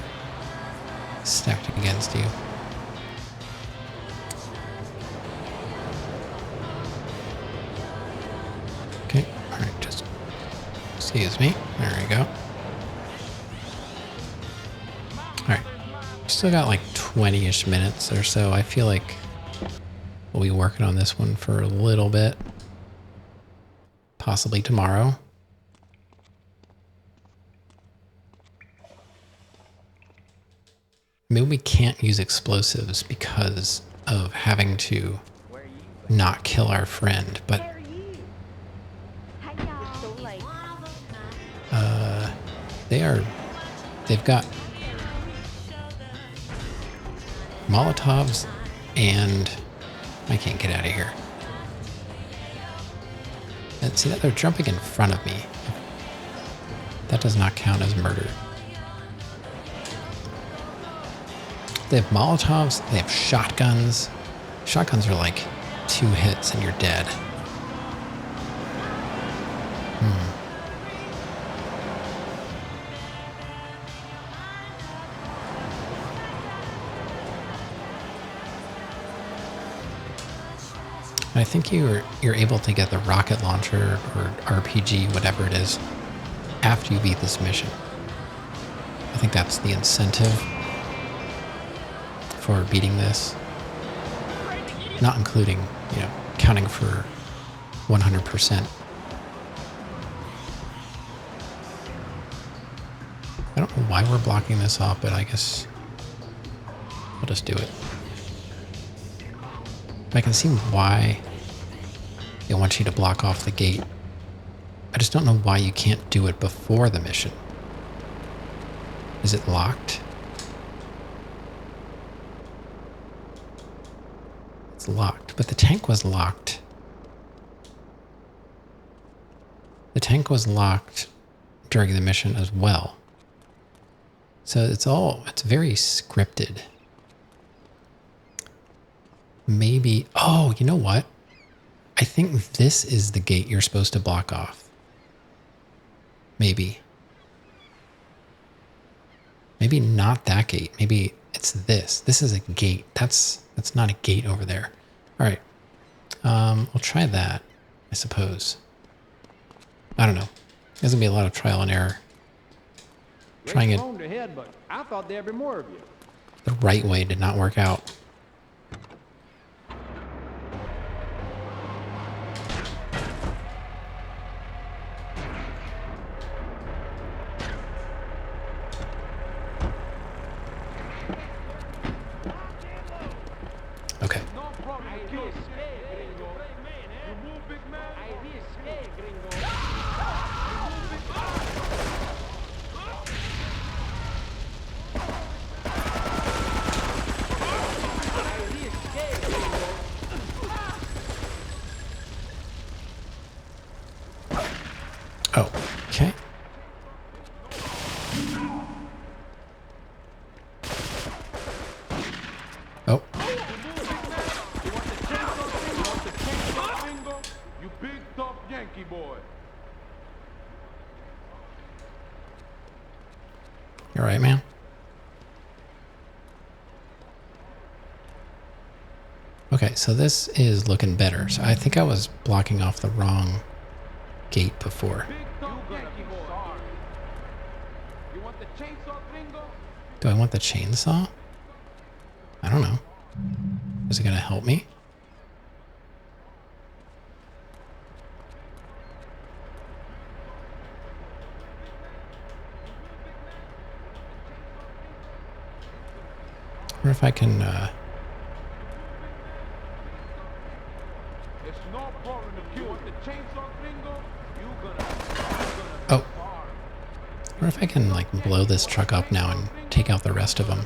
stacked against you. Okay, alright, just excuse me. There we go. Alright, still got like 20-ish minutes or so. I feel like we'll be working on this one for a little bit. Possibly tomorrow. Maybe we can't use explosives because of having to not kill our friend, but they've got Molotovs and I can't get out of here. And see that they're jumping in front of me. That does not count as murder. They have Molotovs, they have shotguns. Shotguns are like 2 hits and you're dead. I think you're able to get the rocket launcher or RPG, whatever it is, after you beat this mission. I think that's the incentive for beating this. Not including, counting for 100%. I don't know why we're blocking this off, but I guess we'll just do it. I can see why they want you to block off the gate. I just don't know why you can't do it before the mission. Is it locked? It's locked, but the tank was locked. The tank was locked during the mission as well. So it's very scripted. Maybe, oh, you know what? I think this is the gate you're supposed to block off. Maybe. Maybe not that gate. Maybe it's this. This is a gate. That's not a gate over there. All right. We'll try that, I suppose. I don't know. There's gonna be a lot of trial and error. Trying it ahead, but I thought there'd be more of you. The right way did not work out. Okay. Yankee boy. You all right, man? Okay, so this is looking better. So I think I was blocking off the wrong gate before. Do I want the chainsaw? I don't know. Is it gonna help me? Or if I can, oh. Or if I can, like, blow this truck up now and take out the rest of them.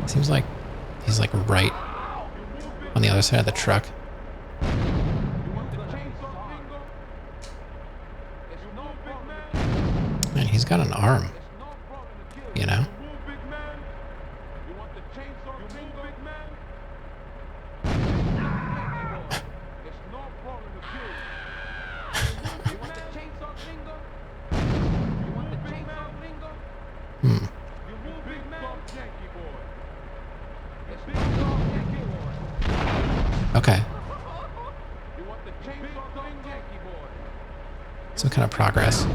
Seems like he's like right on the other side of the truck. Man, he's got an arm, you know? Okay. Some kind of progress.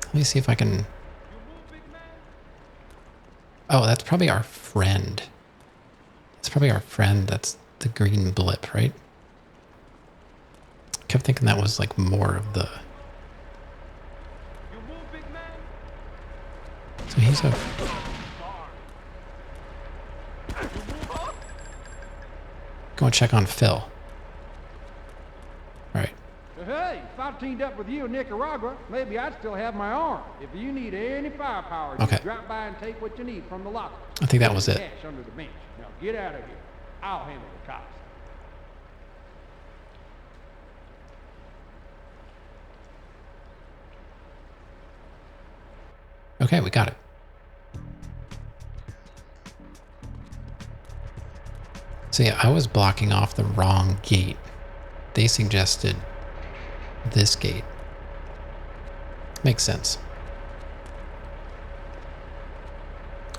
Let me see if I can... Oh, that's probably our friend. It's probably our friend that's the green blip, right? I kept thinking that was like more of the... So he's a... Go and check on Phil. Alright. Hey, if I teamed up with you in Nicaragua, maybe I'd still have my arm. If you need any firepower, okay. Just drop by and take what you need from the locker. I think that was it. Cash under the bench. Now get out of here. I'll handle the cops. Okay, we got it. So yeah, I was blocking off the wrong gate. They suggested this gate. Makes sense.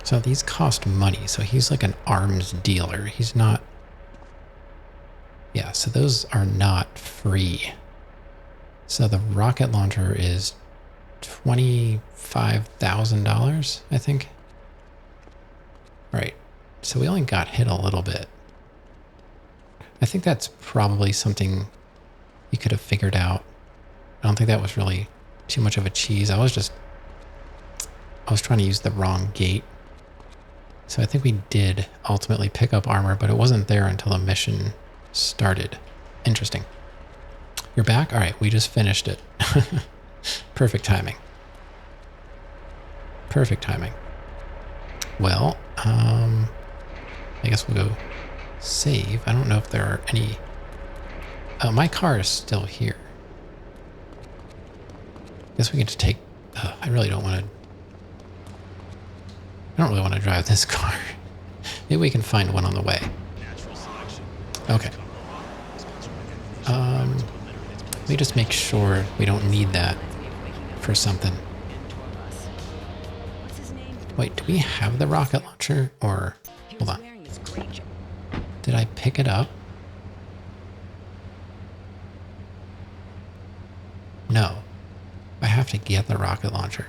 So these cost money. So he's like an arms dealer. He's not... Yeah, so those are not free. So the rocket launcher is $25,000, I think. Right. So we only got hit a little bit. I think that's probably something you could have figured out. I don't think that was really too much of a cheese. I was trying to use the wrong gate. So I think we did ultimately pick up armor, but it wasn't there until the mission started. Interesting. You're back? All right, we just finished it. Perfect timing. Perfect timing. Well, I guess we'll go save. I don't know if there are any... Oh, my car is still here. I guess we can just take... I really don't want to... I don't really want to drive this car. Maybe we can find one on the way. Okay. Let me just make sure we don't need that for something. Wait, do we have the rocket launcher? Or... Hold on. Did I pick it up? No. I have to get the rocket launcher.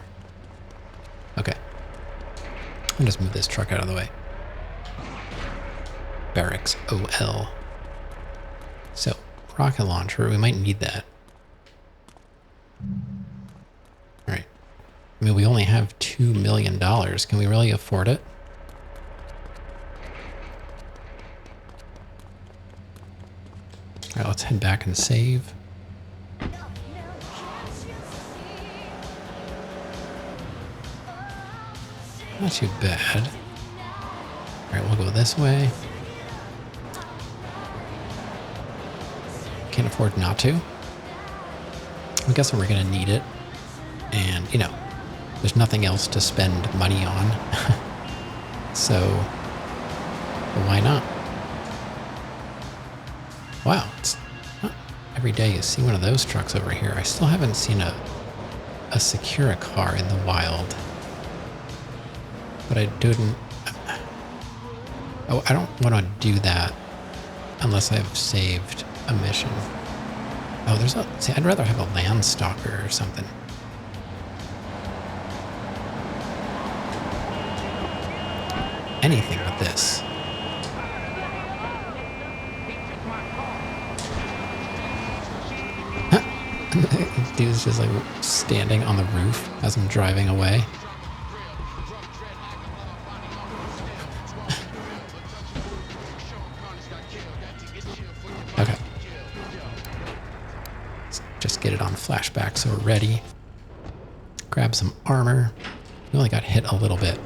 Okay. I'll just move this truck out of the way. Barracks OL. So, rocket launcher, we might need that. Alright. I mean, we only have $2 million. Can we really afford it? Alright, let's head back and save. Not too bad. Alright, we'll go this way. Can't afford not to. I'm guessing we're gonna need it. And, you know, there's nothing else to spend money on. So, well, why not? Wow, it's not every day you see one of those trucks over here. I still haven't seen a Secura car in the wild. But I didn't... Oh, I don't want to do that unless I've saved a mission. Oh, there's a... See, I'd rather have a land stalker or something. Anything with this. Dude's just like standing on the roof as I'm driving away. Okay. Let's just get it on flashback so we're ready. Grab some armor. We only got hit a little bit.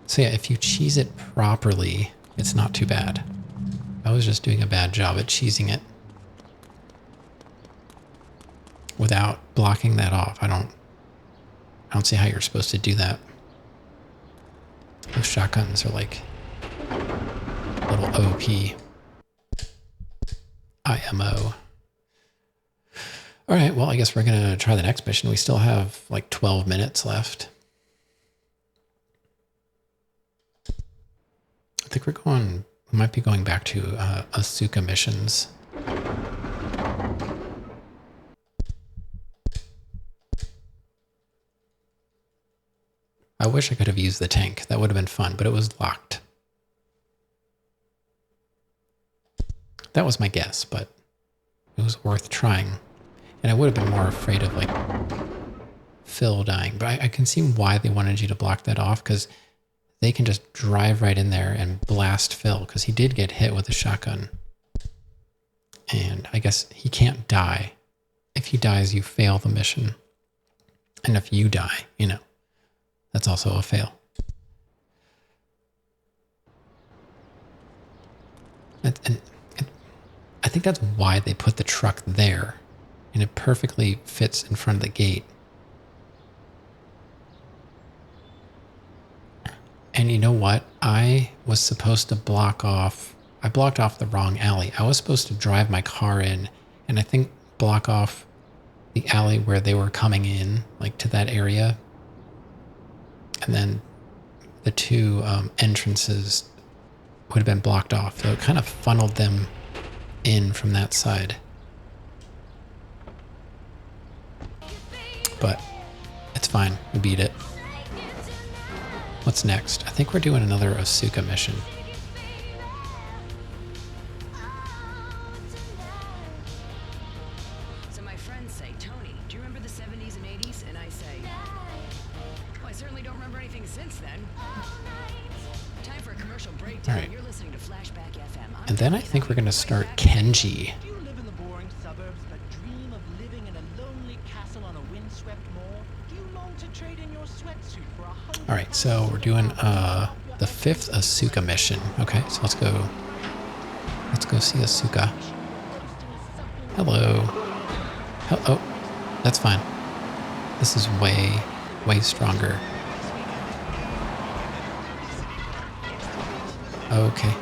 So yeah, if you cheese it properly, it's not too bad. I was just doing a bad job at cheesing it. Without blocking that off. I don't see how you're supposed to do that. Those shotguns are like a little OP. IMO. Alright, well I guess we're gonna try the next mission. We still have like 12 minutes left. I think we might be going back to Asuka missions. I wish I could have used the tank. That would have been fun, but it was locked. That was my guess, but it was worth trying. And I would have been more afraid of like Phil dying, but I can see why they wanted you to block that off, because they can just drive right in there and blast Phil, because he did get hit with a shotgun. And I guess he can't die. If he dies, you fail the mission. And if you die, you know, that's also a fail. And I think that's why they put the truck there. And it perfectly fits in front of the gate. And you know what? I was supposed to block off... I blocked off the wrong alley. I was supposed to drive my car in and I think block off the alley where they were coming in, like to that area. And then the two entrances would have been blocked off. So it kind of funneled them in from that side. But it's fine. We beat it. What's next? I think we're doing another Asuka mission. So my friends say, Tony, do you remember the 70s and 80s? And I say, well, I certainly don't remember anything since then. Time for a commercial breakdown. Right. You're listening to Flashback FM. And then I think we're going to start Kenji. Do you live in the boring suburbs but dream of living in a lonely castle on a windswept moor? Do you long to trade in your sweatsuit for a hungry... All right, so we're doing the 5th Asuka mission. Okay, so let's go see Asuka. Hello. Oh, that's fine. This is way stronger. Okay.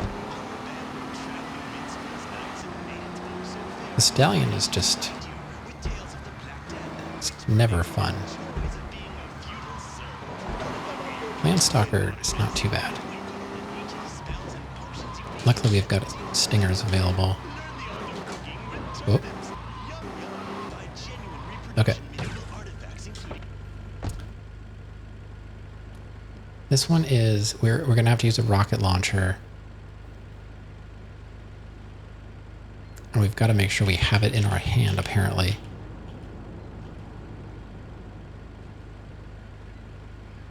The stallion is just... it's never fun. Landstalker is not too bad. Luckily we've got stingers available. Whoop. Okay. This one is, we're gonna have to use a rocket launcher. And we've got to make sure we have it in our hand, apparently.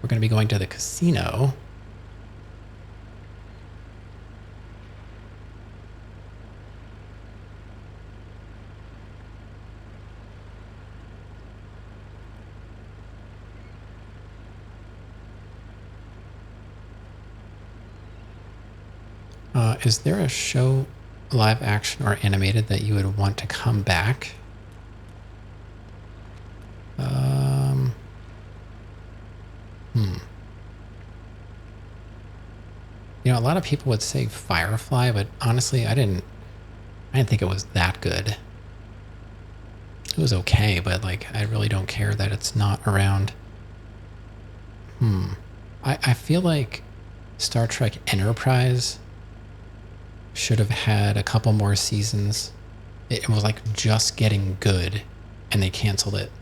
We're going to be going to the casino. Is there a show, live action or animated, that you would want to come back? You know, a lot of people would say Firefly, but honestly, I didn't think it was that good. It was okay, but like, I really don't care that it's not around. I feel like Star Trek Enterprise should have had a couple more seasons. It was like just getting good, and they canceled it.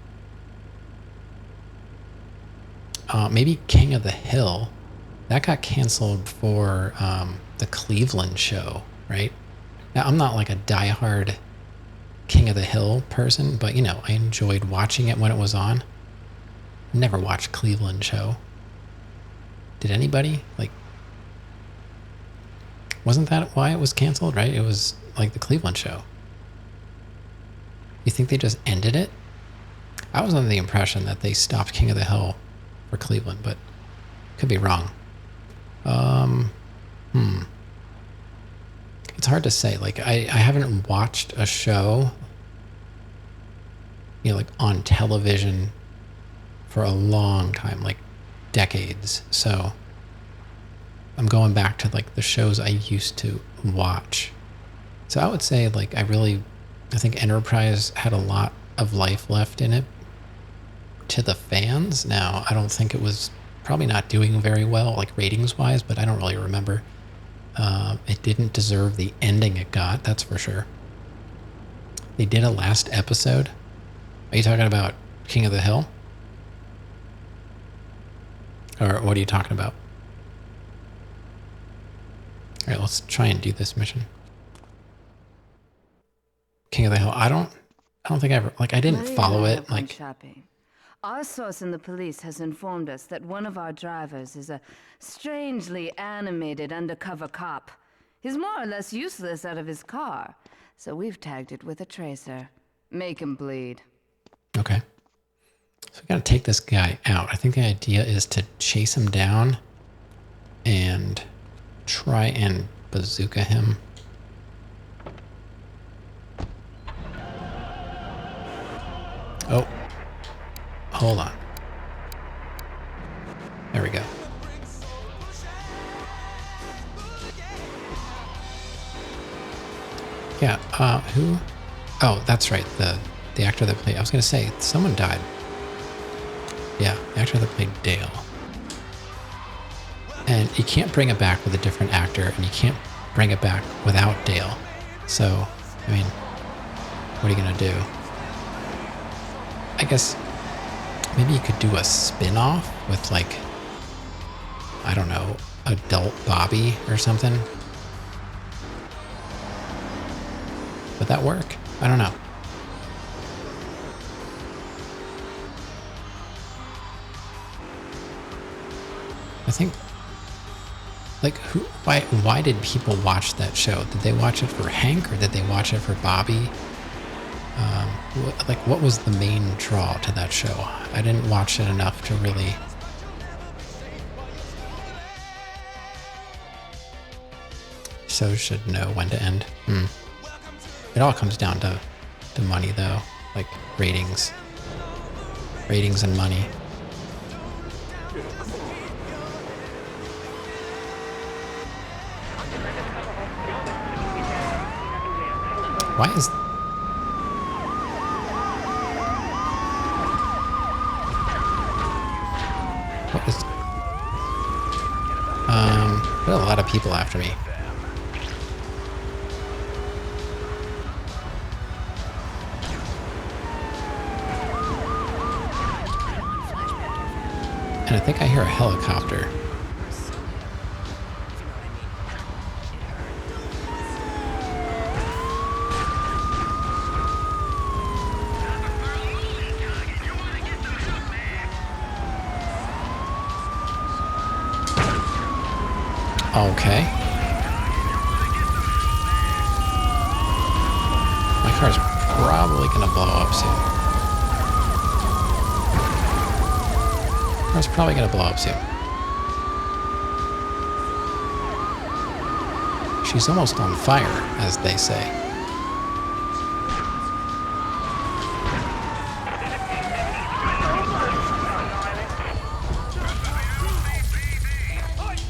Maybe King of the Hill. That got canceled for the Cleveland show, right? Now, I'm not like a diehard King of the Hill person, but, you know, I enjoyed watching it when it was on. Never watched Cleveland show. Did anybody? Like, wasn't that why it was canceled, right? It was like the Cleveland show. You think they just ended it? I was under the impression that they stopped King of the Hill for Cleveland, but could be wrong. It's hard to say. Like, I haven't watched a show, you know, like on television for a long time, like decades. So I'm going back to like the shows I used to watch. So I would say like I think Enterprise had a lot of life left in it to the fans. Now, I don't think it was probably not doing very well, like ratings wise, but I don't really remember. It didn't deserve the ending it got, that's for sure. They did a last episode. Are you talking about King of the Hill? Or what are you talking about? All right, let's try and do this mission. King of the Hill. I don't think I ever, like, I didn't follow it. Like, shopping. Our source in the police has informed us that one of our drivers is a strangely animated undercover cop. He's more or less useless out of his car, so we've tagged it with a tracer. Make him bleed. Okay. So we gotta take this guy out. I think the idea is to chase him down and try and bazooka him. Oh. Hold on. There we go. Yeah, who? Oh, that's right, the actor that played, I was gonna say, someone died. Yeah, the actor that played Dale. And you can't bring it back with a different actor, and you can't bring it back without Dale. So, I mean, what are you gonna do? I guess maybe you could do a spin-off with, like, I don't know, adult Bobby or something. Would that work? I don't know. I think, like, why did people watch that show? Did they watch it for Hank, or did they watch it for Bobby? What was the main draw to that show? I didn't watch it enough to really... Shows should know when to end. It all comes down to money, though. Like, ratings. Ratings and money. Why is... What is... There are a lot of people after me. And I think I hear a helicopter. Okay. My car's probably gonna blow up soon. Car's probably gonna blow up soon. She's almost on fire, as they say.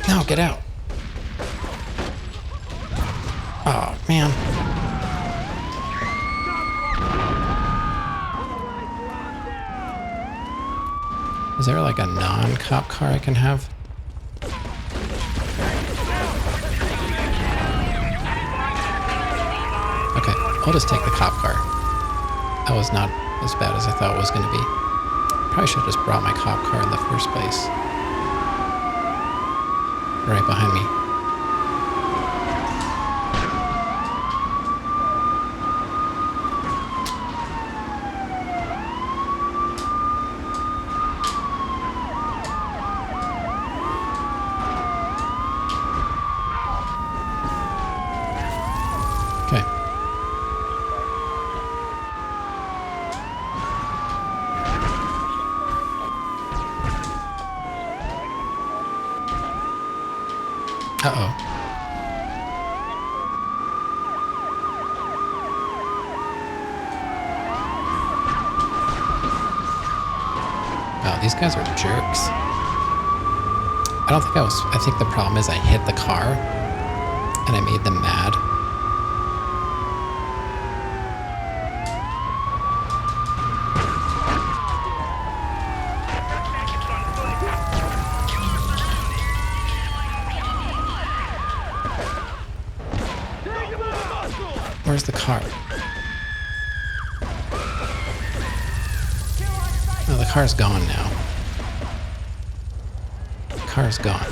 No, get out. Oh, man. Is there like a non-cop car I can have? Okay, I'll just take the cop car. That was not as bad as I thought it was going to be. Probably should have just brought my cop car in the first place. Right behind me. Okay. Uh-oh. Wow, these guys are jerks. I think the problem is I hit the car and I made them mad. Where's the car? Oh, the car's gone now. The car's gone.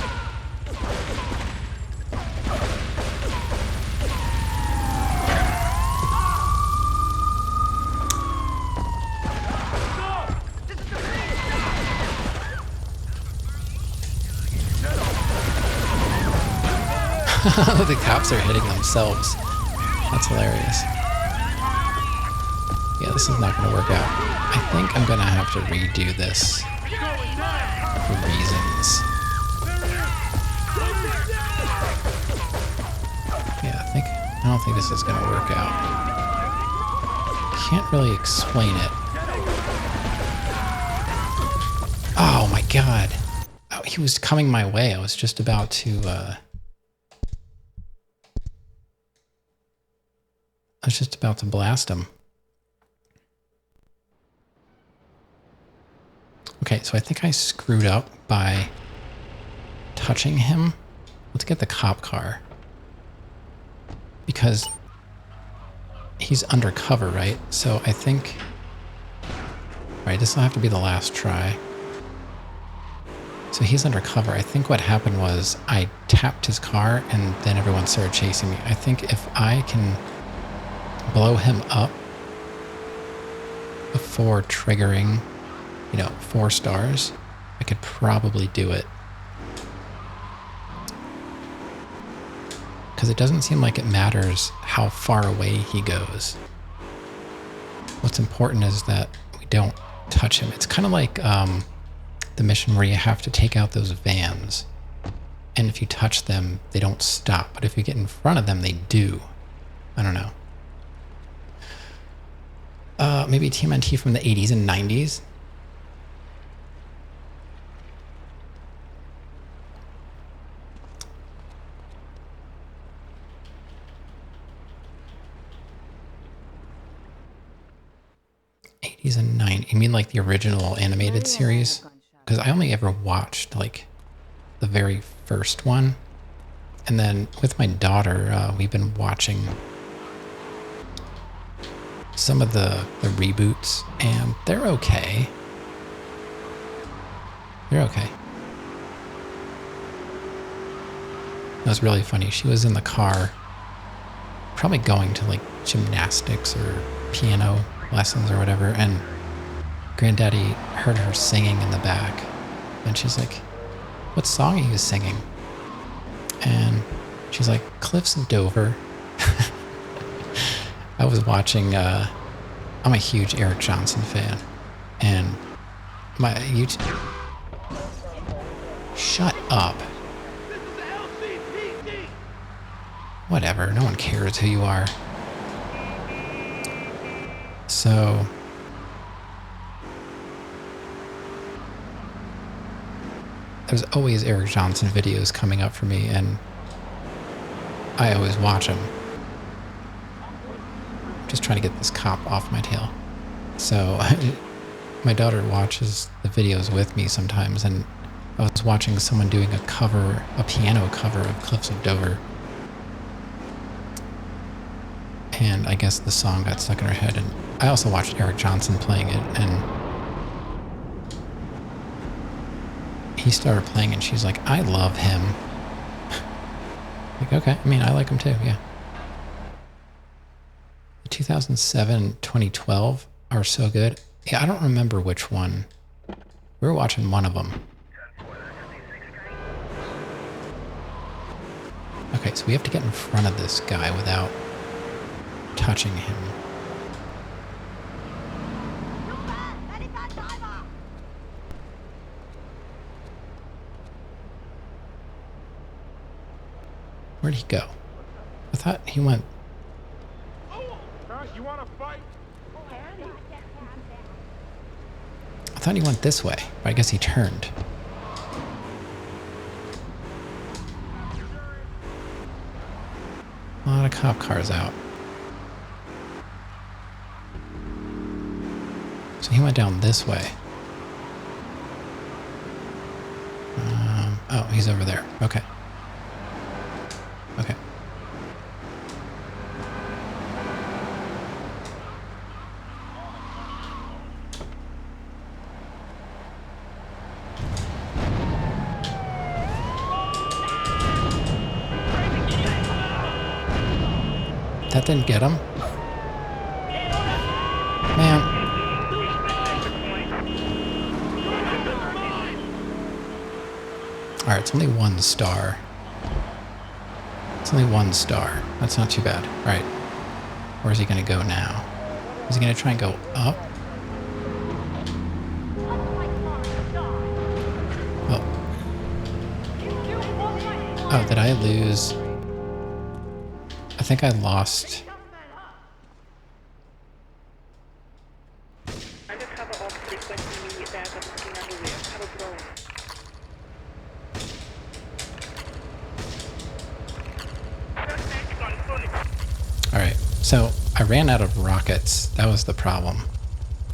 The cops are hitting themselves. That's hilarious. Yeah, this is not going to work out. I think I'm going to have to redo this for reasons. Yeah, I don't think this is going to work out. Can't really explain it. Oh my god. Oh, he was coming my way. I was just about to, blast him. Okay, so I think I screwed up by touching him. Let's get the cop car. Because he's undercover, right? So I think... Alright, this will have to be the last try. So he's undercover. I think what happened was I tapped his car and then everyone started chasing me. I think if I can blow him up before triggering, 4 stars, I could probably do it. Because it doesn't seem like it matters how far away he goes. What's important is that we don't touch him. It's kind of like the mission where you have to take out those vans. And if you touch them, they don't stop. But if you get in front of them, they do. I don't know. Maybe TMNT from the 80s and 90s. And 90s. You mean like the original animated series? Because I only ever watched like the very first one. And then with my daughter, we've been watching some of the reboots, and they're okay. They're okay. It was really funny. She was in the car, probably going to like gymnastics or piano lessons or whatever, and Granddaddy heard her singing in the back, and she's like, what song are you singing? And she's like, Cliffs of Dover. I was watching, I'm a huge Eric Johnson fan, and my YouTube... Shut up. Whatever, no one cares who you are. So... there's always Eric Johnson videos coming up for me, and I always watch them. Just trying to get this cop off my tail. So, my daughter watches the videos with me sometimes, and I was watching someone doing a piano cover of Cliffs of Dover. And I guess the song got stuck in her head, and I also watched Eric Johnson playing it, and he started playing, and she's like, I love him. Like, okay, I mean, I like him too, yeah. 2007, 2012 are so good. Yeah, I don't remember which one. We were watching one of them. Okay, so we have to get in front of this guy without touching him. Where'd he go? I thought he went... You want to fight? I thought he went this way, but I guess he turned. A lot of cop cars out. So he went down this way. Oh, he's over there. Okay. Okay. That didn't get him. Man. Alright, it's only 1 star. It's only 1 star. That's not too bad. Alright. Where's he gonna go now? Is he gonna try and go up? Oh. Oh, did I lose? I think I lost. Alright, so I ran out of rockets. That was the problem.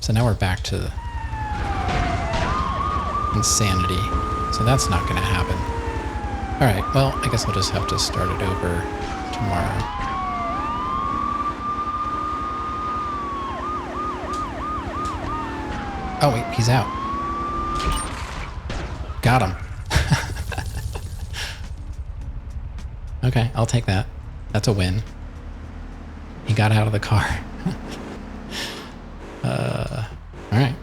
So now we're back to insanity. So that's not going to happen. Alright, well, I guess I'll just have to start it over tomorrow. Oh wait, he's out. Got him. Okay, I'll take that. That's a win. He got out of the car. Alright.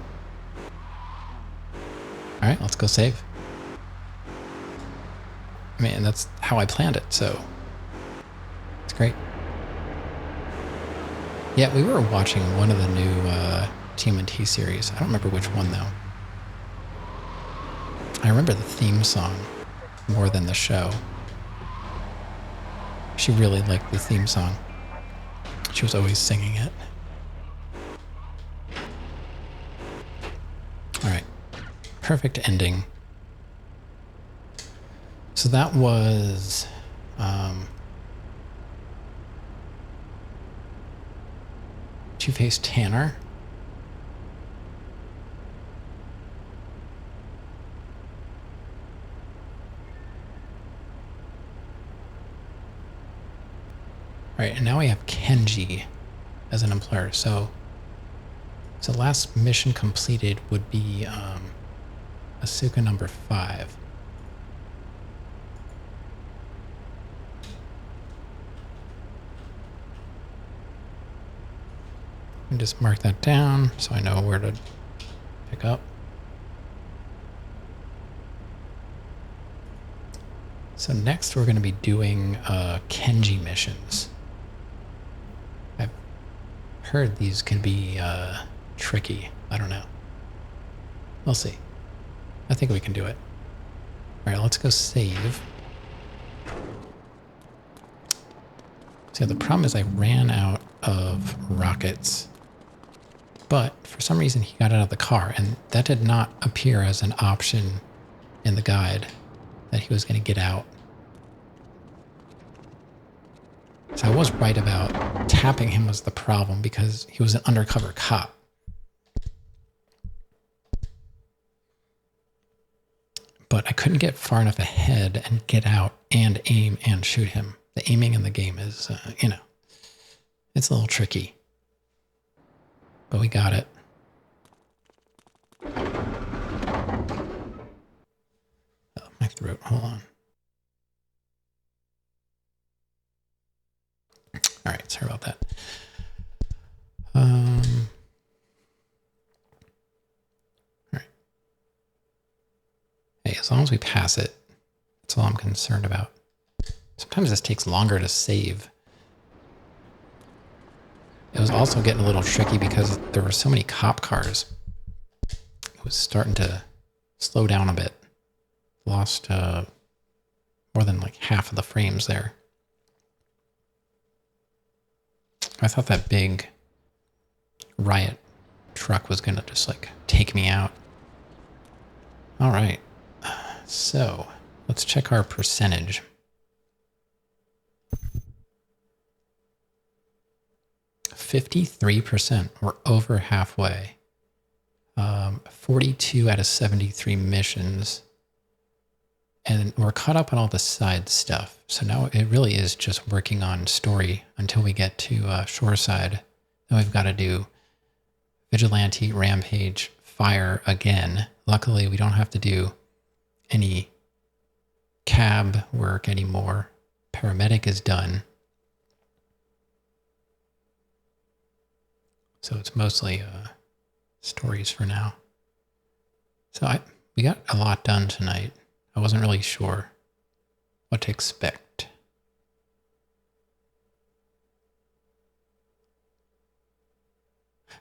Alright, let's go save. I mean, that's how I planned it, so it's great. Yeah, we were watching one of the new TMNT series. I don't remember which one, though. I remember the theme song more than the show. She really liked the theme song. She was always singing it. Alright. Perfect ending. So that was... Two-Face Tanner. Alright, and now we have Kenji as an employer. So last mission completed would be Asuka number 5. And just mark that down so I know where to pick up. So next we're going to be doing Kenji missions. I've heard these can be tricky. I don't know. We'll see. I think we can do it. All right, let's go save. So the problem is I ran out of rockets. But for some reason he got out of the car, and that did not appear as an option in the guide that he was going to get out. So I was right about tapping him was the problem because he was an undercover cop. But I couldn't get far enough ahead and get out and aim and shoot him. The aiming in the game is, it's a little tricky. But we got it. Oh, my throat. Hold on. All right, sorry about that. All right. Hey, as long as we pass it, that's all I'm concerned about. Sometimes this takes longer to save. It was also getting a little tricky because there were so many cop cars. It was starting to slow down a bit. Lost more than like half of the frames there. I thought that big riot truck was going to just like take me out. All right. So let's check our percentage. 53%. We're over halfway. 42 out of 73 missions. And we're caught up on all the side stuff. So now it really is just working on story until we get to Shoreside. Then we've got to do Vigilante, Rampage, Fire again. Luckily, we don't have to do any cab work anymore. Paramedic is done. So it's mostly stories for now. So we got a lot done tonight. I wasn't really sure what to expect.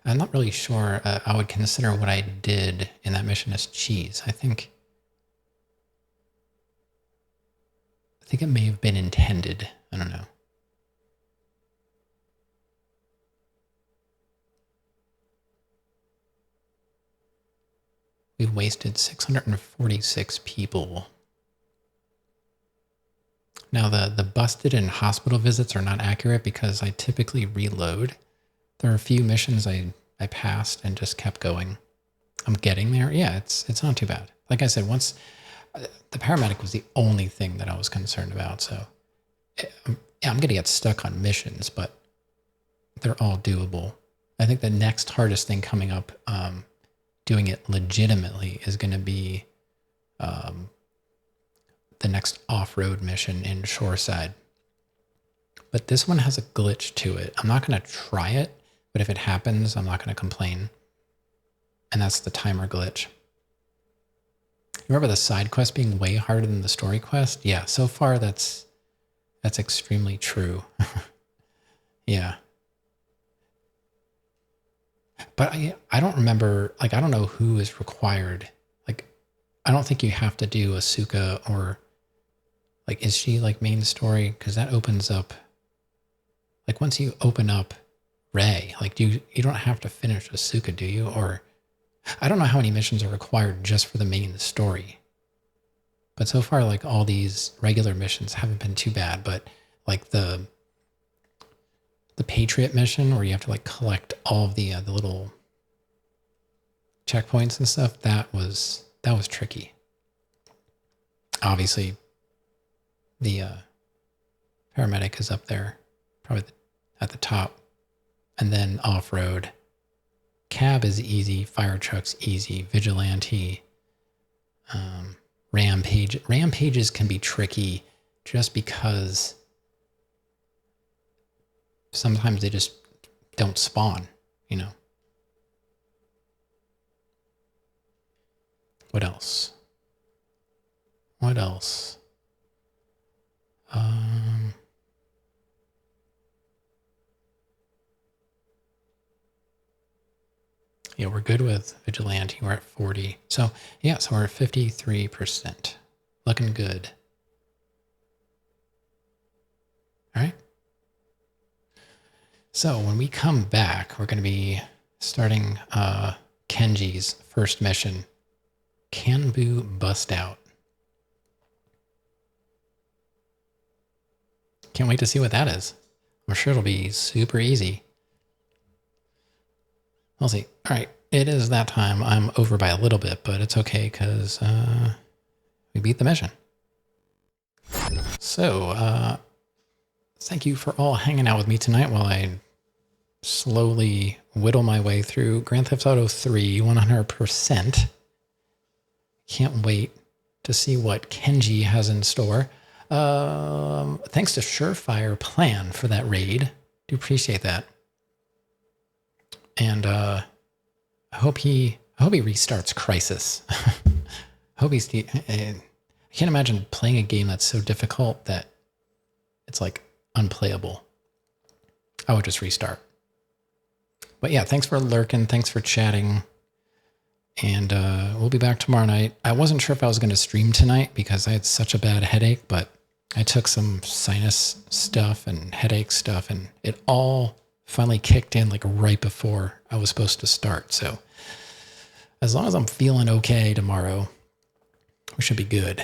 I'm not really sure I would consider what I did in that mission as cheese. I think it may have been intended. I don't know. We've wasted 646 people. Now, the busted and hospital visits are not accurate because I typically reload. There are a few missions I passed and just kept going. I'm getting there. Yeah, it's not too bad. Like I said, once the paramedic was the only thing that I was concerned about. So I'm going to get stuck on missions, but they're all doable. I think the next hardest thing coming up, doing it legitimately, is going to be the next off-road mission in Shoreside. But this one has a glitch to it. I'm not going to try it, but if it happens, I'm not going to complain. And that's the timer glitch. Remember the side quest being way harder than the story quest? Yeah, so far that's extremely true. Yeah. But I don't remember, like, I don't know who is required. Like, I don't think you have to do Asuka or, like, is she, like, main story? Because that opens up, like, once you open up Rey, like, you don't have to finish Asuka, do you? Or, I don't know how many missions are required just for the main story. But so far, like, all these regular missions haven't been too bad. But, like, the Patriot mission where you have to, like, collect all of the little checkpoints and stuff, that was tricky. Obviously, the paramedic is up there, probably at the top. And then off-road. Cab is easy. Fire truck's easy. Vigilante. Rampage. Rampages can be tricky just because sometimes they just don't spawn, you know. What else? What else? Yeah, we're good with Vigilante. We're at 40. So, yeah, so we're at 53%. Looking good. All right. So when we come back, we're going to be starting Kenji's first mission, Kanbu Bust Out. Can't wait to see what that is. I'm sure it'll be super easy. We'll see. All right, it is that time. I'm over by a little bit, but it's okay because we beat the mission. So, thank you for all hanging out with me tonight while I slowly whittle my way through Grand Theft Auto 3 100%. Can't wait to see what Kenji has in store. Thanks to Surefire Plan for that raid. Do appreciate that. And I hope he restarts Crisis. I can't imagine playing a game that's so difficult that it's like unplayable. I would just restart. But yeah, thanks for lurking. Thanks for chatting. And we'll be back tomorrow night. I wasn't sure if I was going to stream tonight because I had such a bad headache, but I took some sinus stuff and headache stuff, and it all finally kicked in like right before I was supposed to start. So as long as I'm feeling okay tomorrow, we should be good.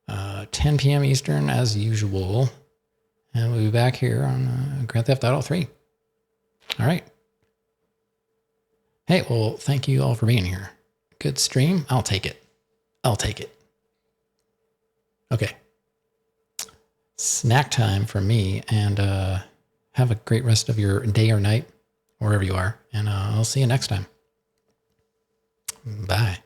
10 p.m. Eastern as usual. And we'll be back here on Grand Theft Auto 3. All right. Hey, well, thank you all for being here. Good stream. I'll take it. Okay. Snack time for me, and have a great rest of your day or night, wherever you are. And I'll see you next time. Bye.